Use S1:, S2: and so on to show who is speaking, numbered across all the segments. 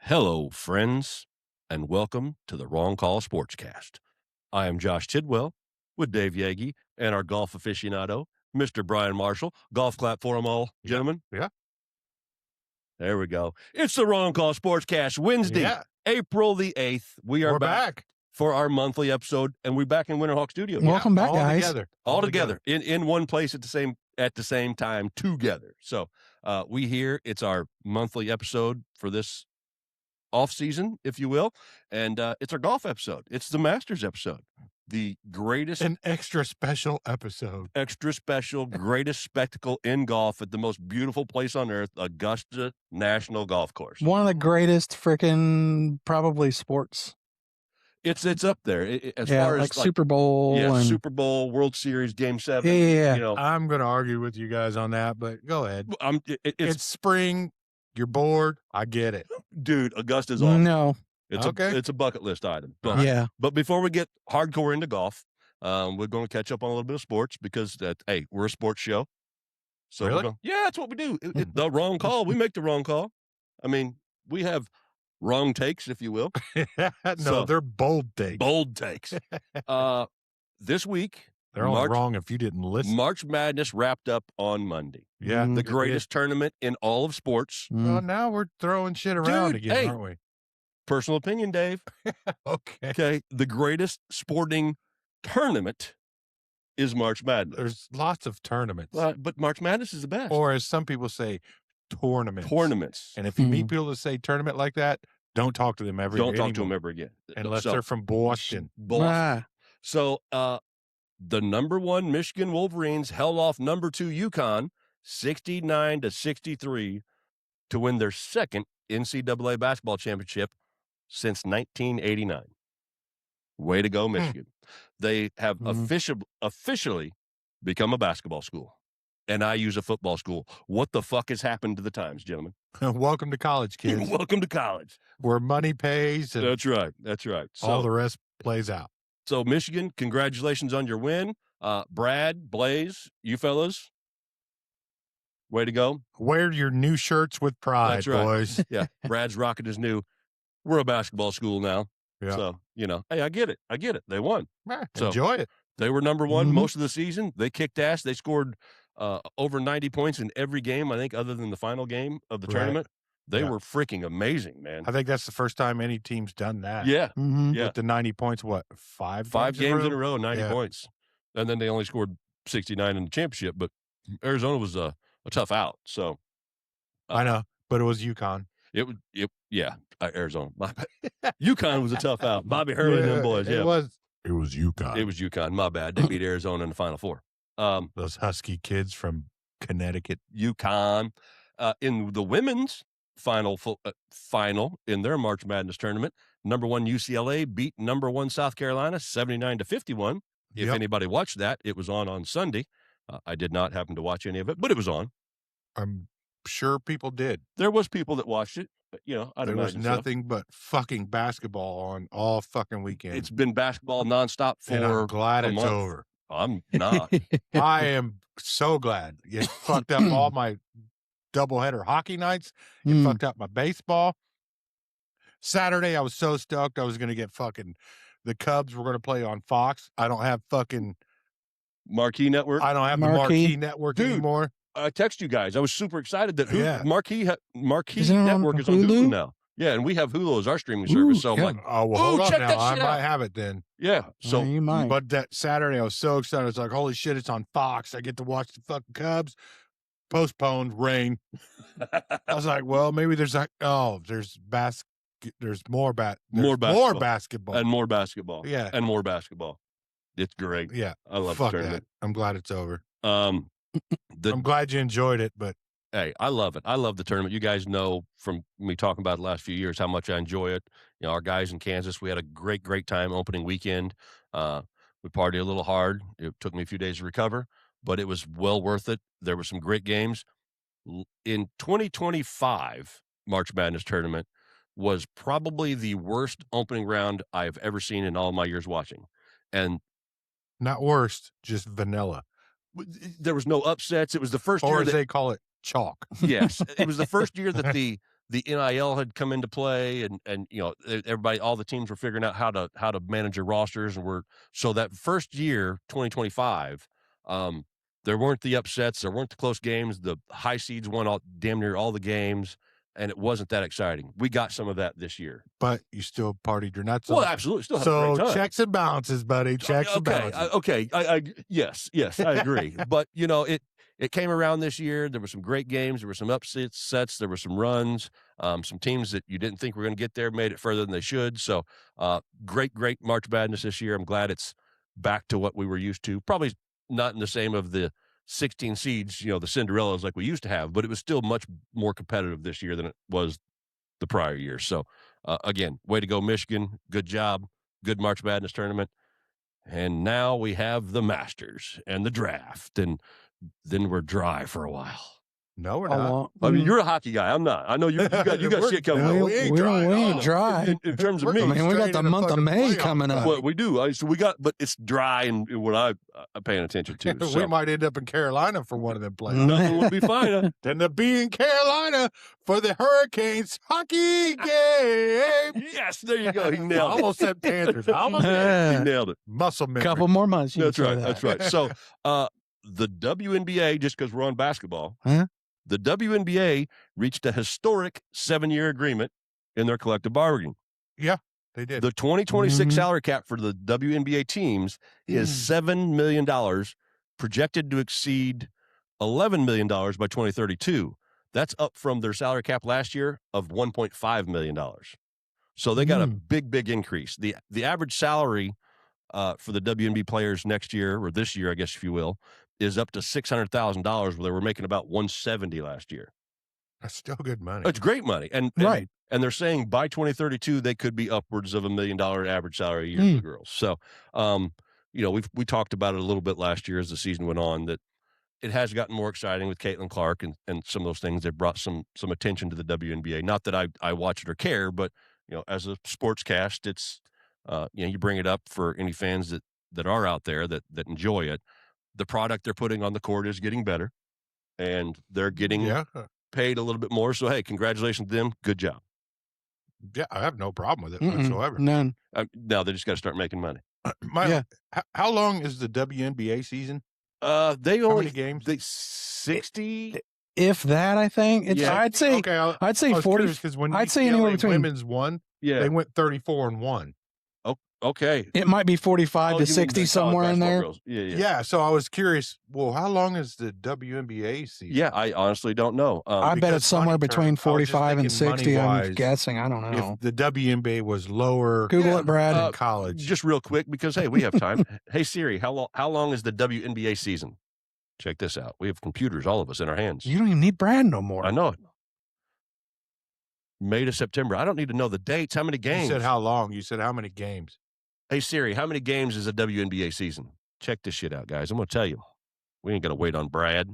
S1: Hello, friends, and welcome to the Wrong Call Sportscast. I am Josh Tidwell with Dave Yagi and our golf aficionado, Mr. Brian Marshall. Golf clap for them all, gentlemen.
S2: Yeah.
S1: There we go. It's the Wrong Call Sportscast, Wednesday,
S2: Yeah.
S1: April the 8th.
S2: We're back.
S1: for our monthly episode, and we're back in Winterhawk Studio.
S3: Welcome back,
S2: all
S3: guys.
S2: Together.
S1: All together in one place at the same time together. So we here, it's our monthly episode for this off season, if you will, and it's our golf episode. It's the Masters episode, the greatest,
S2: An extra special episode.
S1: extra special, greatest spectacle in golf at the most beautiful place on earth, Augusta National Golf Course.
S3: One of the greatest freaking probably sports.
S1: It's up there as
S3: Yeah,
S1: far as
S3: like Super Bowl.
S1: yeah,
S3: and,
S1: Super Bowl, World Series, Game 7.
S3: Yeah.
S1: You know,
S2: I'm going to argue with you guys on that, but go ahead.
S1: it's
S2: It's spring. You're bored. I get it.
S1: dude, Augusta's awesome.
S3: No.
S1: It's
S2: Okay.
S1: it's a bucket list item. But,
S3: Yeah.
S1: but before we get hardcore into golf, we're going to catch up on a little bit of sports because hey, we're a sports show. So we're
S2: Really?
S1: going, yeah, that's what we do. The wrong call. We make the wrong call. I mean, we have wrong takes, if you will,
S2: No,
S1: So-
S2: they're bold takes.
S1: bold takes. This week,
S2: They're only
S1: March-
S2: wrong if you didn't listen.
S1: March Madness wrapped up on Monday.
S2: Yeah.
S3: Mhm.
S1: The
S2: it did.
S1: greatest tournament in all of sports.
S2: Well, now we're throwing shit around
S1: Dude,
S2: again,
S1: hey.
S2: aren't we?
S1: Personal opinion, Dave.
S2: Okay.
S1: Okay, the greatest sporting tournament is March Madness.
S2: There's lots of tournaments.
S1: But March Madness is the best.
S2: Or as some people say, tournaments.
S1: Tournaments.
S2: And if you meet
S3: Mhm.
S2: people that say tournament like that, don't talk to them ever.
S1: Don't talk to
S2: anymore,
S1: them ever again.
S2: unless
S1: So-
S2: they're from Boston.
S1: Boston.
S3: Ah,
S1: So the number one Michigan Wolverines held off number two UConn 69-63 to win their second NCAA basketball championship since 1989. Way to go, Michigan. They have
S3: Mhm.
S1: officially become a basketball school. And I use a football school. What the fuck has happened to the times, gentlemen?
S2: Welcome to college, kids,
S1: Welcome to college.
S2: where money pays and
S1: That's right. That's right.
S2: all the rest plays out.
S1: So Michigan, congratulations on your win. Brad, Blaze, you fellas, way to go.
S2: Wear your new shirts with pride,
S1: That's right.
S2: boys.
S1: Yeah, Brad's rocking his new. We're a basketball school now.
S2: Yeah.
S1: So, hey, I get it. They won. So-
S2: Enjoy it.
S1: They were number one
S3: Mhm.
S1: most of the season. They kicked ass. They scored over 90 points in every game, I think, other than the final game of the
S2: Right.
S1: tournament. They
S2: Yeah.
S1: were freaking amazing, man.
S2: I think that's the first time any team's done that.
S1: Yeah,
S3: mhm.
S1: yeah.
S2: With the 90 points, what, five
S1: Games in a row, 90
S2: Yeah.
S1: points. And then they only scored 69 in the championship, but Arizona was a tough out. So
S2: I know, but it was UConn.
S1: Arizona. My bad. UConn was a tough out. Bobby Hurley and them boys.
S2: It
S1: Yeah,
S2: was UConn.
S1: it was UConn. My bad. They beat Arizona in the Final Four.
S2: Those Husky kids from Connecticut.
S1: UConn in the women's final in their March Madness tournament. Number one UCLA beat number one South Carolina 79-51. If
S2: Yep.
S1: anybody watched that, it was on Sunday. I did not happen to watch any of it, but it was on.
S2: I'm sure people did.
S1: There was people that watched it. But, I'd
S2: There was
S1: imagine so.
S2: nothing but fucking basketball on all fucking weekend.
S1: It's been basketball nonstop
S2: and I'm
S1: for.
S2: glad
S1: a
S2: it's
S1: month.
S2: over.
S1: I'm not.
S2: I am so glad. It fucked up all my doubleheader hockey nights. It
S3: Mm.
S2: fucked up my baseball. Saturday, I was so stoked I was going to get fucking the Cubs were going to play on Fox. I don't have fucking,
S1: Marquee Network.
S2: I don't have the
S3: Marquee.
S2: Marquee Network
S1: Dude.
S2: anymore.
S1: I text you guys. I was super excited that
S2: Yeah.
S1: Marquee
S3: Is it on
S1: Network is on Hulu
S3: Hulu?
S1: now. Yeah, and we have Hulu as our streaming service. So I'm
S3: yeah.
S1: like,
S2: Oh, well,
S1: Ooh,
S2: hold on
S1: check
S2: now.
S1: that
S2: I
S1: shit
S2: might
S1: out.
S2: have it then.
S1: yeah. So
S3: you might.
S2: But that Saturday, I was so excited. I was like, holy shit, it's on Fox. I get to watch the fucking Cubs. Postponed, rain. I was like, well, maybe there's like, there's more
S1: More
S2: more
S1: basketball.
S2: basketball.
S1: and more basketball.
S2: Yeah.
S1: And more basketball. It's great.
S2: Yeah.
S1: I love
S2: Fuck
S1: the tournament.
S2: that. I'm glad it's over.
S1: I'm
S2: I'm glad you enjoyed it, but
S1: Hey, I love it. I love the tournament. You guys know from me talking about it the last few years how much I enjoy it. Our guys in Kansas, we had a great time opening weekend. We partied a little hard. It took me a few days to recover, but it was well worth it. There were some great games. In 2025, March Madness tournament was probably the worst opening round I've ever seen in all my years watching. And
S2: not worst, just vanilla.
S1: there was no upsets. It was the first
S2: Or
S1: year
S2: as
S1: that
S2: they call it, chalk.
S1: Yes, it was the first year that the the NIL had come into play, and everybody, all the teams were figuring out how to manage their rosters, and so that first year, 2025, there weren't the upsets, there weren't the close games. The high seeds won damn near all the games, and it wasn't that exciting. We got some of that this year.
S2: But you still partied your nuts
S1: Well,
S2: off.
S1: absolutely. Still had a
S2: So
S1: great time.
S2: checks and balances, buddy. Checks and balances.
S1: Yes, I agree. But it came around this year. There were some great games. There were some upsets. There were some runs. Some teams that you didn't think were going to get there made it further than they should. So great March Madness this year. I'm glad it's back to what we were used to. Probably not in the same of the 16 seeds, the Cinderellas like we used to have, but it was still much more competitive this year than it was the prior year. So again, way to go, Michigan. Good job. Good March Madness tournament. And now we have the Masters and the draft, and then we're dry for a while.
S2: No, we're not.
S1: I mean, you're a hockey guy. I'm not. I know you got shit coming.
S2: No,
S1: up.
S2: we ain't
S3: we
S2: dry.
S3: ain't dry.
S1: In terms of
S2: We're
S1: me,
S3: I mean, we got
S2: straight
S3: the
S2: in the
S3: month of
S2: fucking
S3: May
S2: playoff
S3: coming up.
S1: what we do. So we got, but it's dry and what I'm paying attention to.
S2: we
S1: So.
S2: might end up in Carolina for one of them plays.
S1: Nothing would be fine. Huh?
S2: Then to be in Carolina for the Hurricanes hockey game.
S1: Yes, there you go. He
S2: I
S1: nailed it.
S2: almost said Panthers. I almost said
S1: He nailed it.
S2: muscle memory.
S3: Couple more months. you
S1: That's
S3: can say
S1: right.
S3: that.
S1: That's right. So the WNBA, just because we're on basketball,
S3: Huh?
S1: the WNBA reached a historic 7-year agreement in their collective bargaining.
S2: They did.
S1: The 2026
S3: Mhm.
S1: salary cap for the WNBA teams is $7 million, projected to exceed $11 million by 2032. That's up from their salary cap last year of $1.5 million. So they got a big increase. The average salary for the WNBA players next year, or this year, I guess, if you will, is up to $600,000, where they were making about $170 last year.
S2: That's still good money.
S1: It's great money, and
S3: Right.
S1: And they're saying by 2032 they could be upwards of $1 million average salary a year for girls. So, we talked about it a little bit last year as the season went on, that it has gotten more exciting with Caitlin Clark and some of those things. They brought some attention to the WNBA. Not that I watch it or care, but as a sportscast, it's you bring it up for any fans that are out there that enjoy it. The product they're putting on the court is getting better, and they're getting paid a little bit more. So hey, congratulations to them. Good job.
S2: Yeah, I have no problem with it
S3: Mm-mm.
S2: whatsoever.
S3: None.
S1: Now they just got to start making money.
S3: Yeah.
S2: How long is the WNBA season?
S1: They
S2: How
S1: only
S2: many games?
S1: 60.
S3: If that, I think it's.
S1: Yeah.
S3: I'd say.
S2: Okay,
S3: I'd say 40.
S2: because when
S3: I'd say anywhere
S2: UCLA
S3: between-
S2: women's won,
S1: Yeah.
S2: they went 34-1.
S1: Okay.
S3: It might be 45
S1: Oh,
S3: to
S1: you mean
S3: 60
S1: the college
S3: somewhere in
S1: basketball
S3: there.
S1: girls. Yeah.
S2: Yeah, so I was curious. Well, how long is the WNBA season?
S1: Yeah, I honestly don't know.
S3: I bet
S2: because
S3: it's somewhere
S2: money
S3: between
S2: terms, I was just
S3: 45 and
S2: thinking
S3: 60. I'm
S2: money-wise,
S3: guessing. I don't know.
S2: If the WNBA was lower
S3: Google it, Brad.
S2: in college,
S1: Just real quick, because hey, we have time. Hey Siri, how long is the WNBA season? Check this out. We have computers, all of us, in our hands.
S3: You don't even need Brad no more.
S1: I know it. May to September. I don't need to know the dates. How many
S2: you
S1: games?
S2: said how long? You said how many games?
S1: Hey Siri, how many games is a WNBA season? Check this shit out, guys. I'm gonna tell you. We ain't gonna wait on Brad.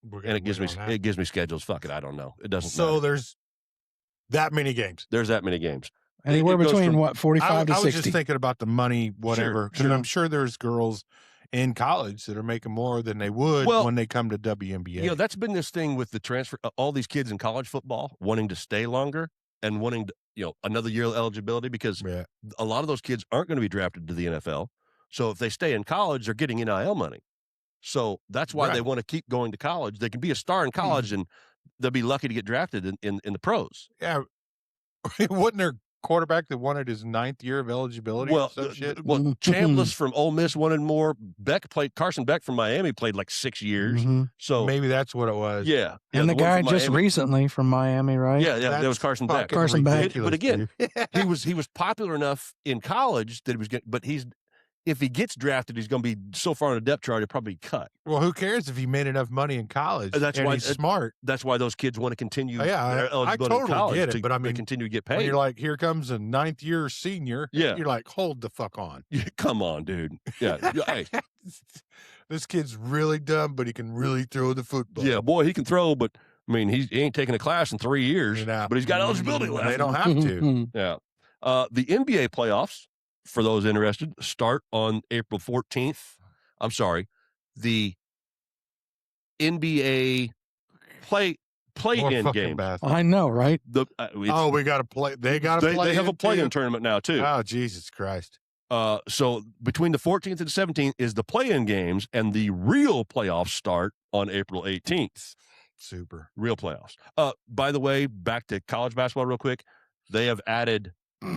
S2: We're
S1: And
S2: gonna
S1: it gives me
S2: wait on that.
S1: it gives me schedules. Fuck it, I don't know. It doesn't
S2: So
S1: matter.
S2: there's that many games.
S1: There's that many games.
S3: Anywhere
S1: it goes
S3: between
S1: from-
S3: what 45 to
S2: I was
S3: 60.
S2: just thinking about the money, whatever. Because
S1: sure.
S2: I'm sure there's girls in college that are making more than they would
S1: Well,
S2: when they come to WNBA.
S1: That's been this thing with the transfer. All these kids in college football wanting to stay longer and wanting to, another year of eligibility, because
S2: Yeah.
S1: a lot of those kids aren't going to be drafted to the NFL. So if they stay in college, they're getting NIL money. So that's why they
S2: Right.
S1: want to keep going to college. They can be a star in college and they'll be lucky to get drafted in the pros.
S2: Yeah. Wasn't there a quarterback that wanted his 9th year of eligibility?
S1: Well,
S2: or some shit?
S1: Chambliss from Ole Miss wanted more. Carson Beck from Miami played like 6 years.
S3: Mhm.
S1: So
S2: Maybe that's what it was.
S1: yeah.
S3: And the
S1: one
S3: guy
S1: from
S3: just
S1: Miami-
S3: recently from Miami, right?
S1: Yeah, that was
S2: That's
S1: Carson Beck.
S2: fucking
S3: Carson Beck.
S2: ridiculous,
S1: But again,
S2: dude.
S1: he was popular enough in college that he was getting, but if he gets drafted, he's going to be so far on the depth chart, he'll probably be cut.
S2: Well, who cares if he made enough money in college?
S1: That's
S2: and
S1: why
S2: he's smart.
S1: That's why those kids want to continue.
S2: Oh, yeah,
S1: their
S2: I
S1: eligibility in
S2: totally
S1: college
S2: get it,
S1: to-
S2: but I
S1: to
S2: mean,
S1: continue to get
S2: When
S1: paid.
S2: you're like, here comes a 9th year senior.
S1: Yeah.
S2: You're like, hold the fuck on.
S1: Come on, dude. Yeah, hey,
S2: This kid's really dumb, but he can really throw the football.
S1: yeah, boy, he can throw, but I mean, he ain't taking a class in 3 years,
S2: You know?
S1: but he's got eligibility left.
S2: They don't have to.
S1: Yeah. The NBA playoffs, for those interested, start on April 14th. I'm sorry. The NBA play-in
S2: fucking
S1: games.
S2: basketball.
S3: I know, right?
S2: Oh, we got to play. They got to play.
S1: They have a play-in
S2: too?
S1: tournament now too.
S2: Oh, Jesus Christ!
S1: So between the 14th and the 17th is the play-in games, and the real playoffs start on April 18th.
S2: Super.
S1: Real playoffs. By the way, back to college basketball real quick. They have added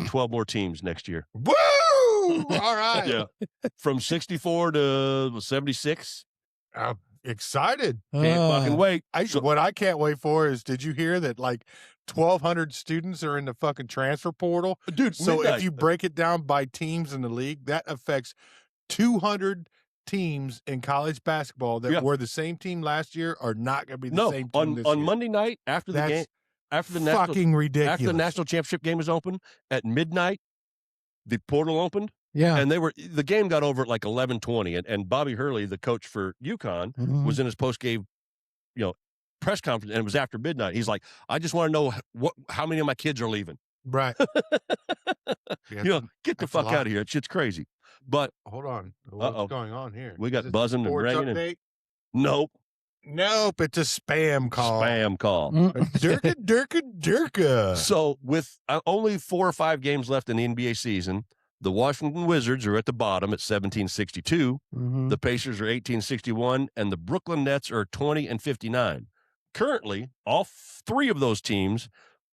S1: 12 more teams next year.
S2: Woo! All right.
S1: Yeah. From 64 to 76.
S2: I'm excited.
S1: Can't fucking wait.
S2: What I can't wait for is, did you hear that like 1,200 students are in the fucking transfer portal?
S1: Dude,
S2: So
S1: midnight.
S2: if you break it down by teams in the league, that affects 200 teams in college basketball that were the same team last year are not going to be the same team this year.
S1: On Monday night after the game, after the
S2: fucking ridiculous.
S1: After the national championship game was open at midnight, the portal opened.
S3: Yeah.
S1: And the game got over at like 11:20, and Bobby Hurley, the coach for UConn, was in his post-game, press conference, and it was after midnight. He's like, I just want to know how many of my kids are leaving.
S2: Right.
S1: Get the fuck out of here. Shit's crazy. But
S2: hold on. What's going on here?
S1: We got buzzing and ringing. Nope.
S2: It's a spam call.
S1: Spam call.
S2: Durka.
S1: So with only 4 or 5 games left in the NBA season, the Washington Wizards are at the bottom at 1762. The Pacers are 1861, and the Brooklyn Nets are 20 and 59. Currently, all 3 of those teams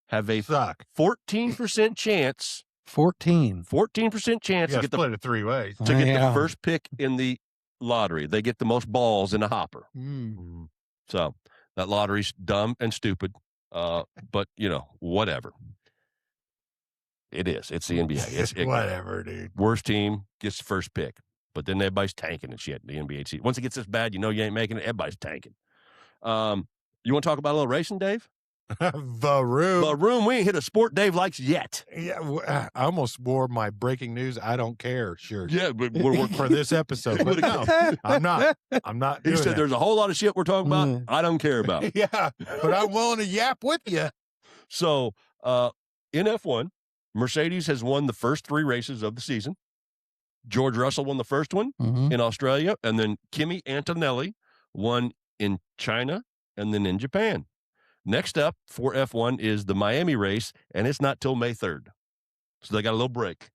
S1: have a 14% chance. 14% chance to get
S2: split it 3 ways
S1: to get the first pick in the lottery. They get the most balls in the hopper. So that lottery's dumb and stupid. But whatever. It is. It's the NBA. It's
S2: whatever, dude.
S1: Worst team gets the first pick. But then everybody's tanking and shit in the NBA season. Once it gets this bad, you ain't making it. Everybody's tanking. You want to talk about a little racing, Dave?
S2: The room.
S1: We ain't hit a sport Dave likes yet.
S2: Yeah, I almost wore my breaking news. I don't care shirt.
S1: Yeah, but we're working
S2: for this episode. But no, I'm not.
S1: He said there's a whole lot of shit we're talking about. I don't care about.
S2: Yeah, but I'm willing to yap with you.
S1: So, in F1, Mercedes has won the first 3 races of the season. George Russell won the first one in Australia, and then Kimi Antonelli won in China and then in Japan. Next up for F1 is the Miami race, and it's not till May 3rd. So they got a little break.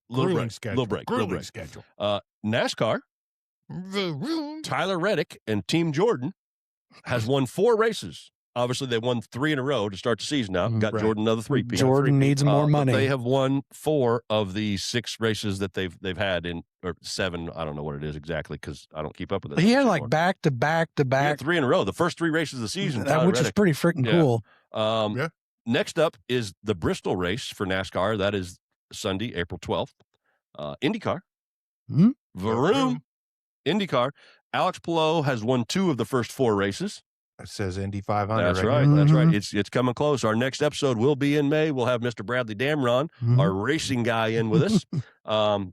S1: Little break.
S2: Schedule.
S1: NASCAR, Tyler Reddick and Team Jordan has won 4 races. Obviously, they won 3 in a row to start the season now. Got Jordan another 3.
S3: Jordan needs more money.
S1: They have won 4 of the 6 races that they've had or 7. I don't know what it is exactly because I don't keep up with it.
S3: He had like back to back to back.
S1: 3 in a row. The first 3 races of the season.
S3: Which is pretty freaking cool.
S1: Next up is the Bristol race for NASCAR. That is Sunday, April 12th. IndyCar. Vroom. IndyCar. Alex Palou has won 2 of the first 4 races.
S2: It says Indy 500.
S1: That's right. That's right. It's coming close. Our next episode will be in May. We'll have Mr. Bradley Damron, our racing guy, in with us.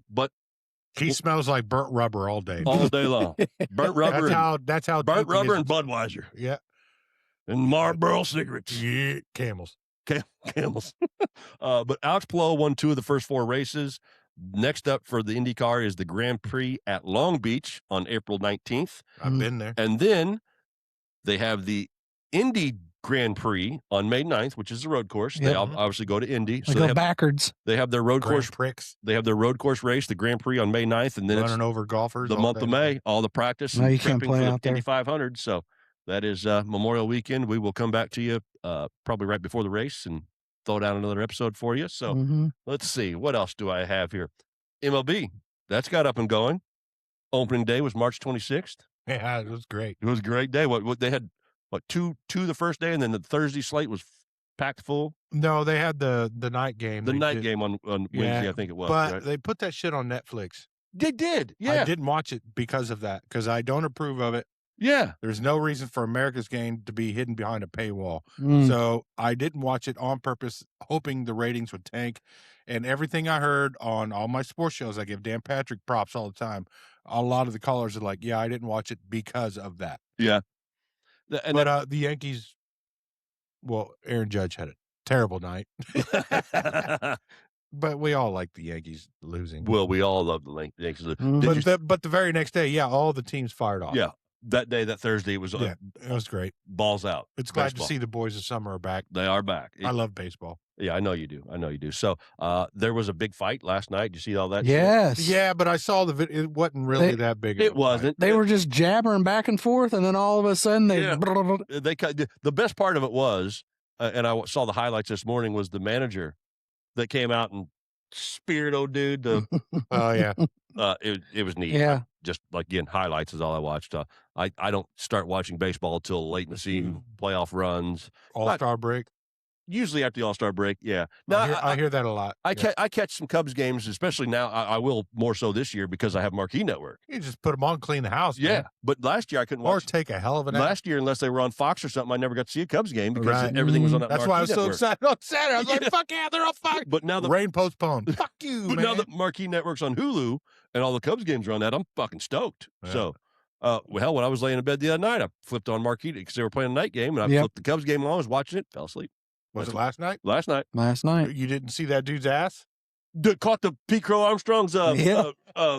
S1: But
S2: he smells like burnt rubber all day.
S1: All day long. Burnt rubber.
S2: That's how
S1: burnt rubber and Budweiser.
S2: Yeah.
S1: And Marlboro cigarettes.
S2: Yeah. Camels.
S1: Camels. But Alex Palou won 2 of the first 4 races. Next up for the IndyCar is the Grand Prix at Long Beach on April 19th.
S2: I've been there.
S1: And then they have the Indy Grand Prix on May 9th, which is the road course. They obviously go to Indy.
S3: So they go backwards.
S1: They have their road course
S2: pricks.
S1: They have their road course race, the Grand Prix on May 9th, and then
S2: running over golfers
S1: the month of May, all the practice.
S3: No, you can't play out there.
S1: Indy 500. So that is Memorial Weekend. We will come back to you probably right before the race and throw down another episode for you. So let's see. What else do I have here? MLB. That's got up and going. Opening day was March 26th.
S2: Yeah, it was great.
S1: It was a great day. What they had, two the first day, and then the Thursday slate was packed full.
S2: No, they had the night game.
S1: The night game on Wednesday, I think it was.
S2: But they put that shit on Netflix.
S1: They did. Yeah.
S2: I didn't watch it because of that, because I don't approve of it.
S1: Yeah.
S2: There's no reason for America's game to be hidden behind a paywall. So I didn't watch it on purpose, hoping the ratings would tank. And everything I heard on all my sports shows, I give Dan Patrick props all the time. A lot of the callers are like, yeah, I didn't watch it because of that.
S1: Yeah.
S2: The Yankees, well, Aaron Judge had a terrible night. But we all like the Yankees losing.
S1: Well, we all love the Yankees losing.
S2: But the very next day, all the teams fired off.
S1: Yeah. that day, that Thursday, it was
S2: Yeah, it was great.
S1: balls out.
S2: It's glad
S1: baseball.
S2: to see the boys of summer are back.
S1: They are back.
S2: I love baseball.
S1: Yeah, I know you do. I know you do. So there was a big fight last night. Did you see all that? shit?
S3: Yes.
S2: Yeah, but I saw the video. It wasn't really that big. of a
S1: It
S2: fight.
S1: wasn't.
S3: They were just jabbering back and forth, and then all of a sudden they.
S1: Yeah. They the best part of it was, and I saw the highlights this morning, was the manager that came out and speared old dude.
S2: Oh yeah,
S1: it was neat.
S3: Yeah.
S1: Just like, again, highlights is all I watched. I don't start watching baseball till late in the season, playoff runs.
S2: All-Star break.
S1: Usually after the All-Star break. Yeah. Now
S2: I hear that a lot.
S1: I
S2: Yeah.
S1: catch some Cubs games, especially now. I will more so this year because I have Marquee Network.
S2: You just put them on, clean the house.
S1: Yeah,
S2: man.
S1: but last year I couldn't
S2: Or
S1: watch.
S2: take a hell of a nap.
S1: Last year, unless they were on Fox or something, I never got to see a Cubs game because
S2: Right.
S1: everything was on that.
S2: That's why I was
S1: Marquee
S2: so
S1: Network.
S2: excited on Saturday. I was like,
S1: Yeah.
S2: "Fuck yeah, they're on Fox."
S1: But now the
S2: Rain postponed. Fuck you,
S1: but
S2: man.
S1: now the Marquee Network's on Hulu and all the Cubs games are on that, I'm fucking stoked.
S2: Yeah.
S1: So, well, hell, when I was laying in bed the other night, I flipped on Marquee because they were playing a night game, and I
S3: Yep.
S1: flipped the Cubs game on. I was watching it, fell asleep
S2: Was it last night?
S1: last night.
S3: Last night.
S2: You didn't see that dude's ass?
S1: Caught the Pete Crow Armstrong's
S3: Yeah.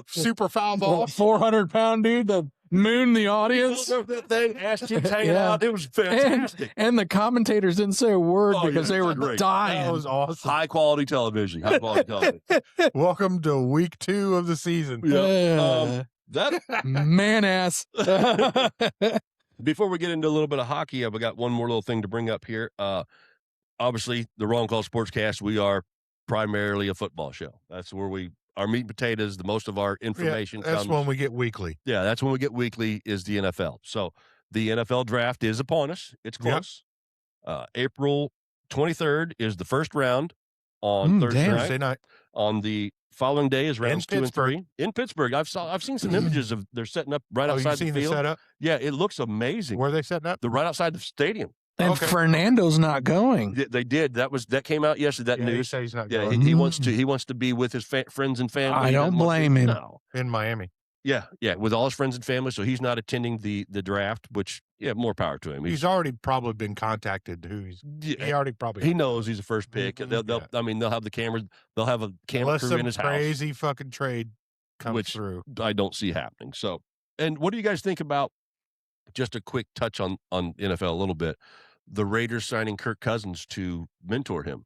S2: Super foul ball.
S3: 400-pound dude that mooned the audience.
S1: that thing, ass cheeks hanging
S3: Yeah.
S1: out. It was fantastic.
S3: And the commentators didn't say a word
S1: Oh,
S3: because
S1: yeah,
S3: they were
S1: great.
S3: dying.
S2: That was awesome.
S1: High quality television. High quality television.
S2: Welcome to week 2 of the season.
S1: Yeah. That
S3: Man ass.
S1: before we get into a little bit of hockey, I've got one more little thing to bring up here. Obviously, the Wrong Call Sportscast, we are primarily a football show. That's where our meat and potatoes, the most of our information
S2: That's
S1: comes.
S2: when we get weekly.
S1: Yeah, that's when we get weekly is the NFL. So the NFL draft is upon us. It's
S2: Yep.
S1: close. April 23rd is the first round on Thursday
S3: damn.
S1: night.
S2: Thursday night.
S1: On the following day is rounds 2 and
S2: Pittsburgh.
S1: 3 in Pittsburgh. I've seen some images of they're setting up right
S2: Oh,
S1: outside
S2: you've
S1: the
S2: seen the
S1: field.
S2: setup?
S1: Yeah, it looks amazing.
S2: Where are they setting up?
S1: They're right outside the stadium.
S3: And
S2: Okay.
S3: Fernando's not going.
S1: They did. That came out yesterday. That
S2: Yeah, he
S1: news.
S2: said he's not
S1: Yeah,
S2: going.
S1: he wants to be with his friends and family.
S3: I
S1: He
S3: don't
S1: doesn't want to-
S3: blame him.
S1: No.
S2: in Miami.
S1: Yeah, with all his friends and family. So he's not attending the draft, which more power to him.
S2: He's already probably been contacted. He already probably
S1: he knows he's a first pick.
S2: Mhm,
S1: They'll
S2: yeah.
S1: I mean, they'll have the cameras. They'll have a camera
S2: unless
S1: crew
S2: some
S1: in his house.
S2: crazy fucking trade comes
S1: Which-
S2: through.
S1: I don't see happening. So, and what do you guys think about? Just a quick touch on NFL a little bit. The Raiders signing Kirk Cousins to mentor him.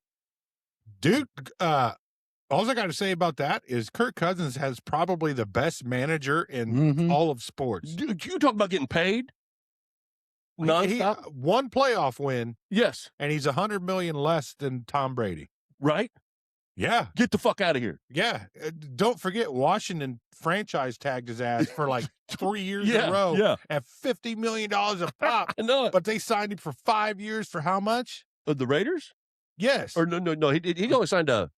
S2: Dude, all I got to say about that is Kirk Cousins has probably the best manager in
S3: Mhm.
S2: all of sports.
S1: Dude, you talk about getting paid
S2: He
S1: nonstop.
S2: one playoff win,
S1: Yes,
S2: and he's $100 million less than Tom Brady.
S1: right.
S2: Yeah,
S1: Get the fuck out of here.
S2: yeah. Don't forget Washington franchise tagged his ass for like 3 years in a row
S1: yeah.
S2: at $50 million a pop.
S1: I know it.
S2: But they signed him for 5 years for how much?
S1: The Raiders?
S2: Yes.
S1: Or no. He only signed a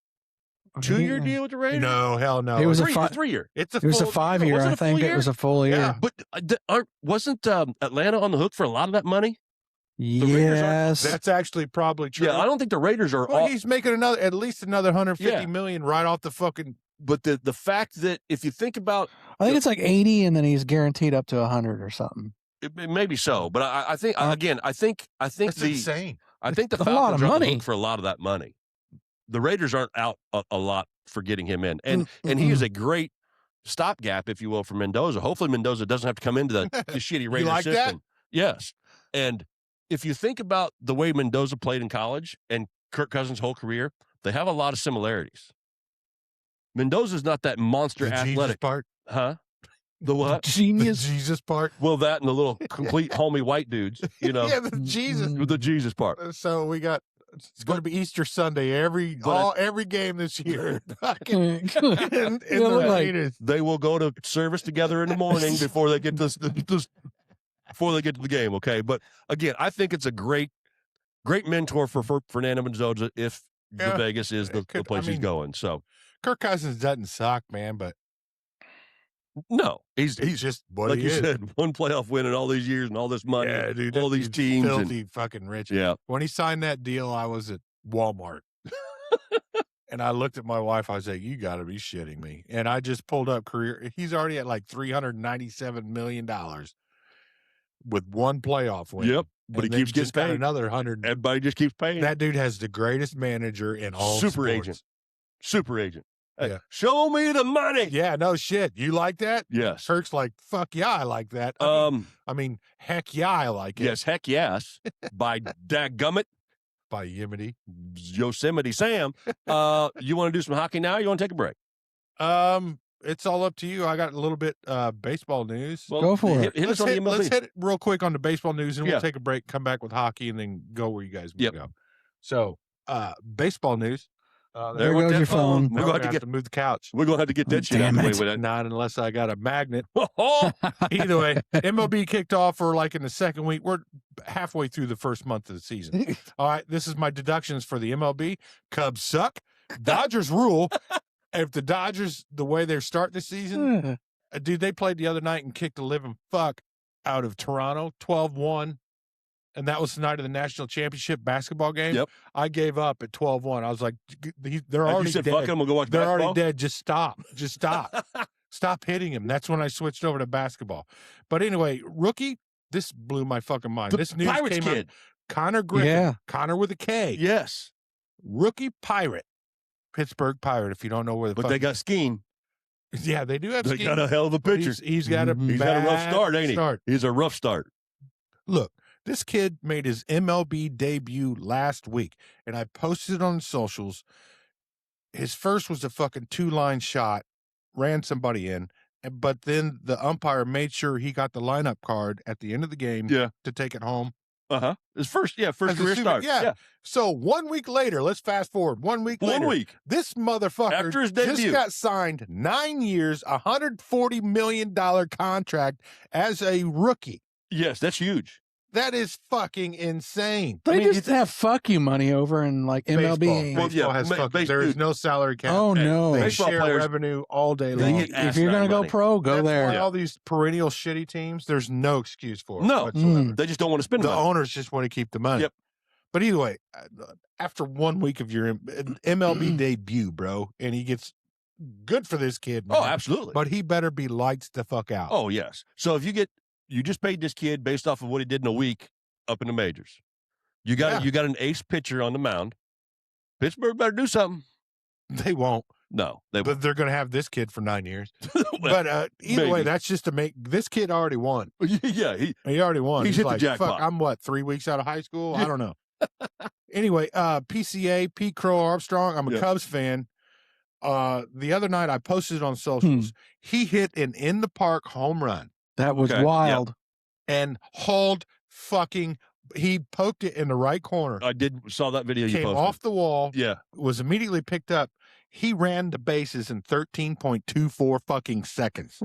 S1: 2-year deal with the Raiders.
S2: No, hell no.
S3: It was a
S1: Three,
S3: fi-
S1: 3 year.
S2: It's a
S3: It was a
S2: full-
S3: 5-year.
S1: Was it
S3: I
S1: a full
S3: think
S1: year?
S3: it was a full year.
S2: Yeah.
S1: But wasn't Atlanta on the hook for a lot of that money? Raiders
S3: Yes.
S2: That's actually probably true.
S1: Yeah, I don't think the Raiders are.
S2: Well, he's making at least another 150
S1: Yeah.
S2: million right off the fucking.
S1: But the fact that if you think about
S3: I think it's like 80, and then he's guaranteed up to 100 or something.
S1: it, maybe so, but I think again, I think
S2: That's
S1: the
S2: insane.
S1: I think the
S3: That's a lot
S1: Falcons
S3: of
S1: are on the
S3: money.
S1: hook for a lot of that money. The Raiders aren't out a lot for getting him in, and he is a great stopgap, if you will, for Mendoza. Hopefully, Mendoza doesn't have to come into the shitty Raiders
S2: like that?
S1: system. Yes, and if you think about the way Mendoza played in college and Kirk Cousins' whole career, they have a lot of similarities. Mendoza's not that monster
S2: The Jesus
S1: athletic,
S2: part.
S1: huh? The what?
S2: The
S3: Genius.
S2: Jesus part.
S1: Well, that and the little complete homie white dudes, you know,
S2: Yeah, the Jesus.
S1: with the Jesus part.
S2: So we got. It's going to be Easter Sunday every game this year. Fucking in
S3: You
S2: the
S3: look like-
S2: Raiders.
S1: They will go to service together in the morning before they get before they get to the game. Okay, but again, I think it's a great mentor for Fernando Mendoza if
S2: Yeah,
S1: the Vegas is the
S2: it could-
S1: place
S2: I
S1: he's
S2: mean-
S1: going. So
S2: Kirk Cousins doesn't suck, man, but
S1: no, he's
S2: he's just what
S1: like
S2: he
S1: you
S2: is.
S1: said, one playoff win in all these years and all this money,
S2: Yeah, dude.
S1: all
S2: that
S1: these
S2: dude's
S1: teams, and,
S2: filthy fucking rich.
S1: yeah,
S2: When he signed that deal, I was at Walmart. And I looked at my wife. I was like, "You got to be shitting me!" And I just pulled up career. He's already at like $397 million with one playoff win.
S1: yep. But he
S2: And then
S1: keeps getting
S2: just got
S1: paid.
S2: another 100.
S1: Everybody just keeps paying.
S2: That dude has the greatest manager in all
S1: Super
S2: sports.
S1: agent. Super agent.
S2: Yeah.
S1: Show me the money.
S2: Yeah, no shit. You like that?
S1: Yes.
S2: Kirk's like, fuck yeah, I like that. I mean, heck yeah, I like it.
S1: Yes, heck yes. By dadgummit,
S2: By Yimity.
S1: Yosemite Sam. You want to do some hockey now? Or you want to take a break?
S2: It's all up to you. I got a little bit baseball news.
S1: Well,
S3: Go for it.
S1: Hit us on the MLB.
S2: Let's hit it real quick on the baseball news, and
S1: Yeah.
S2: we'll take a break, come back with hockey, and then go where you guys want
S1: Yep.
S2: to go. So, baseball news.
S3: There goes your phone.
S1: We're
S2: We're
S1: going to
S2: have to move the couch.
S1: We're going to have to get that shit out
S3: Damn
S1: of the way
S3: it.
S1: with that.
S2: Not unless I got a magnet.
S1: Oh,
S2: Either way, MLB kicked off for like in the second week. We're halfway through the first month of the season. All right, this is my deductions for the MLB. Cubs suck. Dodgers rule. If the Dodgers, the way they start the season, dude, they played the other night and kicked the living fuck out of Toronto, 12-1. And that was the night of the national championship basketball game.
S1: Yep.
S2: I gave up at 12-1. I was like, they're
S1: you
S2: already
S1: said
S2: dead.
S1: fuck them. We'll go watch
S2: They're
S1: basketball.
S2: already dead. Just stop. Just stop. Stop hitting him. That's when I switched over to basketball. But anyway, rookie, this blew my fucking mind.
S1: The
S2: This news
S1: Pirates
S2: came out.
S1: kid.
S2: Connor Griffin.
S3: Yeah.
S2: Connor with a K.
S1: Yes,
S2: Rookie Pirate. Pittsburgh Pirate, if you don't know where the
S1: but
S2: fuck.
S1: they got Skeen.
S2: Yeah, they do have
S1: They
S2: Skeet,
S1: got a hell of a
S2: but
S1: pitcher.
S2: He's got a
S3: Mhm.
S1: He's had a rough
S2: bad
S1: start, ain't he?
S2: start.
S1: He's a rough start.
S2: Look, this kid made his MLB debut last week, and I posted it on socials. His first was a fucking 2-line shot, ran somebody in, but then the umpire made sure he got the lineup card at the end of the game
S1: Yeah.
S2: to take it home.
S1: His first
S2: As a
S1: career
S2: super-
S1: start.
S2: yeah. So 1 week later, let's fast forward. 1 week later,
S1: 1 week.
S2: this motherfucker
S1: After his
S2: just
S1: debut.
S2: got signed 9 years, $140 million contract as a rookie.
S1: Yes, that's huge.
S2: That is fucking insane.
S3: They
S1: I mean,
S3: just have fuck you money over in like MLB.
S2: Baseball,
S1: Well,
S2: baseball
S1: yeah,
S2: has
S1: ma-
S2: fucking,
S1: base-
S2: there is
S1: dude.
S2: no salary cap.
S3: Oh
S1: Hey,
S3: no!
S2: They
S1: baseball
S2: share
S1: players-
S2: revenue all day
S1: They
S2: long.
S1: get
S3: If you're
S1: asinine
S3: gonna go
S1: money.
S3: pro, go
S2: That's
S3: there.
S2: why all these perennial shitty teams, there's no excuse for it
S1: No.
S2: whatsoever.
S1: They just don't want to spend
S2: The
S1: money.
S2: owners just want to keep the money.
S1: Yep.
S2: But either way, after 1 week of your MLB debut, bro, and he gets good for this kid, man.
S1: Oh, absolutely.
S2: But he better be lights the fuck out.
S1: Oh, yes. So if you just paid this kid based off of what he did in a week up in the majors. You got an ace pitcher on the mound. Pittsburgh better do something.
S2: They won't.
S1: No, they
S2: But they're going to have this kid for 9 years.
S1: well,
S2: But either way,
S1: maybe.
S2: that's just to make this kid already won.
S1: yeah,
S2: He already won.
S1: He's hit the
S2: like,
S1: jackpot.
S2: Fuck, I'm what, 3 weeks out of high school? I
S1: Yeah.
S2: don't know. Anyway, PCA, Pete Crow Armstrong. I'm a
S1: Yeah.
S2: Cubs fan. The other night I posted it on socials. He hit an in the park home run
S3: That was
S1: Okay, yeah.
S3: wild.
S2: and hauled fucking. He poked it in the right corner.
S1: I saw that video you
S2: Came
S1: posted.
S2: off the wall.
S1: Yeah.
S2: Was immediately picked up. He ran the bases in 13.24 fucking seconds,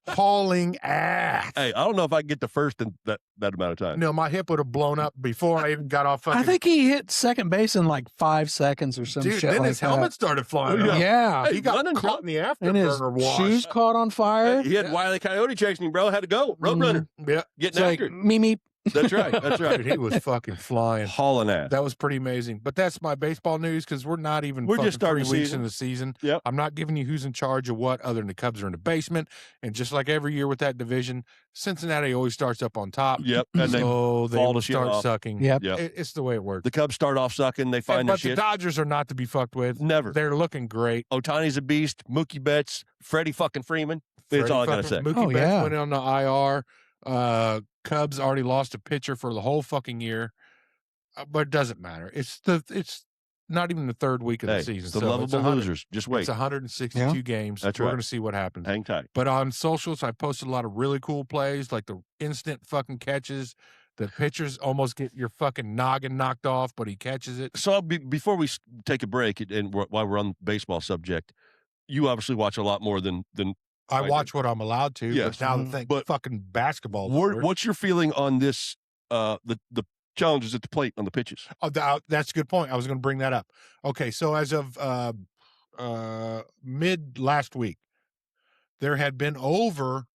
S2: hauling ass.
S1: Hey, I don't know if I can get the first in that amount of time.
S2: No, my hip would have blown up before I even got off. Fucking,
S3: I think he hit second base in like 5 seconds or some
S2: dude.
S3: shit
S2: Then
S3: like
S2: his helmet started flying.
S1: Oh,
S3: that.
S2: off.
S3: Yeah,
S1: Hey,
S2: He got
S1: running,
S2: caught in the
S3: and his
S2: afterburner wash.
S3: shoes caught on fire.
S1: He had Wile E. Coyote chasing him, bro. Had to go. Roadrunner.
S2: Yeah,
S1: Getting
S3: It's like
S1: after it.
S3: me.
S1: That's right. That's
S2: dude,
S1: right.
S2: he was fucking flying.
S1: Hauling ass.
S2: That was pretty amazing. But that's my baseball news because we're not even
S1: We're just
S2: fucking
S1: starting
S2: 3
S1: the
S2: weeks
S1: season.
S2: in the season.
S1: Yep.
S2: I'm not giving you who's in charge of what other than the Cubs are in the basement. And just like every year with that division, Cincinnati always starts up on top.
S1: Yep. And they
S2: so they
S1: fall
S2: will
S1: to shit
S2: start
S1: off.
S2: sucking.
S3: Yep.
S1: Yep.
S2: It's the way it works.
S1: The Cubs start off sucking. They find their
S2: But the
S1: shit.
S2: Dodgers are not to be fucked with.
S1: Never.
S2: They're looking great.
S1: Otani's a beast. Mookie Betts. Freddie fucking Freeman. That's
S2: Freddie
S1: all I gotta
S2: fucking-
S1: say.
S2: Mookie
S3: Oh,
S2: Betts
S3: yeah.
S2: went on the IR. Cubs already lost a pitcher for the whole fucking year, but it doesn't matter. It's not even the third week of the
S1: Hey,
S2: season.
S1: the
S2: so
S1: lovable
S2: it's 100
S1: losers. Just wait.
S2: It's 162
S3: Yeah.
S2: games.
S1: That's
S2: We're
S1: right.
S2: going to see what happens.
S1: Hang tight.
S2: But on socials, I posted a lot of really cool plays, like the instant fucking catches. The pitchers almost get your fucking noggin knocked off, but he catches it.
S1: So before we take a break, and while we're on the baseball subject, you obviously watch a lot more than
S2: I
S1: Right.
S2: watch what I'm allowed to.
S1: Yes.
S2: But now the thing,
S1: But
S2: fucking basketball.
S1: what's your feeling on this? The challenges at the plate on the pitches.
S2: Oh, that's a good point. I was going to bring that up. Okay, so as of mid last week, there had been over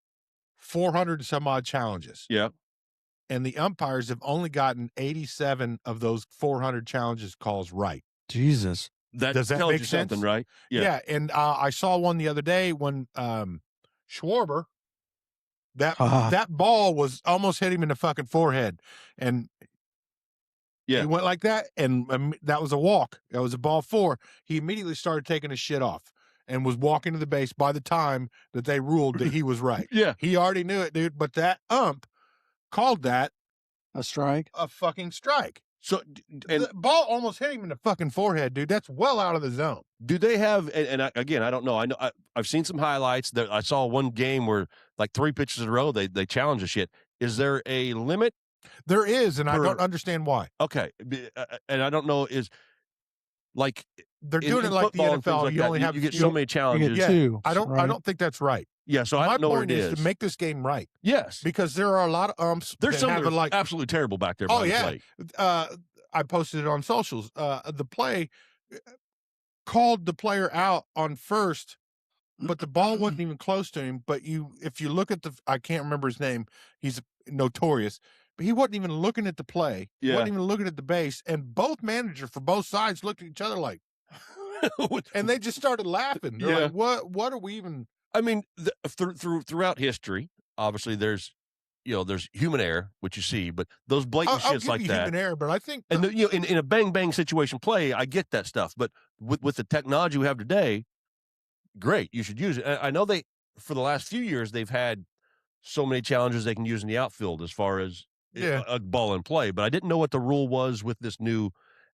S2: 400 and some odd challenges.
S1: Yeah.
S2: And the umpires have only gotten 87 of those 400 challenges calls right.
S3: Jesus.
S1: That
S2: Does that
S1: tells
S2: make
S1: you something,
S2: sense?
S1: right?
S2: Yeah. And I saw one the other day when Schwarber, that ball was almost hit him in the fucking forehead. And
S1: Yeah.
S2: he went like that, and that was a walk. That was a ball 4. He immediately started taking his shit off. and was walking to the base by the time that they ruled that he was right.
S1: Yeah.
S2: He already knew it, dude. But that ump called that
S3: A strike.
S2: a fucking strike.
S1: So, and
S2: The ball almost hit him in the fucking forehead, dude. That's well out of the zone.
S1: do they have? Again, I don't know. I've seen some highlights. There, I saw one game where like 3 pitches in a row they challenged the shit. Is there a limit?
S2: There is, and I
S1: For-
S2: don't understand why.
S1: Okay, and I don't know is like
S2: They're
S1: in-
S2: doing
S1: in
S2: it like the
S1: football and things
S2: NFL.
S1: like
S2: you
S1: that,
S2: only have
S1: you get
S2: you
S1: so
S2: don't-
S1: many
S3: You
S1: challenges.
S3: get
S2: Yeah,
S3: two.
S2: I don't. I
S3: right?
S2: don't think that's right.
S1: Yeah, so I
S2: My
S1: don't know where
S2: point
S1: it
S2: is
S1: is.
S2: to make this game right
S1: Yes,
S2: because there are a lot of umps.
S1: there's
S2: that
S1: some
S2: have
S1: that
S2: it
S1: are
S2: like
S1: absolutely terrible back there.
S2: Oh,
S1: By the
S2: yeah.
S1: plate.
S2: I posted it on socials. The play called the player out on first, but the ball wasn't even close to him. But if you look at I can't remember his name. He's notorious, but he wasn't even looking at the play.
S1: Yeah.
S2: Wasn't even looking at the base. And both managers for both sides looked at each other like, and they just started laughing. They're
S1: Yeah.
S2: like, what are we even?
S1: I mean, throughout history, obviously there's there's human error, which you see, but those blatant
S2: I'll
S1: shits
S2: give
S1: like
S2: you
S1: that.
S2: human error, but I think
S1: And in a bang bang situation play, I get that stuff. But with the technology we have today, great, you should use it. I know for the last few years they've had so many challenges they can use in the outfield as far as
S2: Yeah.
S1: a ball in play. But I didn't know what the rule was with this new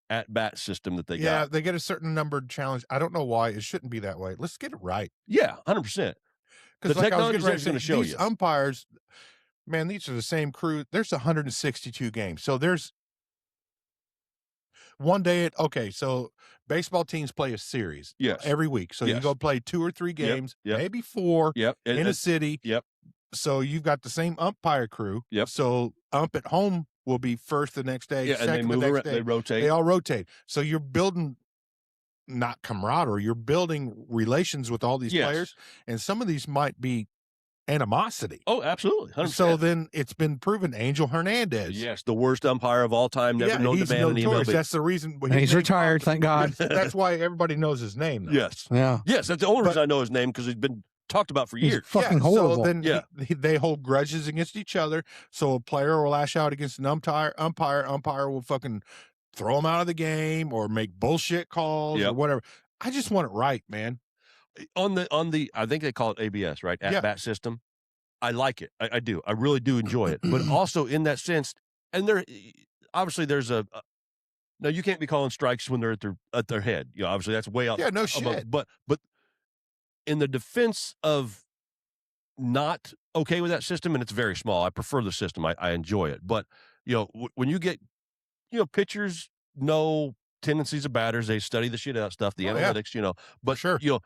S1: at bat system that they
S2: yeah,
S1: got.
S2: they get a certain numbered challenge. I don't know why it shouldn't be that way. Let's get it right.
S1: Yeah, 100%.
S2: Because
S1: The
S2: like I was
S1: technology's
S2: getting ready
S1: actually gonna
S2: say,
S1: show
S2: these
S1: you.
S2: umpires, man, these are the same crew. There's 162 games. So there's one day so baseball teams play a series
S1: Yes.
S2: every week. So you
S1: Yes.
S2: go play 2 or 3 games,
S1: yep.
S2: maybe 4
S1: Yep.
S2: in a city.
S1: Yep.
S2: So you've got the same umpire crew.
S1: Yep.
S2: So ump at home will be first the next day,
S1: Yeah, and they
S2: second the
S1: move
S2: next
S1: around,
S2: day.
S1: they rotate.
S2: They all rotate. So you're building not camaraderie, you're building relations with all these
S1: Yes.
S2: players, and some of these might be animosity.
S1: Oh, absolutely. 100%.
S2: So then it's been proven Angel Hernandez.
S1: Yes, the worst umpire of all time, never
S2: yeah,
S1: known to
S2: he's
S1: ban in the
S2: notorious.
S1: MLB.
S2: That's the reason.
S3: And he's retired, thank God.
S2: That's why everybody knows his name. Though.
S1: Yes.
S3: Yeah.
S1: Yes, that's the only
S2: But-
S1: reason I know his name because he's been talked about for
S3: He's
S1: years.
S3: fucking
S2: So
S3: horrible.
S2: then
S1: Yeah.
S2: they hold grudges against each other. So a player will lash out against an umpire. Umpire will fucking throw him out of the game or make bullshit calls or
S1: Yep.
S2: whatever. I just want it right, man.
S1: On the I think they call it ABS, right? At
S2: Yeah.
S1: bat system. I like it. I do. I really do enjoy it. But also in that sense, and obviously there's no, you can't be calling strikes when they're at their head. Obviously that's way out.
S2: Yeah, no
S1: above-
S2: shit.
S1: But in the defense of not okay with that system, and it's very small. I prefer the system. I enjoy it. But when you get pitchers know tendencies of batters, they study the shit out stuff, the
S2: Oh, yeah.
S1: analytics. But
S2: sure.
S1: you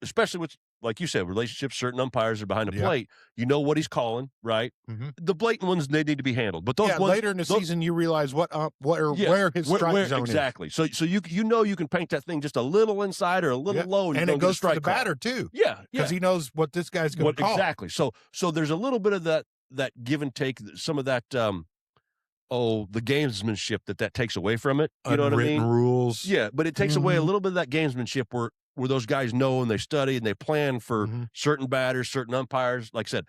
S1: especially with, like you said, relationships, certain umpires are behind the
S2: Yeah.
S1: plate. You know what he's calling, right?
S2: Mhm.
S1: The blatant ones, they need to be handled. But those
S2: Yeah,
S1: ones
S2: later in the
S1: those-
S2: season, you realize
S1: Yes.
S2: where his strike zone
S1: exactly. So you can paint that thing just a little inside or a little
S2: Yeah.
S1: low,
S2: is.
S1: and,
S2: And
S1: you
S2: it
S1: don't get a
S2: goes to
S1: strike
S2: the
S1: call.
S2: batter, too,
S1: Yeah,
S2: because he knows what this guy's going to call.
S1: exactly. So there's a little bit of that give and take, some of that the gamesmanship that takes away from it. You know what I
S2: Unwritten
S1: mean?
S2: rules.
S1: Yeah, but it takes away a
S3: Mhm.
S1: little bit of that gamesmanship where those guys know and they study and they plan for
S2: Mhm.
S1: certain batters, certain umpires. Like I said,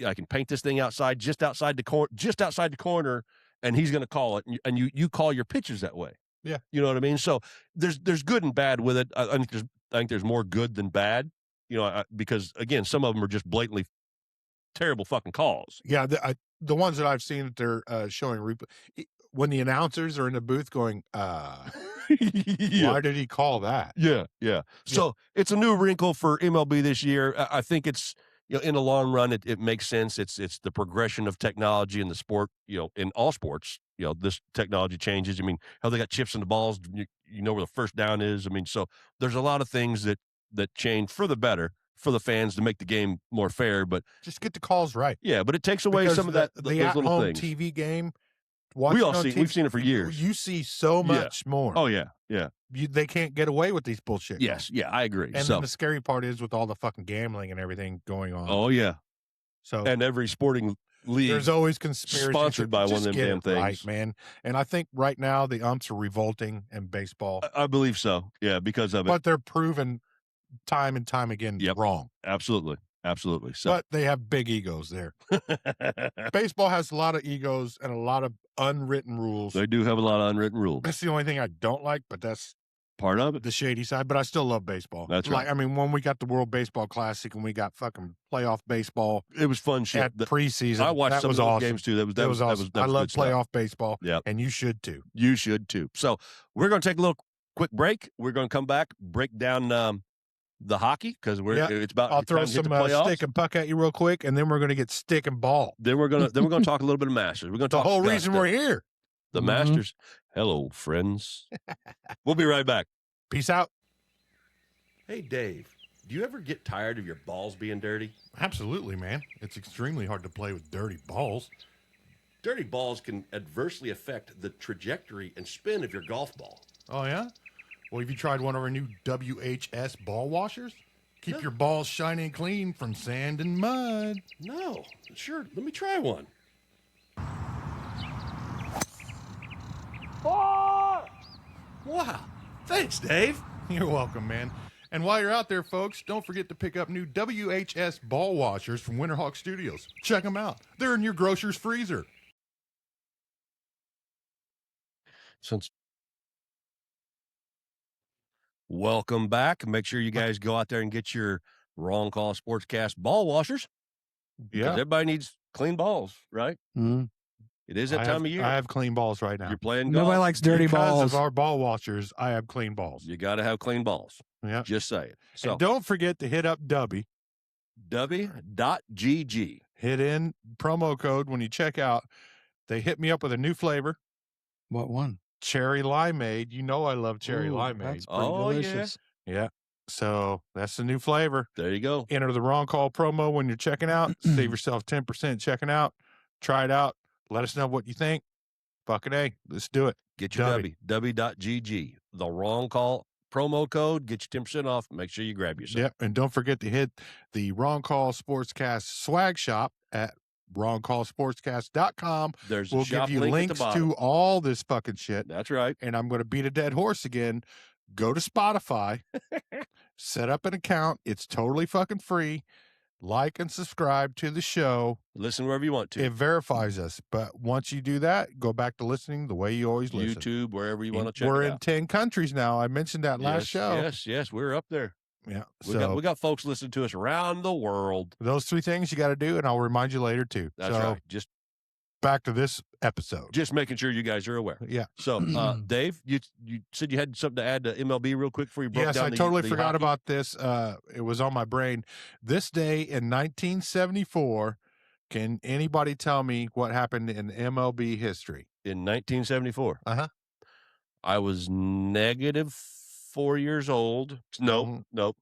S1: I can paint this thing outside, just outside the corner, and he's going to call it, and you call your pitches that way.
S2: Yeah.
S1: You know what I mean? So there's good and bad with it. I think there's more good than bad. Because again, some of them are just blatantly terrible fucking calls.
S2: Yeah, the ones that I've seen that they're showing when the announcers are in the booth going,
S1: Yeah.
S2: why did he call that?
S1: Yeah. So it's a new wrinkle for MLB this year. I think it's, in the long run, it makes sense. It's the progression of technology in the sport, in all sports, this technology changes. I mean, how they got chips in the balls, you know where the first down is. I mean, so there's a lot of things that change for the better for the fans to make the game more fair. But
S2: Just get the calls right.
S1: yeah, but it takes away
S2: Because
S1: some of
S2: the
S1: those little
S2: at-home
S1: things.
S2: TV game.
S1: We've seen it for years.
S2: You see so
S1: Yeah.
S2: much more.
S1: Oh yeah.
S2: They can't get away with these bullshit.
S1: Yes. Yeah, I agree.
S2: And
S1: So,
S2: then the scary part is with all the fucking gambling and everything going on.
S1: oh yeah.
S2: So
S1: And every sporting league.
S2: there's always conspiracy.
S1: sponsored by one of them
S2: Just get
S1: damn
S2: it
S1: things.
S2: right, man. And I think right now the umps are revolting in baseball,
S1: I believe so. Yeah, because of it.
S2: but they're proven time and time again
S1: Yep.
S2: wrong.
S1: Absolutely. So
S2: But they have big egos there. Baseball has a lot of egos and a lot of unwritten rules.
S1: they do have a lot of unwritten rules.
S2: That's the only thing I don't like, but that's
S1: part of it.
S2: the shady side, but I still love baseball.
S1: That's
S2: Like,
S1: right.
S2: I mean, when we got the World Baseball Classic and we got fucking playoff baseball
S1: It was fun shit.
S2: at preseason,
S1: I watched
S2: that
S1: some
S2: was
S1: of those
S2: awesome.
S1: games too. That
S2: That was awesome. I love
S1: good stuff.
S2: playoff baseball,
S1: Yep.
S2: and you should too.
S1: You should too. So we're going to take a little quick break. We're going to come back, break down the hockey because it's about.
S2: I'll throw
S1: time to hit
S2: some
S1: the playoffs.
S2: stick and puck at you real quick, and then we're going to get stick and ball.
S1: Then we're gonna talk a little bit of Masters. We're gonna
S2: The
S1: talk
S2: whole
S1: Augusta,
S2: reason we're here.
S1: the
S3: Mhm.
S1: Masters. Hello, friends. We'll be right back.
S2: Peace out.
S1: Hey, Dave. Do you ever get tired of your balls being dirty?
S4: Absolutely, man. It's extremely hard to play with dirty balls.
S1: Dirty balls can adversely affect the trajectory and spin of your golf ball.
S4: Oh, yeah? Well, have you tried one of our new WHS ball washers? Keep your balls shiny and clean from sand and mud.
S1: No, sure. Let me try one. Wow. Thanks, Dave.
S4: You're welcome, man. And while you're out there, folks, don't forget to pick up new WHS ball washers from Winterhawk Studios. Check them out. They're in your grocer's freezer.
S1: Welcome back. Make sure you guys go out there and get your Wrong Call Sportscast ball washers. Because
S2: Yeah.
S1: everybody needs clean balls, right?
S3: Mhm.
S1: It is that time of year.
S2: I have clean balls right now.
S1: You're playing golf.
S3: Nobody likes dirty
S2: because
S3: balls.
S2: of our ball washers, I have clean balls.
S1: You got to have clean balls.
S2: Yeah.
S1: Just say it. So
S2: And don't forget to hit up Dubby.
S1: W.GG.
S2: Hit in promo code when you check out. They hit me up with a new flavor,
S3: What one?
S2: cherry limeade. You know I love cherry
S3: Ooh,
S2: limeade.
S3: That's pretty
S1: Oh, yeah.
S3: delicious.
S2: Yeah. So that's the new flavor.
S1: There you go.
S2: Enter the Wrong Call promo when you're checking out. Save yourself 10% checking out. Try it out. Let us know what you think. Fucking A. Let's do it.
S1: Get your
S2: Dubby.
S1: W.GG. The Wrong Call promo code. Get you 10% off. Make sure you grab yourself.
S2: Yep. And don't forget to hit the Wrong Call Sportscast swag shop at wrongcallsportscast.com.
S1: There's a
S2: We'll
S1: shop
S2: give you
S1: link at
S2: links
S1: the bottom.
S2: to all this fucking shit.
S1: That's right.
S2: And I'm going to beat a dead horse again. Go to Spotify, set up an account. It's totally fucking free. Like and subscribe to the show.
S1: Listen wherever you want to.
S2: It verifies us. But once you do that, go back to listening the way you always listen.
S1: YouTube, wherever you want to check
S2: We're
S1: it
S2: in
S1: out.
S2: 10 countries now. I mentioned that last show.
S1: Yes, we're up there.
S2: Yeah.
S1: We
S2: So
S1: got folks listening to us around the world.
S2: those three things you got to do, and I'll remind you later too.
S1: That's
S2: so
S1: right.
S2: back to this episode.
S1: Just making sure you guys are aware.
S2: Yeah.
S1: So, Dave, you said you had something to add to MLB real quick before you broke
S2: Yes,
S1: down
S2: I
S1: the
S2: totally
S1: the
S2: forgot
S1: hockey?
S2: about this. It was on my brain. This day in 1974, can anybody tell me what happened in MLB history?
S1: In 1974.
S2: Uh-huh.
S1: I was -4 years old. Nope,
S2: Mhm.
S1: nope,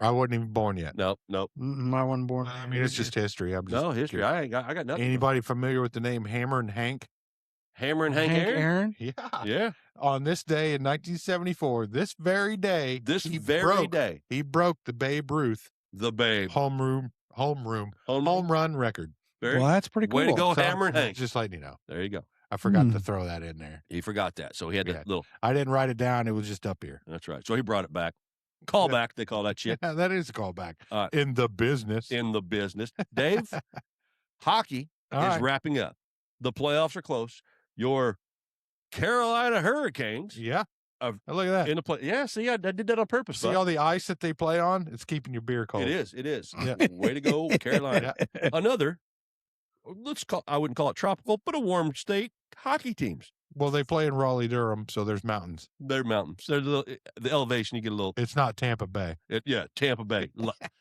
S2: I wasn't even born yet.
S1: nope.
S3: I wasn't born.
S2: I mean, it's just history. I'm just
S1: No history.
S2: curious.
S1: I got nothing.
S2: Anybody familiar with the name Hammer and Hank?
S1: Hammer and Hank Aaron?
S3: Aaron?
S2: Yeah.
S1: Yeah.
S2: On this day in 1974, this very day,
S1: This
S2: he
S1: very
S2: broke,
S1: day,
S2: he broke the Babe Ruth
S1: the Babe.
S2: home run record.
S1: Very-
S3: Well, that's pretty cool.
S1: Way to go,
S2: So,
S1: Hammer and Hank.
S2: Just letting you know.
S1: There you go.
S2: I forgot
S3: Hmm.
S2: to throw that in there.
S1: He forgot that, so he had
S2: Yeah.
S1: that little.
S2: I didn't write it down. It was just up here.
S1: That's right. So he brought it back. Call
S2: Yeah.
S1: back. They call that shit
S2: Yeah, that is a callback
S1: Uh,
S2: in the business.
S1: in the business. Dave, hockey
S2: All
S1: is
S2: right.
S1: wrapping up. The playoffs are close. Your Carolina Hurricanes
S2: Yeah.
S1: Of-
S2: Look at that.
S1: in the play. Yeah, see, I did that on purpose.
S2: See
S1: bud.
S2: all the ice that they play on? It's keeping your beer cold.
S1: It is. It is.
S2: Yeah.
S1: Way to go, Carolina. Another. I wouldn't call it tropical, but a warm state hockey teams.
S2: Well, they play in Raleigh, Durham, so there's mountains.
S1: They're mountains. They're the elevation. You get a little.
S2: It's not Tampa Bay.
S1: Yeah, Tampa Bay.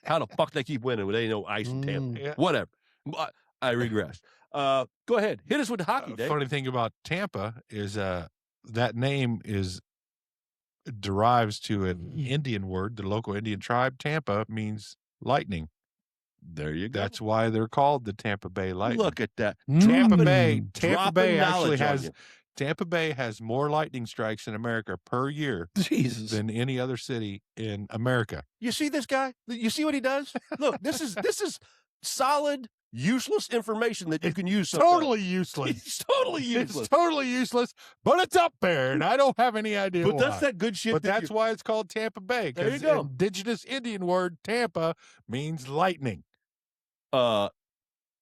S1: How the fuck they keep winning when they ain't no ice in Tampa?
S2: Yeah.
S1: Whatever. I regress. Go ahead. Hit us with the hockey, Dave.
S2: Funny thing about Tampa is that name derives to an Indian word. The local Indian tribe, Tampa, means lightning.
S1: There you go.
S2: That's why they're called the Tampa Bay Lightning.
S1: Look at that.
S2: Tampa
S3: Mm.
S2: Bay. Tampa
S1: Dropping
S2: Bay actually
S1: knowledge on
S2: has
S1: you.
S2: Tampa Bay has more lightning strikes in America per year
S3: Jesus.
S2: than any other city in America.
S1: You see this guy? You see what he does? Look, this is solid, useless information that you can use. sometime.
S2: Totally useless.
S1: It's totally useless.
S2: It's totally useless, but it's up there, and I don't have any idea
S1: But
S2: why.
S1: that's that good shit.
S2: But
S1: that
S2: that's why it's called Tampa Bay.
S1: There you
S2: 'Cause
S1: go.
S2: indigenous Indian word Tampa means lightning.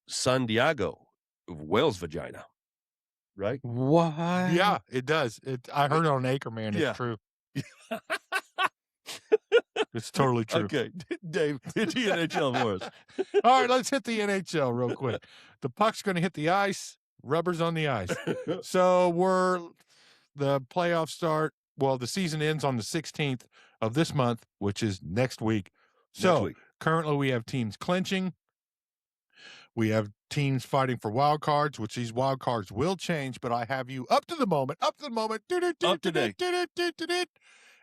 S1: San Diego, whale's vagina, right?
S3: What?
S2: Yeah, it does. I heard it on Acreman. It's
S1: Yeah.
S2: true. It's totally true.
S1: Okay, Dave, hit the NHL for us.
S2: All right, let's hit the NHL real quick. The puck's going to hit the ice. Rubber's on the ice. So the playoffs start. Well, the season ends on the 16th of this month, which is next week. So
S1: Next week.
S2: currently we have teams clinching. We have teams fighting for wild cards, which these wild cards will change, but I have you up to the moment.
S1: Up to date.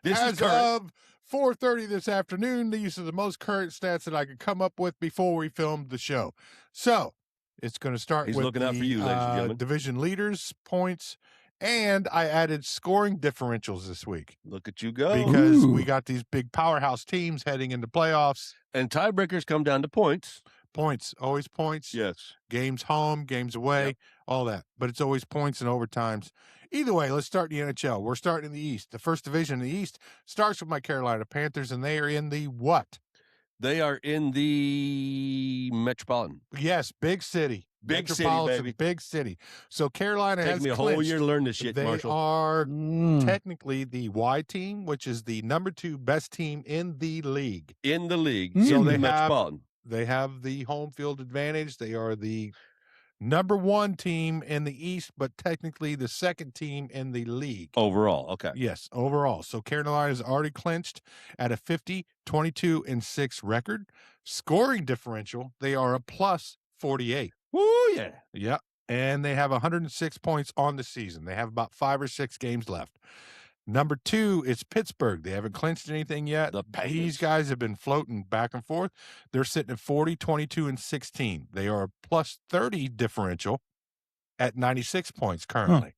S1: This
S2: As
S1: is current.
S2: of 4:30 this afternoon, these are the most current stats that I could come up with before we filmed the show. So it's going to start
S1: He's
S2: with
S1: looking out for you, ladies and gentlemen.
S2: division leaders, points, and I added scoring differentials this week
S1: Look at you go.
S2: because
S3: Ooh.
S2: we got these big powerhouse teams heading into playoffs.
S1: And tiebreakers come down to points.
S2: Points, always points.
S1: Yes.
S2: Games home, games away,
S1: Yep.
S2: all that. But it's always points and overtimes. Either way, let's start in the NHL. We're starting in the East. The first division in the East starts with my Carolina Panthers, and they are in the what?
S1: They are in the Metropolitan.
S2: Yes, big city.
S1: Big city,
S2: Metropolitan,
S1: baby.
S2: Big city. So Carolina
S1: Take
S2: has
S1: me a whole
S2: clinched.
S1: year to learn this shit,
S2: They
S1: Marshall.
S2: are
S3: Mm.
S2: technically the Y team, which is the number 2 best team in the league.
S1: In the league.
S3: So
S1: in
S2: they
S1: the
S2: have-
S1: Metropolitan.
S2: They have the home field advantage. They are the number 1 team in the East, but technically the second team in the league.
S1: Overall. Okay.
S2: Yes, overall. So Carolina's already clinched at a 50-22-6 record. Scoring differential, they are a plus 48.
S1: Woo, yeah.
S2: Yeah. And they have 106 points on the season. They have about 5 or 6 games left. Number 2 is Pittsburgh. They haven't clinched anything yet.
S1: The
S2: These
S1: Penguins.
S2: guys have been floating back and forth. They're sitting at 40-22-16. They are a plus 30 differential at 96 points currently.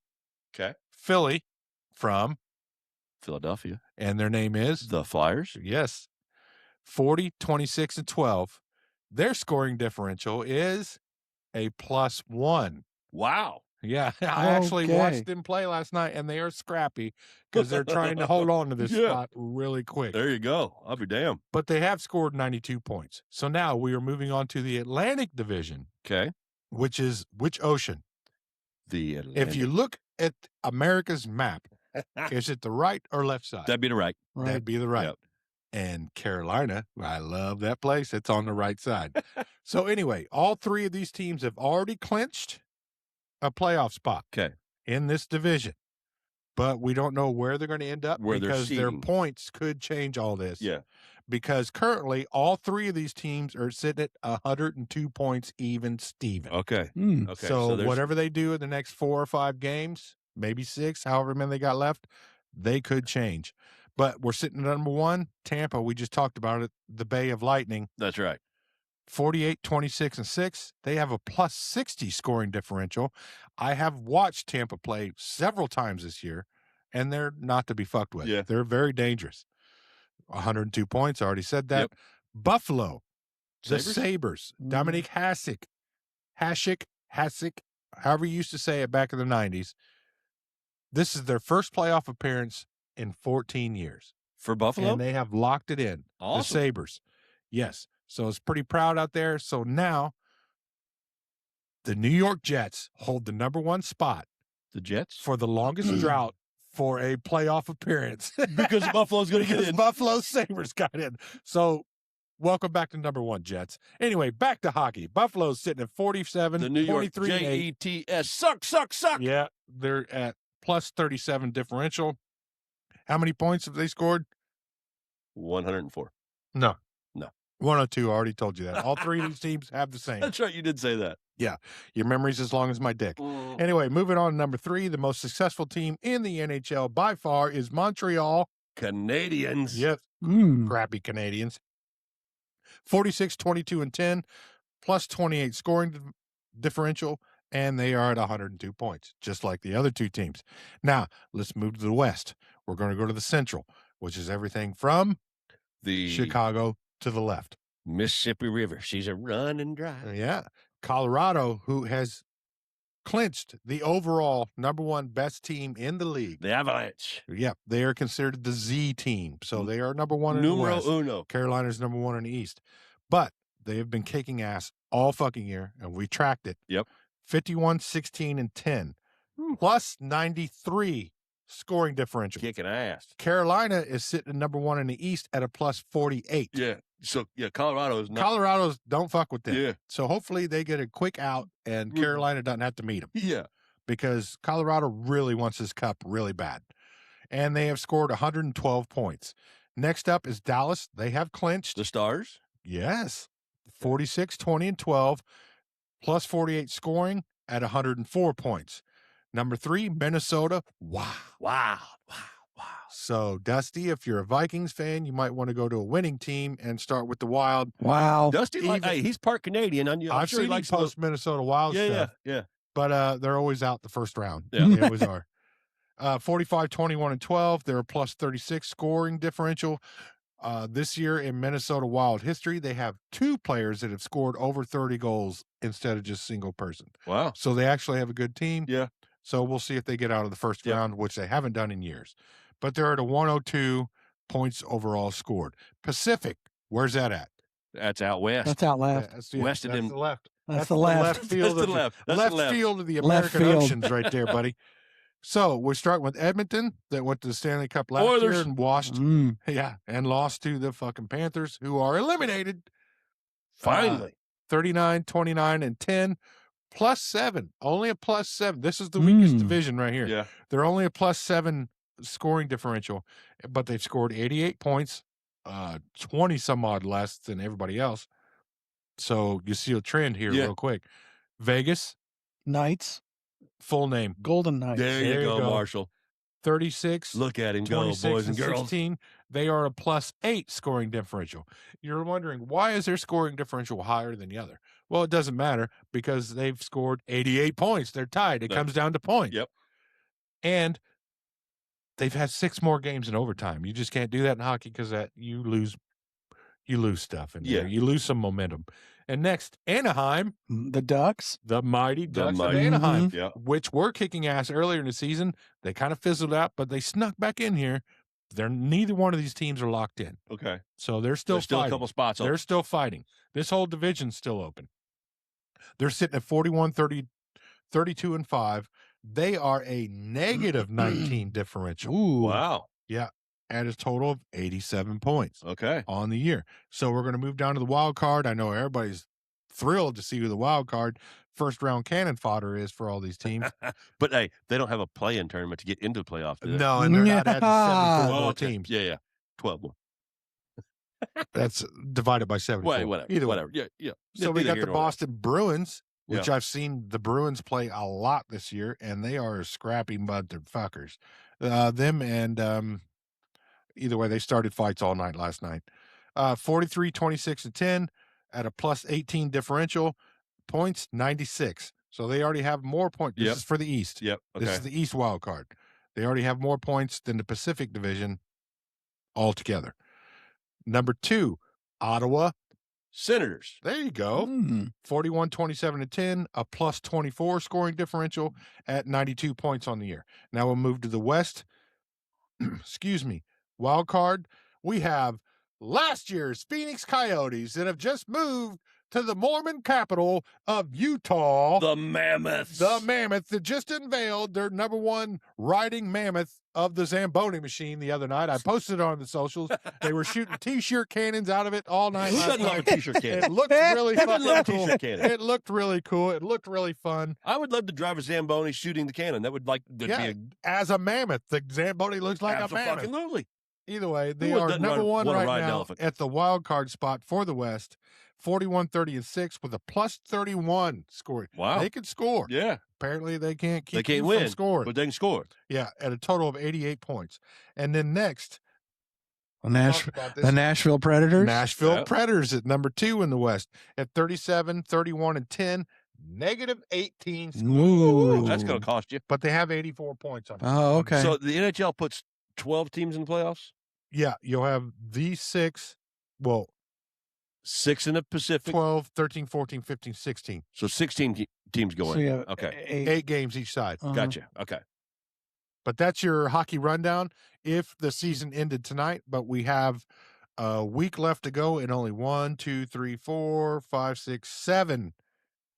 S1: Okay.
S2: Philly from,
S1: Philadelphia.
S2: and their name is,
S1: The Flyers.
S2: yes, 40-26-12. Their scoring differential is a plus 1.
S1: Wow.
S2: Yeah, I actually
S3: Okay.
S2: watched them play last night, and they are scrappy because they're trying to hold on to this
S1: Yeah.
S2: spot really quick.
S1: There you go. I'll be damned.
S2: But they have scored 92 points. So now we are moving on to the Atlantic Division,
S1: Okay.
S2: which is which ocean?
S1: The
S2: If you look at America's map, is it the right or left side?
S1: That'd be the right.
S3: Right.
S2: That'd be the right.
S1: Yep.
S2: And Carolina, I love that place. It's on the right side. So anyway, all 3 of these teams have already clinched a playoff spot
S1: Okay.
S2: in this division. But we don't know where they're going to end up
S1: Where they're
S2: because their
S1: seeding.
S2: points could change all this.
S1: Yeah.
S2: Because currently all 3 of these teams are sitting at 102 points even Steven.
S1: Okay.
S3: Mm.
S1: Okay.
S2: so
S1: there's-
S2: whatever they do in the next 4 or 5 games, maybe 6, however many they got left, they could change. But we're sitting at number 1, Tampa. We just talked about it, the Bay of Lightning,
S1: That's right.
S2: 48-26-6. They have a plus 60 scoring differential. I have watched Tampa play several times this year, and they're not to be fucked with.
S1: Yeah.
S2: They're very dangerous. 102 points. I already said that.
S1: Yep.
S2: Buffalo, the
S1: Sabres?
S2: Sabres,
S3: Mm.
S2: Dominic Hasek, however you used to say it back in the 90s. This is their first playoff appearance in 14 years.
S1: For Buffalo?
S2: And they have locked it in. The
S1: Awesome.
S2: Sabres. Yes. So it's pretty proud out there. So now the New York Jets hold the number 1 spot
S1: The Jets?
S2: for the longest drought for a playoff appearance.
S1: Because Buffalo's going to get
S2: Because
S1: in.
S2: Buffalo Sabres got in. So welcome back to number 1, Jets. Anyway, back to hockey. Buffalo's sitting at 47,
S1: The New York
S2: 23-8.
S1: Jets. Suck.
S2: Yeah, they're at plus 37 differential. How many points have they scored?
S1: 104.
S2: No.
S1: No.
S2: 102. I already told you that. All 3 of these teams have the same.
S1: That's right. You did say that.
S2: Your memory's as long as my dick. Anyway, moving on to number 3, the most successful team in the NHL by far is Montreal.
S1: Canadians.
S2: Yes,
S3: Mm.
S2: crappy Canadians. 46-22-10, plus 28 scoring differential, and they are at 102 points, just like the other 2 teams. Now, let's move to the West. We're going to go to the Central, which is everything from
S1: The
S2: Chicago to the left.
S1: Mississippi River. She's a running dry.
S2: Yeah. Colorado, who has clinched the overall number 1 best team in the league.
S1: The Avalanche.
S2: Yeah, they are considered the Z team. So they are number 1 in the
S1: Numero
S2: West.
S1: uno.
S2: Carolina's number 1 in the East. But they have been kicking ass all fucking year, and we tracked it.
S1: Yep.
S2: 51-16-10, plus 93 scoring differential.
S1: Kicking ass.
S2: Carolina is sitting at number 1 in the East at a plus 48.
S1: Yeah. So Colorado's not.
S2: Colorado's don't fuck with them.
S1: Yeah.
S2: So hopefully they get a quick out and Carolina doesn't have to meet them
S1: Yeah.
S2: because Colorado really wants this cup really bad. And they have scored 112 points. Next up is Dallas. They have clinched.
S1: The Stars.
S2: Yes. 46, 20, and 12, plus 48 scoring at 104 points. Number 3, Minnesota. Wow.
S1: Wow.
S2: So, Dusty, if you're a Vikings fan, you might want to go to a winning team and start with the Wild.
S3: Wow.
S1: Dusty,
S2: Even-
S1: hey, he's part Canadian. I'm
S2: I've
S1: sure
S2: seen
S1: he
S2: him
S1: likes
S2: post Minnesota Wild
S1: Yeah,
S2: stuff,
S1: yeah.
S2: but they're always out the first round.
S1: Yeah.
S2: They always are. 45, 21, and 12. They're a plus 36 scoring differential. This year in Minnesota Wild history, they have 2 players that have scored over 30 goals instead of just single person.
S1: Wow.
S2: So they actually have a good team.
S1: Yeah.
S2: So we'll see if they get out of the first
S1: Yeah.
S2: round, which they haven't done in years. But they're at a 102 points overall scored. Pacific, where's that at?
S1: That's out west.
S3: That's out left.
S2: That's
S1: West of
S2: that's
S1: them-
S2: the left.
S3: That's the left.
S2: field
S1: That's
S2: of
S1: the
S2: the
S1: left. That's
S2: left
S1: the left.
S2: field of the
S3: Left
S2: American
S3: field.
S2: Oceans right there, buddy. So we're starting with Edmonton that went to the Stanley Cup last year
S1: Oilers.
S2: and washed,
S3: Mm.
S2: yeah, and lost to the fucking Panthers, who are eliminated.
S1: Finally.
S2: 39, 29, and 10, plus 7. Only a plus 7. This is the weakest
S3: Mm.
S2: division right here.
S1: Yeah.
S2: They're only a plus 7 scoring differential, but they've scored 88 points, 20 some odd less than everybody else. So you see a trend here
S1: Yeah.
S2: real quick. Vegas,
S3: Knights.
S2: full name,
S3: Golden Knights.
S1: There
S2: There
S1: you
S2: you
S1: go,
S2: go.
S1: Marshall.
S2: 36,
S1: Look at him go,
S2: 26,
S1: boys and
S2: and
S1: girls.
S2: 16. They are a plus 8 scoring differential. You're wondering, why is their scoring differential higher than the other? Well, it doesn't matter because they've scored 88 points. They're tied. It
S1: That-
S2: comes down to points.
S1: Yep.
S2: And they've had 6 more games in overtime. You just can't do that in hockey because that you lose stuff in there.
S1: Yeah.
S2: You lose some momentum. And next, Anaheim,
S3: The Ducks.
S2: the mighty Ducks of
S1: mighty-
S2: Anaheim,
S1: Yeah.
S2: which were kicking ass earlier in the season. They kind of fizzled out, but they snuck back in here. Neither one of these teams are locked in.
S1: Okay.
S2: So they're still
S1: There's still a
S2: fighting.
S1: couple spots
S2: They're
S1: open.
S2: still fighting. This whole division's still open. They're sitting at 41, 30, 32, and 5. They are a negative 19 differential
S3: Ooh.
S1: Wow.
S2: at a total of 87 points
S1: Okay.
S2: on the year. So we're going to move down to the wild card. I know everybody's thrilled to see who the wild card first round cannon fodder is for all these teams.
S1: But hey, they don't have a play-in tournament to get into the playoffs. Do they?
S2: No, and they're not adding 74
S1: Oh,
S2: more
S1: okay.
S2: teams.
S1: Yeah. 12 more.
S2: That's divided by 74.
S1: Whatever.
S2: Either way.
S1: Whatever. Yeah.
S2: So we
S1: Neither
S2: got
S1: here
S2: the
S1: nor there.
S2: Boston Bruins, which I've seen the Bruins play a lot this year, and they are scrappy motherfuckers. Them and either way, they started fights all night last night. 43, 26, and 10 at a plus 18 differential. Points 96. So they already have more points. This
S1: Yep.
S2: is for the East.
S1: Yep.
S2: This
S1: Okay.
S2: is the East wild card. They already have more points than the Pacific Division altogether. Number 2, Ottawa.
S1: Senators.
S2: There you go.
S3: Mm.
S2: 41, 27, and 10, a plus 24 scoring differential at 92 points on the year. Now we'll move to the West. Excuse me. Wild card. We have last year's Phoenix Coyotes that have just moved to the Mormon capital of Utah.
S1: The Mammoths.
S2: The Mammoth that just unveiled their number 1 riding mammoth of the Zamboni machine the other night. I posted it on the socials. They were shooting t-shirt cannons out of it all night.
S1: Who
S2: last
S1: doesn't love a
S2: night.
S1: t-shirt cannon?
S2: It looked really
S1: Who doesn't love a
S2: fucking cool.
S1: t-shirt cannon?
S2: It looked really cool. It looked really fun.
S1: I would love to drive a Zamboni shooting the cannon. That would
S2: Yeah,
S1: be
S2: as a mammoth, the Zamboni looks like a mammoth.
S1: absolutely.
S2: Either way, they
S1: Who
S2: are
S1: doesn't
S2: number 1
S1: wanna
S2: right
S1: ride an
S2: now
S1: elephant?
S2: at the wild card spot for the West. 41, 30, and 6 with a plus 31 score.
S1: Wow.
S2: They can score.
S1: Yeah,
S2: Apparently, they can't keep
S1: they can't
S2: you
S1: win,
S2: from scoring.
S1: but they can score.
S2: Yeah, at a total of 88 points. And then next,
S3: The,
S2: talk about this,
S3: the Nashville Predators.
S2: Nashville
S1: Yeah.
S2: Predators at number 2 in the West at 37, 31, and 10, negative 18 score.
S3: Ooh.
S1: That's going to cost you.
S2: But they have 84 points on it.
S3: Oh, okay.
S1: So the NHL puts 12 teams in the playoffs,
S2: Yeah, you'll have these 6, well,
S1: 6 in the Pacific.
S2: 12, 13, 14, 15, 16.
S1: So 16 teams go
S3: So
S1: in.
S3: you have
S1: Okay,
S2: 8 games each side.
S3: uh-huh.
S1: gotcha. Okay.
S2: But that's your hockey rundown if the season ended tonight. But we have a week left to go and only 1, 2, 3, 4, 5, 6, 7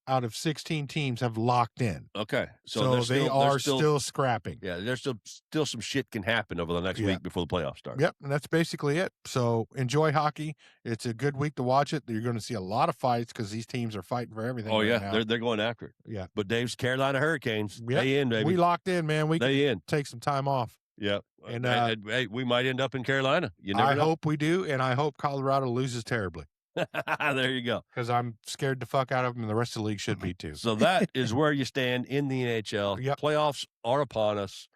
S2: out of 16 teams have locked in.
S1: Okay,
S2: So
S1: there's
S2: they
S1: still,
S2: are
S1: there's
S2: still scrapping.
S1: yeah, there's still some shit can happen over the next
S2: Yeah.
S1: week before the playoffs start.
S2: Yep, and that's basically it. So enjoy hockey. It's a good week to watch it. You're going to see a lot of fights because these teams are fighting for everything.
S1: Oh
S2: right
S1: yeah,
S2: now.
S1: they're going after it.
S2: Yeah.
S1: But Dave's Carolina Hurricanes,
S2: Yep.
S1: they in, baby.
S2: We locked in, man. We
S1: They
S2: can
S1: in.
S2: take some time off.
S1: Yeah,
S2: And,
S1: hey, we might end up in Carolina. You never
S2: I
S1: know.
S2: hope we do, and I hope Colorado loses terribly
S1: There you go.
S2: because I'm scared the fuck out of them, and the rest of the league should be too.
S1: So that is where you stand in the NHL.
S2: Yep.
S1: Playoffs are upon us.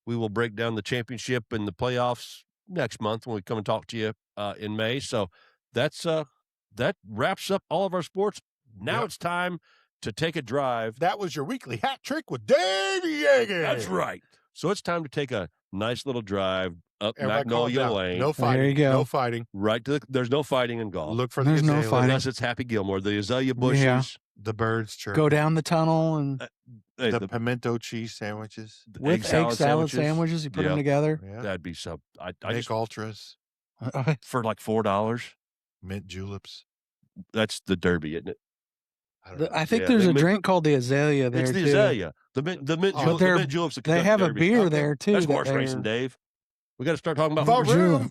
S1: We will break down the championship and the playoffs next month when we come and talk to you in May. So that's that wraps up all of our sports. Now
S2: Yep.
S1: it's time to take a drive.
S2: That was your weekly hat trick with Dave Yeager.
S1: That's right. So it's time to take a nice little drive up
S2: Everybody calm
S1: Magnolia
S2: down.
S1: Lane.
S2: No fighting.
S3: There you go.
S2: No fighting.
S1: Right to there's no fighting in golf.
S2: Look for
S3: There's
S2: the
S3: no
S2: azalea,
S3: fighting.
S1: Unless it's Happy Gilmore, the azalea bushes.
S3: Yeah.
S2: the birds chirp,
S3: Go down the tunnel and
S1: Hey,
S2: the pimento cheese sandwiches.
S1: the
S3: with egg salad sandwiches, you put them
S1: Yep.
S3: together.
S2: Yeah.
S1: That'd be so. I
S2: Make
S1: just
S2: ultras,
S1: for like $4.
S2: mint juleps.
S1: That's the Derby, isn't it?
S2: I don't know.
S3: I think
S1: Yeah,
S3: there's
S1: they
S3: a
S1: make-
S3: drink called the azalea there
S1: It's the
S3: too.
S1: azalea. The mint
S2: Oh,
S1: julep.
S3: they're-
S1: The mint juleps. at
S3: They
S1: Kentucky
S3: have a
S1: Derby.
S3: beer
S2: Okay.
S3: there too.
S1: That's
S3: that
S1: horse racing,
S3: they're-
S1: Dave. We got to start talking about
S2: For
S1: horse.
S3: Room.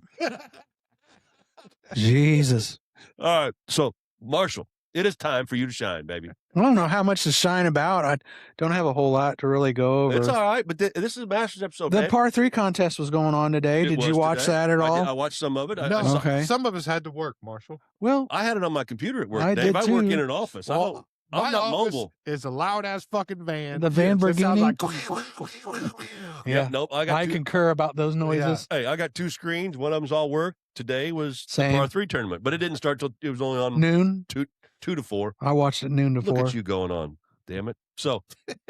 S3: Jesus.
S1: All right, so Marshall, it is time for you to shine, baby.
S3: I don't know how much to shine about. I don't have a whole lot to really go over.
S1: It's all right, but this is a Masters episode.
S3: The
S1: Dave.
S3: par 3 contest was going on today.
S1: It
S3: Did you
S1: was
S3: watch
S1: today.
S3: that at
S1: I
S3: all?
S1: did. I watched some of it.
S2: No,
S1: I, saw-
S3: Okay.
S2: some of us had to work, Marshall.
S3: Well,
S1: I had it on my computer at work,
S3: I
S1: Dave.
S3: did
S1: I work
S3: too.
S1: in an office.
S2: Well,
S1: I'm
S2: my
S1: not
S2: office
S1: mobile.
S2: is a loud ass fucking van.
S3: The van
S2: It sounds
S3: Lamborghini?
S2: like
S3: yeah.
S1: Nope. I got
S3: I
S1: two,
S3: concur about those noises.
S1: Hey, I got two screens. One of them's all work. Today was the
S3: Same.
S1: par 3 tournament, but it didn't start till it was only on
S3: Noon.
S1: 2 to 4.
S3: I watched it noon to
S1: Look
S3: 4.
S1: at you going on. Damn it. So,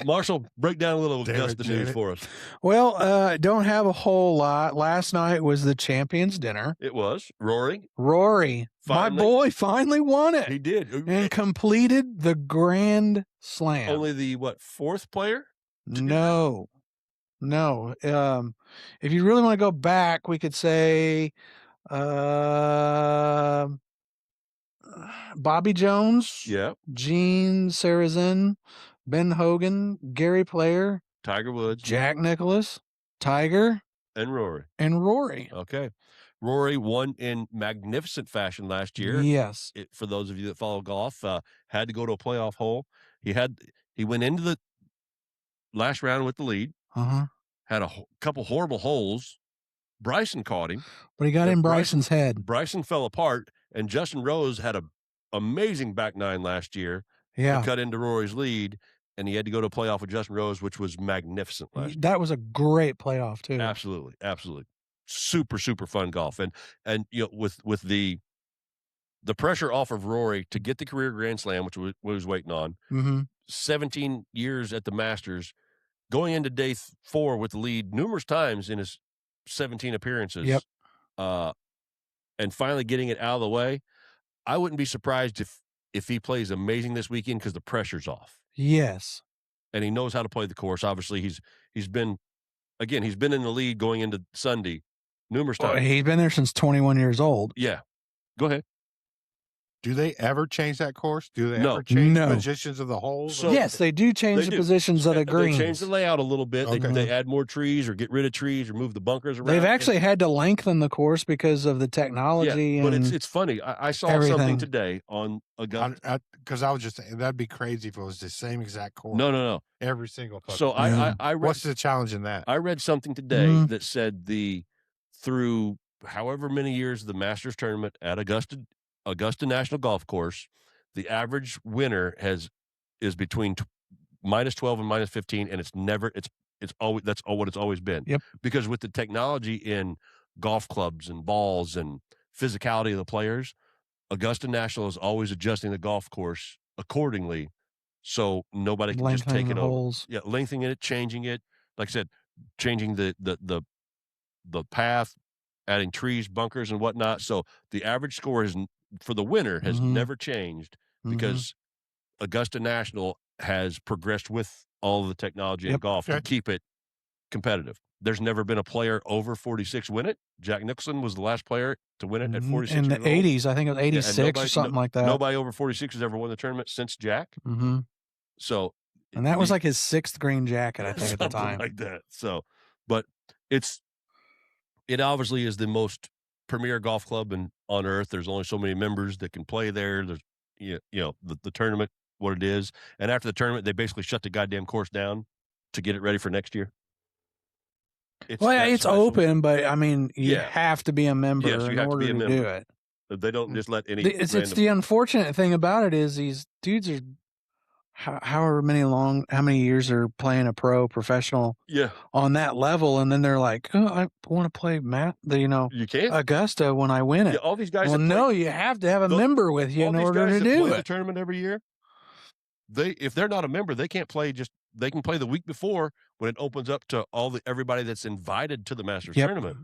S1: Marshall, break down a little
S2: Damn it,
S1: Augusta news
S2: Janet.
S1: for us.
S3: Well, don't have a whole lot. Last night was the champions dinner.
S1: It was Rory.
S3: Rory, my
S1: Finally.
S3: boy, finally won it
S1: He did.
S3: and completed the Grand Slam.
S1: Only the fourth player?
S3: No. If you really want to go back, we could say Bobby Jones,
S1: Yeah.
S3: Gene Sarazen, Ben Hogan, Gary Player,
S1: Tiger Woods
S3: Jack Nicklaus, Tiger,
S1: and Rory.
S3: and Rory.
S1: Okay. Rory won in magnificent fashion last year.
S3: Yes.
S1: For those of you that follow golf, had to go to a playoff hole. He went into the last round with the lead,
S3: Uh-huh.
S1: had a couple horrible holes. Bryson caught him.
S3: But he got
S1: Yeah,
S3: in
S1: Bryson-
S3: Bryson's head.
S1: Bryson fell apart, and Justin Rose had a amazing back nine last year.
S3: Yeah.
S1: To cut into Rory's lead, and he had to go to a playoff with Justin Rose, which was magnificent last year.
S3: That was a great playoff too.
S1: Absolutely, absolutely, super fun golf, and with the pressure off of Rory to get the career Grand Slam, which we was waiting on.
S3: Mm-hmm.
S1: 17 years at the Masters, going into day 4 with the lead numerous times in his 17 appearances.
S3: Yep.
S1: And finally getting it out of the way. I wouldn't be surprised if he plays amazing this weekend because the pressure's off
S3: Yes.
S1: and he knows how to play the course. Obviously, he's been in the lead going into Sunday numerous
S3: Well,
S1: times.
S3: he's been there since 21 years old.
S1: Yeah. Go ahead.
S2: Do they ever change that course? Do they
S1: No.
S2: ever change
S3: No.
S2: positions of the holes?
S1: So-
S3: Yes, they do change
S1: They
S3: the
S1: do.
S3: positions of the
S1: They
S3: greens.
S1: change the layout a little bit.
S2: Okay.
S1: They add more trees or get rid of trees or move the bunkers around.
S3: They've actually had to lengthen the course because of the technology.
S1: Yeah, but
S3: and
S1: it's funny. I saw
S3: everything.
S1: something today on Augusta.
S2: Because I was just saying that'd be crazy if it was the same exact course.
S1: No.
S2: every single. Fucking
S1: So
S3: Yeah.
S1: I read
S2: what's the challenge in that?
S1: I read something today
S3: Mhm.
S1: that said through however many years of the Masters tournament at Augusta National Golf Course, the average winner is between minus 12 and minus 15, and it's always that's what it's always been.
S3: Yep.
S1: Because with the technology in golf clubs and balls and physicality of the players, Augusta National is always adjusting the golf course accordingly, so nobody can just
S3: lengthening
S1: take
S3: the
S1: it over.
S3: holes.
S1: Yeah, lengthening it, changing it. Like I said, changing the path, adding trees, bunkers, and whatnot. So the average score for the winner has
S3: Mhm.
S1: never changed
S3: Mhm.
S1: because Augusta National has progressed with all of the technology in
S3: Yep.
S1: golf to
S2: Okay.
S1: keep it competitive. There's never been a player over 46 win it. Jack Nicholson was the last player to win it at 46
S3: in the
S1: years old.
S3: 80s. I think it was
S1: Yeah, and
S3: 86 or something like that.
S1: Nobody over 46 has ever won the tournament since Jack.
S3: Mm-hmm.
S1: So,
S3: And that was like his 6th green jacket, I think, at the
S1: something
S3: time.
S1: like that. So, but it obviously is the most premier golf club on earth. There's only so many members that can play there. There's the tournament, what it is, and after the tournament, they basically shut the goddamn course down to get it ready for next year.
S3: Well, yeah, it's
S1: special.
S3: open, but I mean, you
S1: Yeah.
S3: have to be a member
S1: Yes, you
S3: in
S1: have to
S3: order
S1: be a
S3: to
S1: member.
S3: do it.
S1: They don't just let any.
S3: It's
S1: random-
S3: the unfortunate thing about it is these dudes are how many years are playing a professional
S1: yeah,
S3: on that level, and then they're like, oh, I want to play
S1: you can.
S3: Augusta when I win it.
S1: Yeah, all these guys.
S3: Well,
S1: that play-
S3: no, you have to have a
S1: Those-
S3: member with you
S1: all
S3: in
S1: these
S3: order
S1: guys
S3: to
S1: that
S3: do
S1: play the
S3: it.
S1: tournament every year. If they're not a member, they can't play. They can play the week before when it opens up to everybody that's invited to the Masters
S3: Yep.
S1: tournament.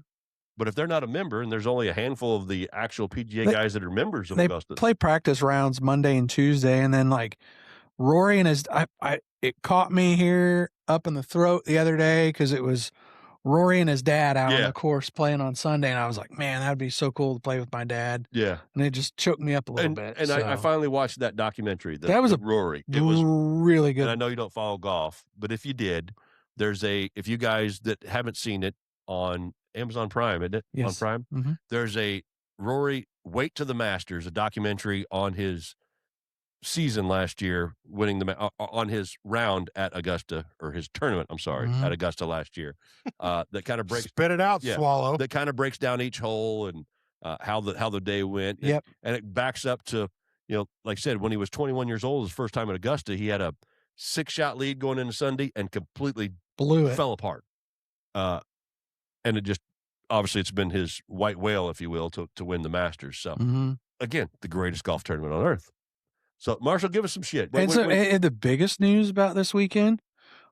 S1: But if they're not a member, and there's only a handful of the actual PGA guys that are members of
S3: They
S1: Augusta,
S3: play practice rounds Monday and Tuesday, and then like Rory and his, it caught me here up in the throat the other day because it was Rory and his dad out on
S1: Yeah.
S3: the course playing on Sunday, and I was like, man, that'd be so cool to play with my dad.
S1: yeah.
S3: And it just choked me up a little bit.
S1: And I
S3: so.
S1: finally watched that documentary.
S3: That was a
S1: Rory. It was
S3: really good.
S1: And I know you don't follow golf, but if you did, if you guys that haven't seen it on Amazon Prime, isn't it?
S3: Yes.
S1: On Prime?
S3: Mhm.
S1: There's a Rory Wait to the Masters, a documentary on his season last year, winning on his round at Augusta, or his tournament, I'm sorry,
S3: Mhm.
S1: at Augusta last year. That kind of breaks
S2: Spit it out,
S1: Yeah.
S2: swallow.
S1: that kind of breaks down each hole and how the day went.
S3: Yep.
S1: And it backs up to, like I said, when he was 21 years old, his first time at Augusta, he had a 6-shot lead going into Sunday and completely
S3: Blew it.
S1: fell apart. And it just, obviously it's been his white whale, if you will, to win the Masters. So
S3: Mhm.
S1: again, the greatest golf tournament on earth. So Marshall, give us some shit.
S3: And so, and the biggest news about this weekend,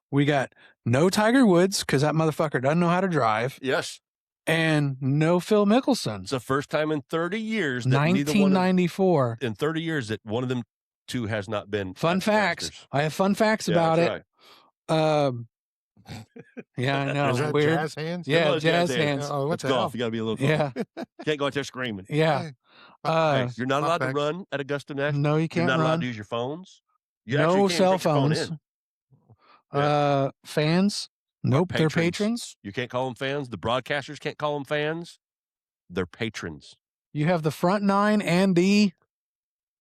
S3: we got no Tiger Woods because that motherfucker doesn't know how to drive,
S1: yes,
S3: and no Phil Mickelson.
S1: it's the first time in 30 years that neither one of,
S3: 1994.
S1: in 30 years that one of them two has not been.
S3: Fun
S1: at the
S3: facts.
S1: Masters.
S3: I have fun facts
S1: Yeah,
S3: about
S1: that's
S3: it.
S1: right.
S3: Yeah, I know.
S2: Is that
S3: Weird.
S2: jazz hands?
S3: Yeah,
S1: Come on,
S3: jazz
S1: jazz
S3: hands.
S2: Oh, what
S1: It's
S2: the
S1: golf.
S2: hell?
S1: You got to be a little.
S3: Yeah,
S1: Can't go out there screaming.
S3: yeah.
S1: Hey, you're not
S2: Fun
S1: allowed to
S2: facts.
S1: run at Augusta National.
S3: No, you
S1: You're
S3: can't
S1: not allowed
S3: run.
S1: to use your phones. You
S3: No
S1: actually can't
S3: cell
S1: take your phone
S3: phones.
S1: in.
S3: Fans? Nope, they're
S1: patrons.
S3: patrons.
S1: You can't call them fans. The broadcasters can't call them fans. They're patrons.
S3: You have the front 9 and the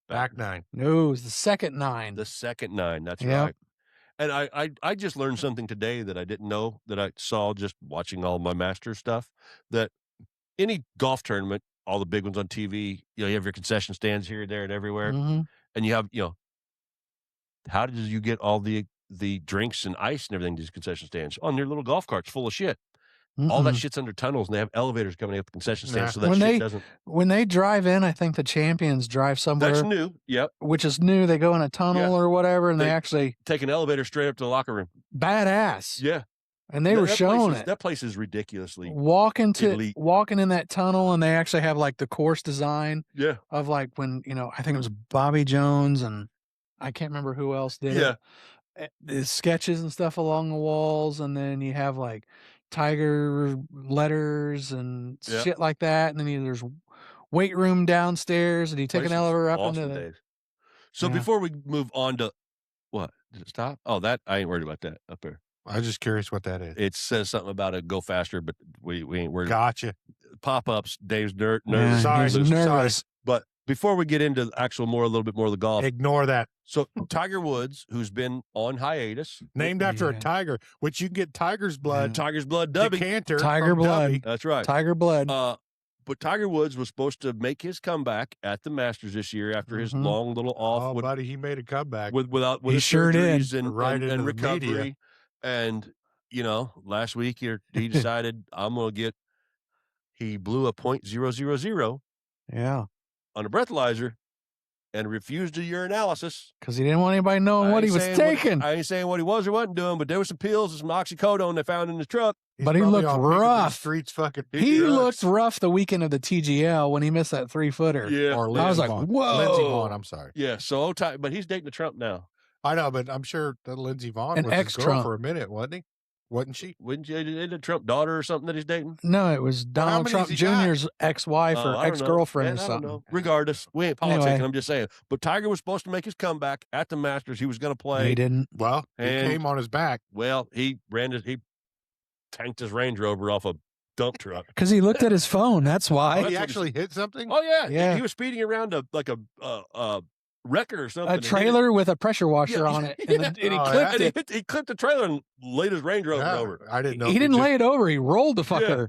S2: Back 9.
S3: no, it's the second 9.
S1: The second 9. That's
S3: Yep.
S1: right. And I just learned something today that I didn't know, that I saw just watching all my Masters stuff, that any golf tournament, all the big ones on TV, you have your concession stands here, there, and everywhere.
S3: Mhm.
S1: And you have, how did you get all the drinks and ice and everything to these concession stands? On your little golf carts full of shit. All that
S3: Mm-mm.
S1: shit's under tunnels, and they have elevators coming up the concession stands,
S2: Yeah.
S1: so that
S3: When
S1: shit
S3: they-
S1: doesn't.
S3: When they drive in, I think the champions drive somewhere,
S1: That's new. Yep.
S3: which is new. They go in a tunnel
S1: Yeah.
S3: or whatever, and they
S1: They-
S3: actually
S1: Take an elevator straight up to the locker room.
S3: badass.
S1: Yeah.
S3: And they were showing it.
S1: That place is ridiculously.
S3: Walking
S1: elite.
S3: in that tunnel, and they actually have like the course design
S1: Yeah.
S3: of like when I think it was Bobby Jones and I can't remember who else did
S1: Yeah.
S3: it. The sketches and stuff along the walls, and then you have like Tiger letters and
S1: Yeah.
S3: shit like that, and then there's weight room downstairs, and you take
S1: Place
S3: an
S1: is
S3: elevator up
S1: awesome
S3: into the
S1: days. So
S3: Yeah.
S1: before we move on to what? Did it stop? Oh, that I ain't worried about that up there.
S2: I was just curious what that is.
S1: It says something about it go faster, but we ain't worried.
S2: Gotcha.
S1: Pop-ups. Dave's nervous.
S3: Yeah,
S2: Sorry,
S3: he's
S2: Luke, sorry.
S3: nervous.
S1: But before we get into a little bit more of the golf,
S2: Ignore that.
S1: so Tiger Woods, who's been on hiatus,
S2: Named after a
S3: Yeah.
S2: tiger, which you can get tiger's blood.
S1: Tiger's blood dubbing.
S2: Decanter.
S3: Tiger
S2: from
S3: blood.
S2: Dubby.
S1: That's right.
S3: Tiger blood.
S1: But Tiger Woods was supposed to make his comeback at the Masters this year after his
S3: Mhm.
S1: long little off
S2: Oh,
S1: with
S2: buddy, he made a comeback.
S1: with
S3: He
S1: his
S3: sure did.
S1: surgeries and,
S2: Right
S1: and,
S2: into
S1: and
S2: the
S1: recovery.
S2: media.
S1: And last week he decided he blew a .000
S3: Yeah,
S1: on a breathalyzer and refused a urinalysis.
S3: because he didn't want anybody knowing
S1: I
S3: what he
S1: ain't
S3: was
S1: saying
S3: taking.
S1: I ain't saying what he was or wasn't doing, but there was some pills and some oxycodone they found in the truck.
S2: He's
S3: But he
S2: probably
S3: looked
S2: on Piccadilly
S3: rough.
S2: Streets fucking.
S3: He
S1: drugs.
S3: looked rough the weekend of the TGL when he missed that 3-footer.
S1: Yeah.
S2: Or
S3: I was
S2: Lindsey
S3: like,
S2: Vonn.
S3: whoa.
S2: Lindsey Vonn, I'm sorry.
S1: Yeah. So but he's dating a Trump now.
S2: I know, but I'm sure that Lindsey Vonn
S3: An
S2: was his girl
S3: ex-Trump.
S2: for a minute, wasn't he? Wasn't she?
S1: Wouldn't you? Isn't it Trump daughter or something that he's dating?
S3: No, it was
S2: Well, how
S3: Donald
S2: many
S3: Trump
S2: has he got?
S3: Jr.'s ex-wife
S1: Oh,
S3: or
S1: I don't know.
S3: ex-girlfriend
S1: Man,
S3: or
S1: I don't
S3: something.
S1: know. Regardless, we ain't politicking.
S3: Anyway.
S1: I'm just saying. But Tiger was supposed to make his comeback at the Masters. He was going to play.
S3: He didn't.
S2: Well, he
S1: And-
S2: came on his back.
S1: Well, he tanked his Range Rover off a dump truck.
S3: Because he looked at his phone. That's why.
S2: He actually hit something.
S1: Oh yeah,
S3: Yeah.
S1: He was speeding around a record or something.
S3: A
S1: and hit it.
S3: trailer with a pressure washer
S1: Yeah,
S3: on it.
S1: yeah.
S3: And he
S2: Oh,
S3: clipped
S1: And
S3: it.
S1: he clipped the trailer and laid his Range Rover
S2: Yeah,
S1: over.
S2: I didn't know.
S3: He
S2: if
S3: didn't
S2: just-
S3: lay it over. He rolled the fucker.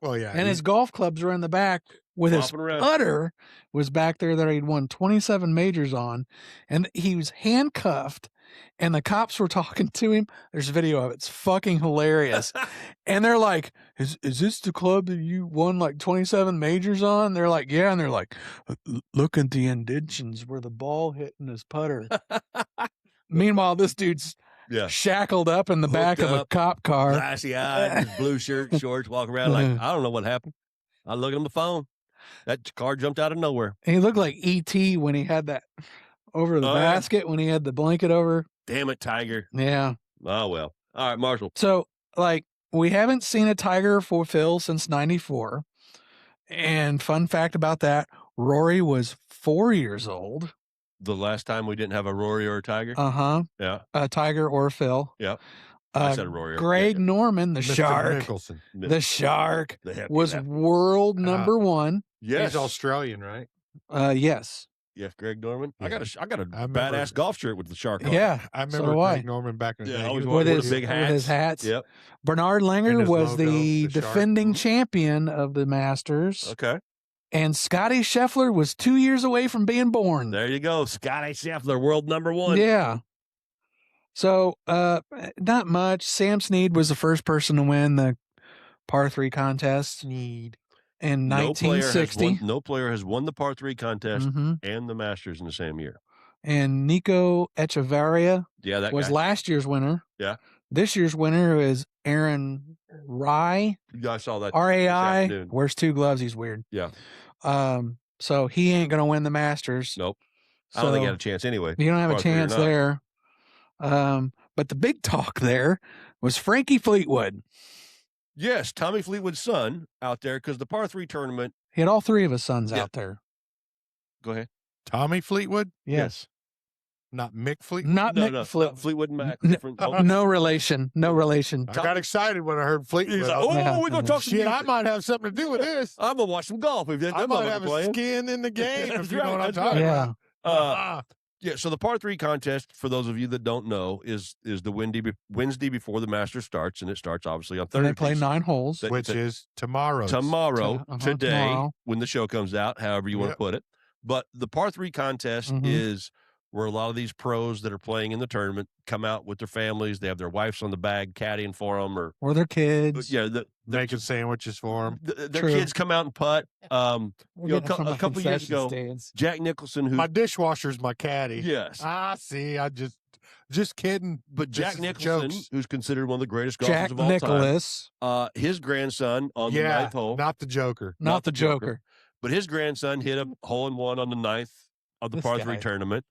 S2: Well, yeah.
S3: And his golf clubs were in the back with his
S1: Flopping around.
S3: putter was back there that he'd won 27 majors on. And he was handcuffed and the cops were talking to him. There's video of it. It's fucking hilarious. And they're like, is this the club that you won like 27 majors on? They're like, yeah. And they're like, look at the indentions where the ball hit in his putter. Meanwhile, this dude's
S1: Yeah.
S3: shackled up in the back
S1: Hooked
S3: of a
S1: up,
S3: cop car.
S1: Glassy eyed, his blue shirt, shorts, walking around like, I don't know what happened. I look on the phone. That car jumped out of nowhere.
S3: And he looked like E.T. when he had that over the
S1: Oh, yeah.
S3: basket, when he had the blanket over.
S1: Damn it, Tiger.
S3: Yeah.
S1: Oh, well. All right, Marshall.
S3: So, like, we haven't seen a Tiger for Phil since 94. And fun fact about that, Rory was 4 years old.
S1: The last time we didn't have a Rory or a Tiger?
S3: Uh-huh.
S1: Yeah.
S3: A Tiger or Phil.
S1: Yeah. I said a Rory.
S3: Greg Norman, the
S2: Mr.
S3: shark.
S2: Nicholson.
S3: The shark
S1: The happy
S3: was
S1: lap.
S3: world number one.
S1: Yes.
S2: He's Australian, right?
S3: Yes.
S1: Yes, Greg Norman. I
S2: Yeah.
S1: got a
S2: I remember-
S1: badass golf shirt with the shark on it.
S3: Yeah.
S2: I
S3: So
S2: remember
S3: do I.
S2: Greg Norman back in the
S1: Yeah,
S2: day.
S1: I
S2: He
S1: was
S2: was
S1: with
S2: one
S1: his
S2: of
S1: big
S3: With his hats.
S1: Yep.
S3: Bernard
S2: And
S3: Langer
S2: his
S3: was
S2: logo,
S3: the
S2: the shark.
S3: defending champion of the Masters.
S1: Okay.
S3: And Scotty Scheffler was 2 years away from being born.
S1: There you go. Scotty Scheffler, world number one.
S3: Yeah. So, not much. Sam Snead was the first person to win the par 3 contest
S2: Snead.
S3: in
S1: No player,
S3: 1960.
S1: no player has won the par 3 contest
S3: hmm
S1: and the Masters in the same year.
S3: And Nico Echevarria
S1: Yeah, that
S3: was
S1: guy.
S3: last year's winner.
S1: Yeah.
S3: This year's winner is Aaron Rai,
S1: I saw that.
S3: R-A-I.
S1: afternoon.
S3: Wears 2 gloves. He's weird.
S1: Yeah.
S3: So he ain't going to win the Masters.
S1: Nope. I don't think he
S3: So-
S1: had a chance anyway.
S3: You don't have a
S1: par three or
S3: chance
S1: not.
S3: there. But the big talk there was Frankie Fleetwood.
S1: Yes, Tommy Fleetwood's son out there because the par 3 tournament.
S3: He had all 3 of his sons
S1: Yeah.
S3: out there.
S1: Go ahead.
S2: Tommy Fleetwood,
S3: Yes.
S2: not Mick Fleetwood.
S3: Not
S1: No,
S3: Mick
S1: no,
S3: Fleet.
S1: not Fleetwood and Mac.
S3: N-
S1: Different.
S3: No relation. No relation.
S2: I got excited when I heard Fleetwood.
S1: He's
S2: I
S1: like,
S2: was
S1: oh,
S3: Yeah.
S1: we're going to talk some
S2: shit, I
S1: music.
S2: might have something to do with this.
S1: I'm going to watch some golf. If that
S2: I might have
S1: playing.
S2: a skin in the game, if
S1: That's
S2: you know
S1: right,
S2: what I'm
S1: that's
S2: talking
S1: right.
S3: Yeah.
S2: about.
S1: Uh, Yeah, so the par 3 contest, for those of you that don't know, is the Wednesday before the Masters starts, and it starts obviously on
S3: And
S1: Thursday.
S3: they play 9 holes.
S1: That-
S2: Which
S1: that-
S2: is tomorrow.
S1: tomorrow, today,
S3: tomorrow.
S1: when the show comes out, however you want to
S2: Yep.
S1: put it. But the par 3 contest
S3: Mhm.
S1: is where a lot of these pros that are playing in the tournament come out with their families. They have their wives on the bag caddying for them, or
S3: Or their kids.
S1: yeah,
S2: Making sandwiches for him.
S1: their
S3: True.
S1: kids come out and putt.
S3: We're
S1: You know,
S3: getting it from
S1: a
S3: the
S1: couple years
S3: concession
S1: ago,
S3: stands.
S1: Jack Nicholson, who
S2: My dishwasher's my caddy.
S1: yes,
S2: I see. I just kidding.
S1: but
S2: This
S1: Jack
S2: is
S1: Nicholson,
S2: jokes.
S1: who's considered one of the greatest golfers
S3: Jack
S1: of all
S3: Nicholas,
S1: time, his grandson on the
S2: Yeah,
S1: ninth hole,
S2: not the Joker.
S3: not the Joker.
S1: but his grandson hit a hole in one on the 9th of the
S3: This
S1: par 3
S3: guy.
S1: tournament.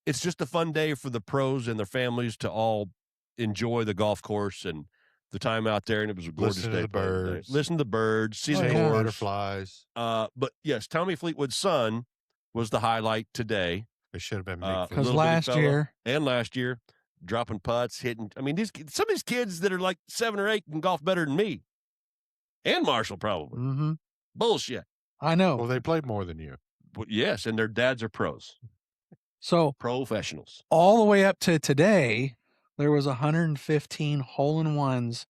S1: It's just a fun day for the pros and their families to all enjoy the golf course and the time out there. And it was a gorgeous
S2: Listen to
S1: day.
S2: the
S1: playing today.
S2: birds.
S1: Listen to the birds. See the
S3: Oh,
S2: Seeing
S3: yeah.
S1: course.
S2: butterflies.
S1: But yes, Tommy Fleetwood's son was the highlight today
S2: It should have been
S1: Uh,
S2: Mick
S3: Because
S1: little bitty
S3: last
S1: fella.
S3: year,
S1: and last year, dropping putts, hitting. I mean, some of these kids that are like 7 or 8 can golf better than me and Marshall probably.
S3: hmm
S1: Bullshit.
S3: I know.
S2: Well, they played more than you.
S1: But yes, and their dads are pros,
S3: So
S1: professionals.
S3: all the way up to today, there was 115 hole-in-ones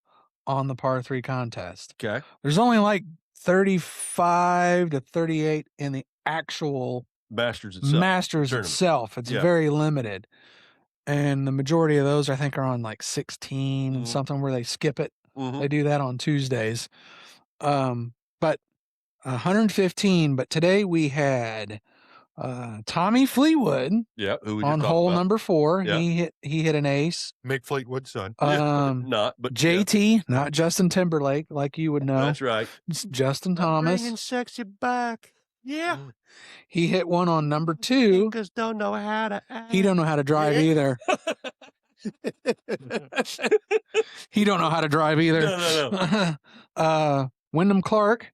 S3: on the par 3 contest.
S1: Okay.
S3: There's only like 35 to 38 in the actual
S1: Masters itself.
S3: Masters
S1: tournament.
S3: itself. It's
S1: Yeah.
S3: very limited. And the majority of those, I think, are on like 16 and
S1: Mhm.
S3: something where they skip it.
S1: Mhm.
S3: They do that on Tuesdays. But 115. But today we had Tommy Fleetwood
S1: Yeah. Who we just
S3: on
S1: talked
S3: hole
S1: about.
S3: number 4.
S1: Yeah.
S3: He hit an ace.
S2: Mick Fleetwood's son.
S1: Yeah, not, but yeah,
S3: JT, not Justin Timberlake, like you would know.
S1: that's right.
S3: It's Justin Thomas.
S1: sexy back. Yeah.
S3: He hit one on number 2.
S1: don't know how to act.
S3: He don't know how to drive
S2: Yeah.
S3: either. He don't know how to drive either.
S1: No.
S3: Wyndham Clark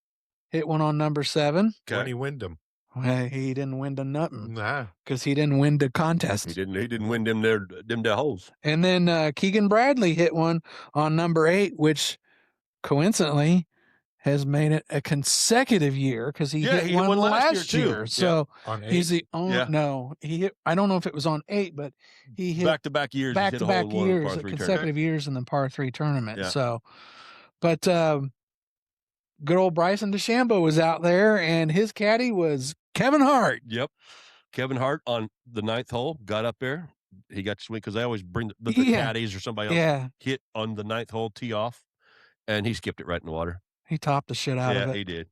S3: hit one on number 7.
S4: Winnie Wyndham.
S3: Well, he didn't win the nothing
S4: Nah.
S3: because he didn't win the
S1: He
S3: contest.
S1: didn't win them there holes.
S3: And then Keegan Bradley hit one on number 8, which coincidentally has made it a consecutive year because he hit one last year.
S1: too.
S3: So
S4: On 8.
S3: he's the only
S1: Yeah.
S3: no. He hit. I don't know if it was on 8, but he hit
S1: Back-to-back years. he's hit a hole
S3: back-to-back
S1: in one
S3: years,
S1: par 3 tournament.
S3: consecutive years in the par 3 tournament.
S1: Yeah.
S3: So, but good old Bryson DeChambeau was out there, and his caddy was Kevin Hart.
S1: Yep. Kevin Hart on the 9th hole got up there. He got to swing because they always bring the
S3: Yeah.
S1: caddies or somebody else
S3: Yeah,
S1: hit on the 9th hole, tee off, and he skipped it right in the water.
S3: he topped the shit out of
S1: Yeah,
S3: it.
S1: he did.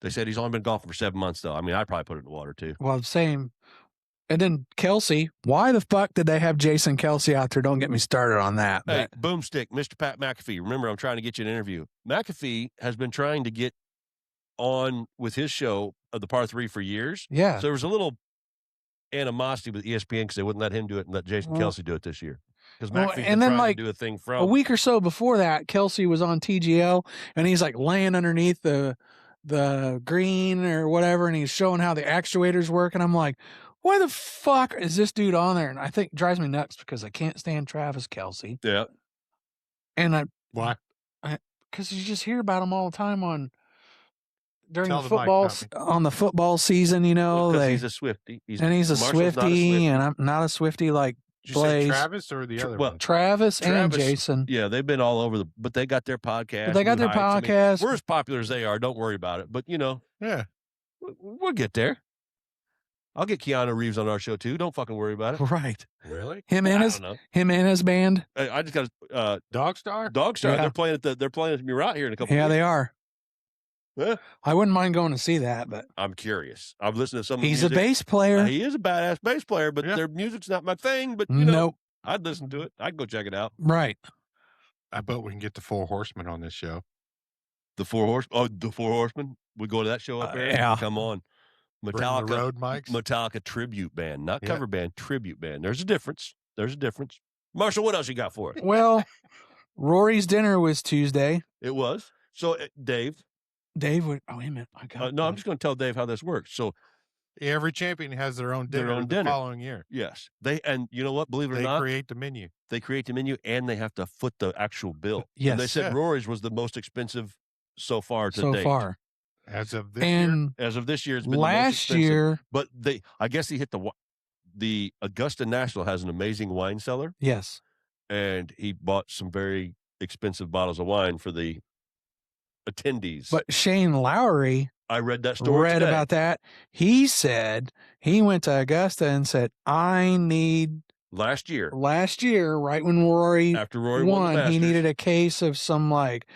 S1: They said he's only been golfing for 7 months, though. I mean, I'd probably put it in the water, too.
S3: Well, same. And then Kelsey, why the fuck did they have Jason Kelsey out there? Don't get me started on that.
S1: Hey,
S3: But
S1: Boomstick, Mr. Pat McAfee. Remember, I'm trying to get you an interview. McAfee has been trying to get on with his show of the par 3 for years.
S3: yeah,
S1: So there was a little animosity with ESPN because they wouldn't let him do it and let Jason
S3: Well-
S1: Kelsey do it this year. Because
S3: Well,
S1: McAfee's
S3: and
S1: been
S3: then,
S1: trying
S3: like,
S1: to do a thing
S3: a
S1: from
S3: week or so before that, Kelsey was on TGL and he's like laying underneath the green or whatever, and he's showing how the actuators work. And I'm like, why the fuck is this dude on there? And I think it drives me nuts because I can't stand Travis Kelsey.
S1: yeah.
S3: And
S4: Why?
S3: because you just hear about him all the time during
S4: Tell
S3: the
S4: the mic,
S3: football
S4: Tommy.
S3: on the football season, you know,
S1: Because
S3: they
S1: he's a Swiftie.
S3: he's a
S1: Marshall's not a
S3: Swiftie, and I'm not a Swiftie like
S4: Did you
S3: Blaze.
S4: say Travis or the other
S1: well,
S4: one?
S3: Travis and
S1: Travis-
S3: Jason.
S1: Yeah, they've been all over but they got their podcast.
S3: But they got
S1: New
S3: their
S1: Heights. I mean,
S3: podcast.
S1: we're as popular as they are. Don't worry about it. But,
S4: Yeah.
S1: we'll get there. I'll get Keanu Reeves on our show, too. Don't fucking worry about it.
S3: Right.
S4: Really?
S3: Him
S1: I
S3: and
S1: don't
S3: his
S1: know.
S3: band.
S1: I just got
S4: Dog Star?
S1: Dog Star.
S3: Yeah.
S1: They're playing at Murat here in a couple
S3: Yeah,
S1: of weeks.
S3: they are.
S1: Yeah.
S3: I wouldn't mind going to see that, but
S1: I'm curious. I've listened to some of the
S3: he's a
S1: music.
S3: bass player.
S1: He is a badass bass player, but
S4: Yeah.
S1: their music's not my thing. But,
S3: Nope.
S1: I'd listen to it. I'd go check it out.
S3: Right.
S4: I bet we can get the 4 Horsemen on this show.
S1: The Four Horsemen. We go to that show up there.
S3: Yeah.
S1: Come on.
S4: Bring the
S1: Metallica.
S4: road mics.
S1: Metallica tribute band, not
S4: Yeah.
S1: cover band, tribute band. There's a difference. Marshall, what else you got for it?
S3: Well, Rory's dinner was Tuesday.
S1: It was. So, Dave,
S3: Dave would. Oh, wait a minute. I got.
S1: no, I'm just going to tell Dave how this works. So,
S4: Every champion has their own
S1: Their
S4: dinner
S1: own
S4: the
S1: dinner.
S4: following year.
S1: yes, and you know what? Believe it or
S4: They
S1: not,
S4: create the menu.
S1: they create the menu and they have to foot the actual bill.
S3: Yes.
S1: And they said
S4: Yeah.
S1: Rory's was the most expensive so far to
S3: so
S1: date.
S3: far.
S4: As of this year.
S3: And
S1: As of this year, it's been the most
S3: last
S1: expensive.
S3: year,
S1: But I guess he hit the Augusta National has an amazing wine cellar,
S3: yes.
S1: and he bought some very expensive bottles of wine for the attendees.
S3: But Shane Lowry
S1: I read that story.
S3: read
S1: today.
S3: about that. He said he went to Augusta and said, I need
S1: last year
S3: last year, right when Rory
S1: after Rory won the
S3: won, he
S1: Masters.
S3: needed a case of some like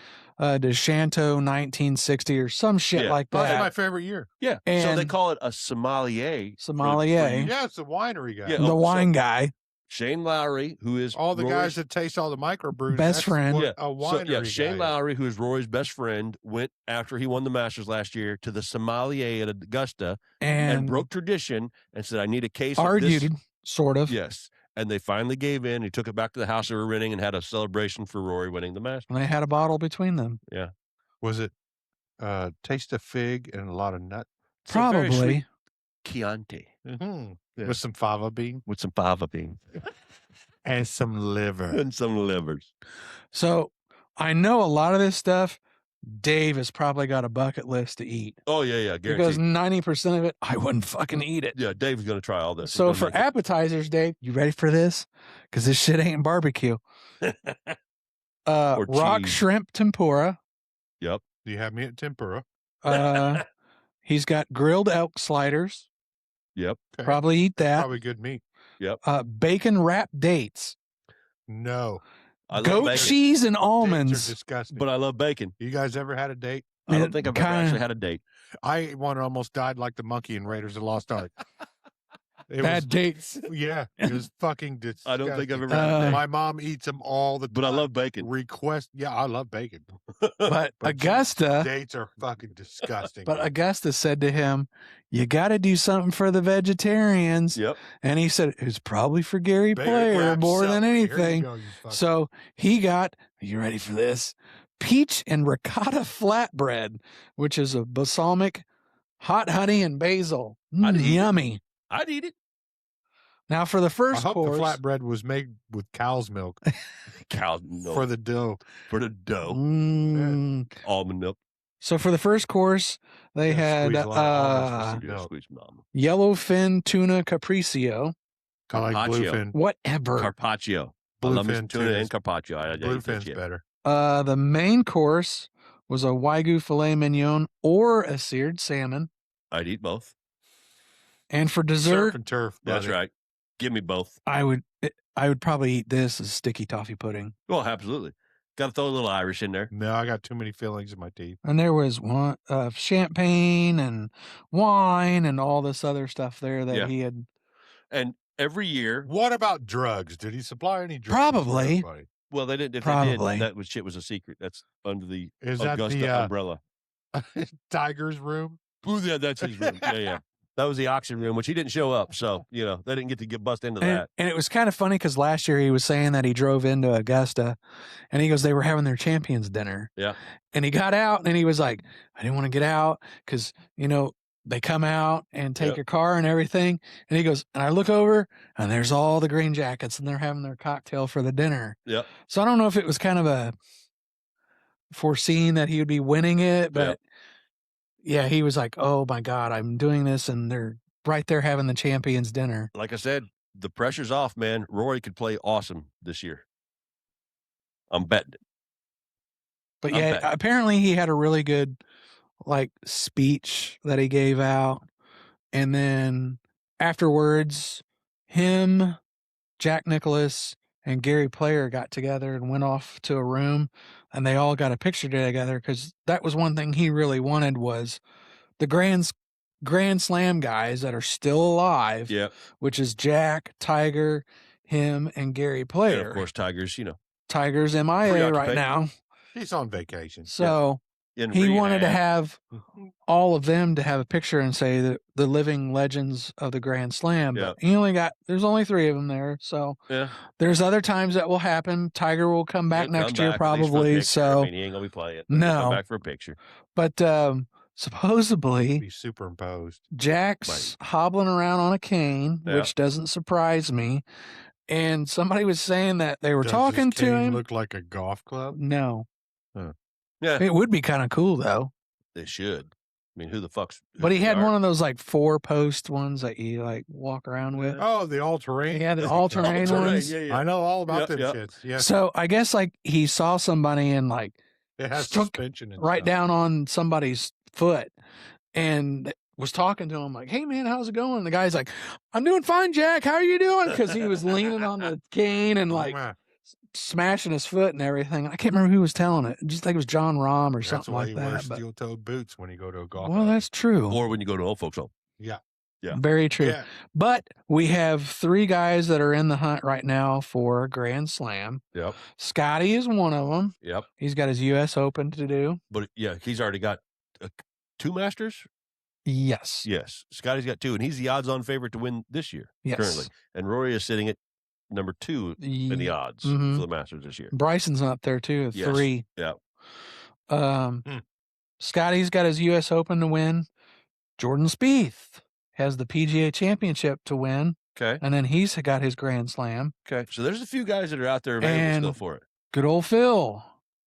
S3: DeChanteau 1960 or some shit
S1: Yeah.
S3: like
S4: That's
S3: that.
S4: my favorite year.
S1: Yeah, so they
S3: And-
S1: call it a sommelier. for
S3: Sommelier.
S1: you.
S4: Yeah, it's the winery guy.
S1: Yeah.
S3: The
S1: Oh,
S3: wine guy.
S1: Shane Lowry, who is
S4: All the
S1: Rory's,
S4: guys that taste all the microbrews.
S3: Best
S4: that's
S3: friend.
S4: what
S1: Yeah.
S4: a winery
S1: Shane
S4: guy
S1: Lowry, who is Rory's best friend, went after he won the Masters last year to the sommelier at Augusta and
S3: And
S1: broke tradition and said, "I need a case of
S3: argued,
S1: this."
S3: sort of.
S1: Yes, and they finally gave in. He took it back to the house they were renting and had a celebration for Rory winning the Masters.
S3: And they had a bottle between them.
S4: Was it taste of fig and a lot of nut?
S1: It's a very
S3: Probably.
S1: sweet Chianti
S4: Mm-hmm.
S1: Yeah.
S4: With some fava bean
S1: with some fava beans
S4: and some liver.
S1: and some livers.
S3: So I know a lot of this stuff. Dave has probably got a bucket list to eat
S1: Oh yeah,
S3: because
S1: guaranteed.
S3: 90% of it, I wouldn't fucking eat it.
S1: Yeah, Dave's going to try all this. He's
S3: So
S1: gonna
S3: for
S1: make it.
S3: appetizers, Dave, you ready for this? Because this shit ain't barbecue.
S1: Or
S3: Rock
S1: cheese.
S3: shrimp tempura.
S4: Do you have me at tempura?
S3: He's got grilled elk sliders.
S1: Yep.
S4: Okay.
S3: Probably eat that.
S4: Probably good meat.
S3: Bacon wrapped dates.
S4: No.
S1: I love
S3: Goat
S1: bacon,
S3: cheese and
S4: Dates are
S3: almonds.
S4: disgusting.
S1: but I love bacon.
S4: You guys ever had a date?
S1: I don't
S3: It
S1: think I've ever
S3: kinda-
S1: actually had a date.
S4: I ate one and almost died like the monkey in Raiders of the Lost Ark. It
S3: Bad dates.
S4: yeah, it was fucking disgusting.
S1: I don't think I've ever had a date.
S4: My mom eats them all the time.
S1: But I love bacon.
S4: Yeah, I love bacon.
S3: But
S4: But
S3: Augusta,
S4: Dates are fucking disgusting.
S3: but Augusta said to him, "You got to do something for the vegetarians."
S1: Yep.
S3: And he said it was probably for Gary
S4: Bear
S3: Player
S4: crab
S3: more than
S4: celery. Here you
S3: anything.
S4: go, you fucking-
S3: So he got Are you ready for this? Peach and ricotta flatbread, which is a balsamic, hot honey, and basil.
S1: I'd eat it.
S3: Yummy.
S1: I'd eat it.
S3: Now for the
S2: I
S3: first
S2: hope
S3: course.
S2: the flatbread was made with cow's milk
S1: Cow milk
S2: for the dough.
S1: dough.
S3: Mm.
S1: Almond milk.
S3: So for the first course, they
S2: Yeah,
S3: had
S2: squeeze a lot of almonds for some
S1: Yeah,
S2: milk.
S1: squeeze some almond.
S3: yellowfin tuna capriccio.
S2: I like
S1: Carpaccio.
S2: bluefin.
S3: Whatever.
S1: Carpaccio. I love me some
S2: Bluefin
S1: tuna
S2: too.
S1: and carpaccio. I eat that
S2: Bluefin's
S1: shit.
S2: better.
S3: The main course was a Wagyu filet mignon or a seared salmon.
S1: I'd eat both.
S3: And for
S2: Surf
S3: dessert,
S2: and turf.
S1: That's
S2: buddy.
S1: right. Give me both.
S3: I would probably eat this as sticky toffee pudding.
S1: Well, absolutely. Got to throw a little Irish in there.
S2: No, I got too many fillings in my teeth.
S3: And there was one champagne and wine and all this other stuff there that
S1: Yeah.
S3: he had.
S1: And every year,
S2: What about drugs? Did he supply any drugs?
S3: Probably.
S2: for everybody?
S1: well, they didn't. If
S3: Probably.
S1: they did, shit was a secret. That's under the
S2: Is that
S1: Augusta
S2: the
S1: umbrella.
S2: Tiger's room?
S1: Ooh, yeah, that's his room. Yeah. That was the auction room, which he didn't show up. So, they didn't get to bust into that.
S3: And it was kind of funny because last year he was saying that he drove into Augusta and he goes, they were having their champions dinner.
S1: Yeah.
S3: And he got out and he was like, I didn't want to get out because, they come out and take
S1: Yep.
S3: your car and everything. And he goes, and I look over and there's all the Green Jackets and they're having their cocktail for the dinner.
S1: Yep.
S3: So I don't know if it was kind of a foreseen that he would be winning it, but yeah, he was like, oh my God, I'm doing this. And they're right there having the champions dinner.
S1: Like I said, the pressure's off, man. Rory could play awesome this year. I'm betting it.
S3: But
S1: I'm
S3: yeah,
S1: betting.
S3: apparently he had a really good speech that he gave out. And then afterwards, him, Jack Nicklaus, and Gary Player got together and went off to a room and they all got a picture together because that was one thing he really wanted was the Grand Slam guys that are still alive,
S1: Yeah.
S3: which is Jack, Tiger, him, and Gary Player.
S1: And of course, Tigers,
S3: Tiger's MIA right
S1: Preoccupied.
S3: now.
S2: He's on vacation.
S3: So
S1: in
S3: he wanted to
S1: rehab.
S3: have all of them to have a picture and say that the living legends of the Grand Slam.
S1: Yeah.
S3: But there's only 3 of them there. So
S1: Yeah.
S3: there's other times that will happen. Tiger will come back
S1: He'll
S3: next
S1: come
S3: year
S1: back at least for a
S3: probably.
S1: picture.
S3: So,
S1: I mean, he ain't gonna be playing. But he'll
S3: No.
S1: come back for a picture.
S3: but supposedly
S2: Be superimposed.
S3: Jack's hobbling around on a cane,
S1: Yeah.
S3: which doesn't surprise me. And somebody was saying that they were
S2: Does
S3: talking
S2: his
S3: to
S2: cane
S3: him.
S2: look like a golf club?
S3: No,
S1: Yeah,
S3: it would be kind of cool though.
S1: they should. I mean, who the fuck's?
S3: But he had
S1: are?
S3: one of those 4-post ones that you walk around with.
S2: Oh, the all-terrain.
S3: Yeah, the all-terrain
S1: All-terrain,
S3: ones.
S1: Yeah, yeah.
S2: I know all about
S1: Yep,
S2: them
S1: yep.
S2: shits. Yes,
S3: So I guess he saw somebody and
S2: it has
S3: stuck
S2: suspension and
S3: right
S2: stuff.
S3: down on somebody's foot and was talking to him like, hey man, how's it going? And the guy's like, I'm doing fine, Jack. How are you doing? Because he was leaning on the cane and
S2: Wow.
S3: smashing his foot and everything. I can't remember who was telling it. I just think it was John Rahm or
S2: That's
S3: something
S2: why
S3: like
S2: you wear
S3: that. But,
S2: steel-toed boots when you go to a golf.
S3: well,
S2: outing.
S3: that's true.
S1: Or when you go to old folks' home.
S2: Yeah.
S3: Very true.
S2: Yeah.
S3: But we have 3 guys that are in the hunt right now for a Grand Slam.
S1: Yep.
S3: Scotty is one of them.
S1: Yep.
S3: He's got his U.S. Open to do.
S1: But yeah, he's already got 2 Masters.
S3: Yes.
S1: Yes, Scotty's got 2, and he's the odds-on favorite to win this year
S3: Yes.
S1: currently. And Rory is sitting at number 2 in the odds
S3: Mhm.
S1: for the Masters this year.
S3: Bryson's up there too, at
S1: Yes.
S3: 3.
S1: Yeah.
S3: Scotty's got his U.S. Open to win. Jordan Spieth has the PGA Championship to win,
S1: Okay.
S3: and then he's got his Grand Slam.
S1: Okay. So there's a few guys that are out there available
S3: And
S1: still for it.
S3: Good old Phil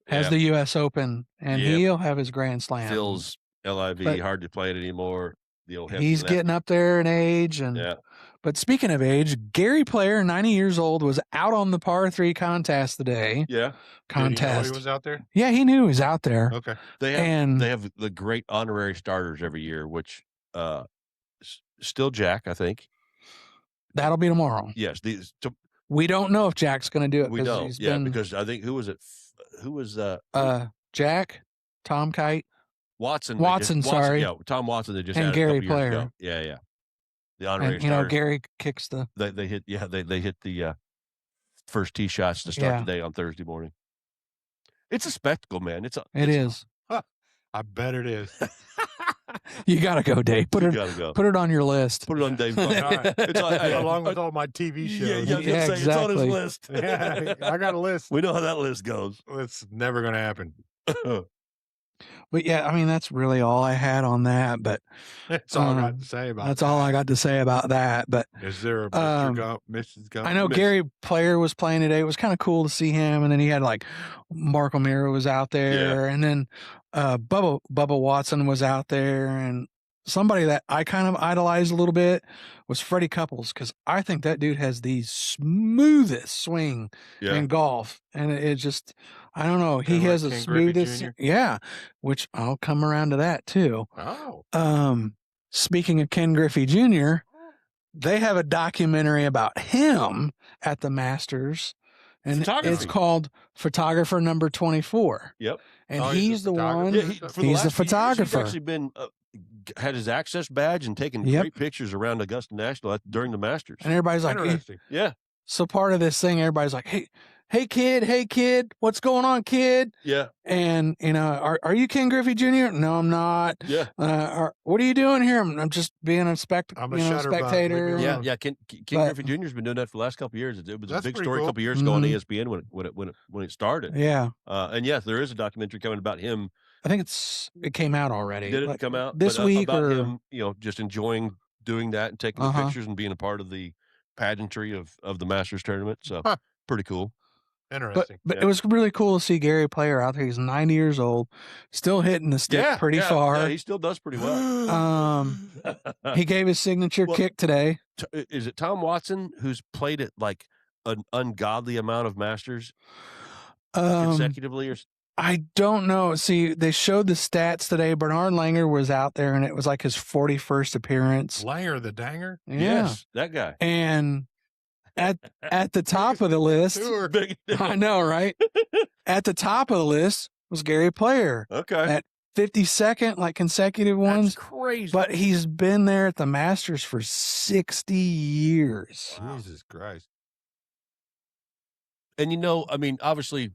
S3: has
S1: Yeah.
S3: the U.S. Open, and
S1: Yep.
S3: he'll have his Grand Slam.
S1: Phil's LIV,
S3: But
S1: hard to play it anymore. The old
S3: He's
S1: hefty
S3: getting up there in age, and
S1: Yeah.
S3: but speaking of age, Gary Player, 90 years old, was out on the par 3 contest today.
S1: Yeah.
S2: Did he know
S3: Contest.
S2: he was out there?
S3: Yeah, he knew he was out there.
S2: Okay.
S1: They have
S3: And
S1: they have the great honorary starters every year, which still Jack, I think.
S3: that'll be tomorrow.
S1: Yes.
S3: We don't know if Jack's going to do it.
S1: We
S3: 'cause
S1: don't.
S3: he's
S1: Yeah,
S3: been,
S1: because I think who was it? Who was
S3: Jack, Tom Kite,
S1: Watson?
S3: Watson, sorry.
S1: Yeah, Tom Watson. They just
S3: And
S1: had
S3: Gary
S1: a couple years ago.
S3: Player.
S1: Yeah, yeah. The honorary
S3: and
S1: starters.
S3: Gary kicks the.
S1: They hit. Yeah, they hit the first tee shots to start
S3: Yeah.
S1: the day on Thursday morning. It's a spectacle, man.
S3: It is.
S2: I bet it is.
S3: You gotta go, Dave. Put
S1: You
S3: it
S1: gotta go.
S3: put it on your list.
S1: Put it on Dave's
S2: All
S1: bucket.
S2: right.
S1: It's on, hey,
S2: Along with all my TV shows.
S1: Yeah,
S3: Yeah,
S1: say, it's on his
S3: exactly.
S1: list.
S2: Yeah, I got a list.
S1: We know how that list goes.
S2: It's never going to happen.
S3: But yeah, I mean that's really all I had on that. But
S2: That's all I got to say about
S3: that's
S2: that.
S3: all I got to say about that. But
S2: Is there a Mr.
S3: Um,
S2: Gump, Mrs. Gump?
S3: I know
S1: Miss-
S3: Gary Player was playing today. It was kind of cool to see him. And then he had like Mark O'Meara was out there, and then Bubba Watson was out there, and somebody that I kind of idolized a little bit was Freddie Couples, because I think that dude has the smoothest swing
S1: Yeah.
S3: in golf, and it just I don't know. He
S2: Kinda
S3: has
S2: like
S3: the
S2: Ken Griffey
S3: smoothest,
S2: Jr.?
S3: yeah. Which I'll come around to that too.
S2: Oh.
S3: Speaking of Ken Griffey Jr., they have a documentary about him at the Masters, and it's
S1: Photography.
S3: called Photographer Number 24.
S1: Yep.
S3: And
S2: Oh, he's
S3: he's
S2: the
S3: the one.
S2: photographer?
S1: For the
S3: He's
S1: last
S3: the
S1: few years,
S3: photographer.
S1: He's actually been had his access badge and taking
S3: Yep.
S1: great pictures around Augusta National during the Masters.
S3: And everybody's like,
S2: Interesting.
S1: Yeah,
S3: so part of this thing, everybody's like, hey kid, what's going on, kid?
S1: yeah,
S3: And are you Ken Griffey Jr.? No, I'm not.
S1: yeah,
S3: What are you doing here? I'm just being a
S2: I'm a shutterbug. Leave me
S3: spectator.
S2: alone.
S1: yeah, yeah. Ken
S3: But-
S1: Griffey Jr. has been doing that for the last couple of years. It was a
S2: That's
S1: big
S2: pretty
S1: story
S2: cool.
S1: a couple of years ago on
S3: Mhm.
S1: ESPN when it started.
S3: Yeah,
S1: And yes, there is a documentary coming about him.
S3: I think it came out already.
S1: Did it
S3: like,
S1: come out
S3: this
S1: But,
S3: week
S1: about
S3: or
S1: him? Just enjoying doing that and taking the
S3: Uh-huh.
S1: pictures and being a part of the pageantry of the Masters tournament. So
S2: Huh.
S1: pretty cool.
S2: Interesting.
S3: But
S1: Yeah.
S3: it was really cool to see Gary Player out there. He's 90 years old, still hitting the stick pretty far.
S1: Yeah, he still does pretty well.
S3: He gave his signature
S1: Well-
S3: kick today.
S1: Is it Tom Watson who's played it like an ungodly amount of Masters consecutively? Or
S3: I don't know. See, they showed the stats today. Bernard Langer was out there, and it was like his 41st appearance.
S2: Langer the Danger?
S3: Yeah.
S1: Yes, that guy.
S3: And at the top of the list,
S2: Tour.
S1: Big
S3: I know, right? At the top of the list was Gary Player,
S1: Okay,
S3: 52nd, like consecutive
S1: that's
S3: ones.
S1: crazy.
S3: But he's been there at the Masters for 60 years.
S2: Jesus Christ.
S1: And I mean, obviously,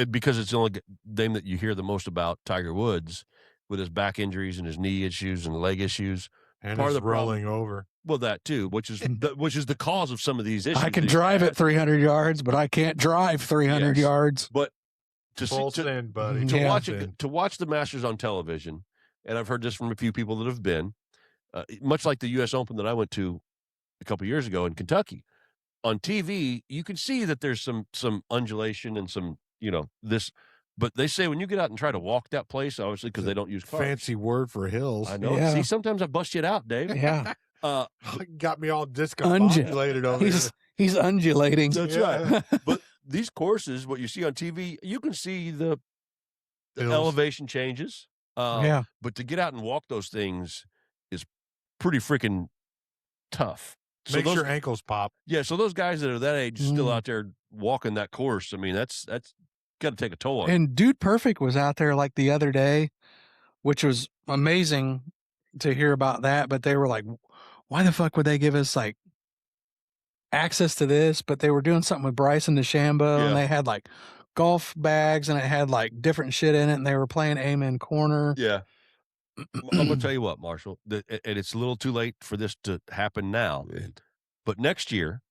S1: because it's the only name that you hear the most about, Tiger Woods, with his back injuries and his knee issues and leg issues.
S2: And
S1: Part of
S2: it's
S1: the problem-
S2: rolling over.
S1: Well, that too, which is the cause of some of these issues.
S3: I can
S1: that he's
S3: drive
S1: had.
S3: at 300 yards, but I can't drive 300
S1: Yes.
S3: yards.
S1: But to see,
S2: Full
S1: to,
S2: send, buddy.
S1: to
S3: Yeah.
S1: watch
S2: Full
S1: it,
S2: send.
S1: to watch the Masters on television, and I've heard this from a few people that have been, much like the U.S. Open that I went to a couple years ago in Kentucky. On TV, you can see that there's some undulation and some this, but they say when you get out and try to walk that place, obviously because they don't use cars.
S2: Fancy word for hills.
S1: I know.
S3: Yeah.
S1: See, sometimes I bust it out, Dave.
S3: Yeah.
S2: Got me all discombobulated over
S3: He's undulating.
S1: That's
S2: Yeah.
S1: right. But these courses, what you see on TV, you can see the
S2: Hills.
S1: elevation changes.
S3: Yeah.
S1: But to get out and walk those things is pretty freaking tough. So
S2: Makes
S1: those,
S2: your ankles pop.
S1: yeah, so those guys that are that age still
S3: Mm.
S1: out there walking that course. I mean, that's got to take a toll on. you.
S3: And Dude Perfect was out there like the other day, which was amazing to hear about that. But they were like, why the fuck would they give us like access to this? But they were doing something with Bryson DeChambeau,
S1: Yeah.
S3: and they had like golf bags, and it had like different shit in it, and they were playing Amen Corner.
S1: Yeah. I'm gonna tell you what, Marshall, and it's a little too late for this to happen now. But next year,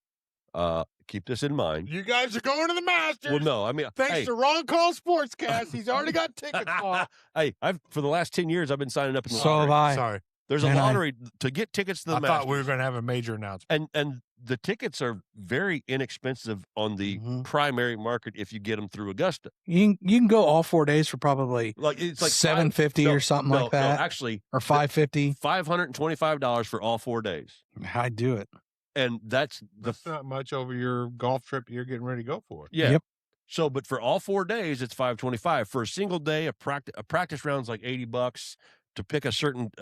S1: keep this in mind.
S2: You guys are going to the Masters.
S1: Well, no, I mean,
S2: Thanks
S1: hey,
S2: to Ron Call Sportscast. He's already got tickets bought.
S1: hey, I've for the last 10 years I've been signing up in the
S3: So have
S1: lottery.
S3: I.
S2: Sorry.
S1: There's a
S3: And I-
S1: lottery to get tickets to the
S2: I
S1: Masters.
S2: thought we were going to have a major announcement.
S1: and the tickets are very inexpensive on the
S3: Mhm.
S1: primary market if you get them through Augusta.
S3: You can go all 4 days for probably
S1: Like it's like
S3: $750 or something like that,
S1: actually,
S3: or $550.
S1: $525 for all 4 days,
S3: I'd do it.
S1: and that's the
S2: That's not much over your golf trip you're getting ready to go for.
S1: yeah.
S3: Yep.
S1: So, but for all 4 days, it's $525 for a single day. A practice round's like $80. To pick a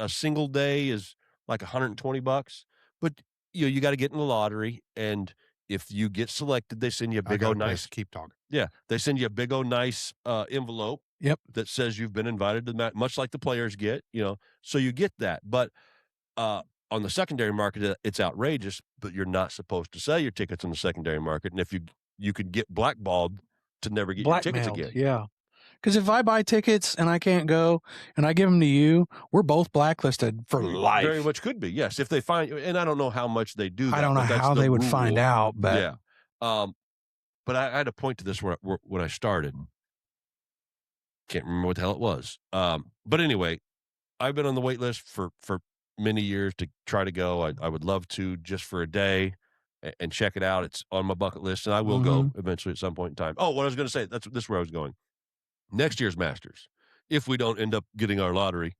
S1: single day is like $120. But you got to get in the lottery, and if you get selected, they send you a
S2: I
S1: big
S2: gotta
S1: old
S2: piss.
S1: nice.
S2: Keep talking.
S1: Yeah, they send you a big old nice envelope.
S3: Yep.
S1: That says you've been invited to the match, much like the players get. So you get that. But on the secondary market, it's outrageous. But you're not supposed to sell your tickets on the secondary market, and if you could get blackballed to never get your tickets
S3: Blackmailed.
S1: again.
S3: Yeah. Because if I buy tickets and I can't go and I give them to you, we're both blacklisted for life.
S1: Very much could be, yes. If they find, and I don't know how much they do that.
S3: I don't know
S1: but that's
S3: how
S1: the
S3: they would find
S1: rule.
S3: out, but
S1: Yeah. But I had a point to this when I started. Can't remember what the hell it was. But anyway, I've been on the wait list for many years to try to go. I would love to just for a day and check it out. It's on my bucket list, and I will go eventually at some point in time. Oh, what I was going to say, this is where I was going. Next year's Masters, if we don't end up getting our lottery,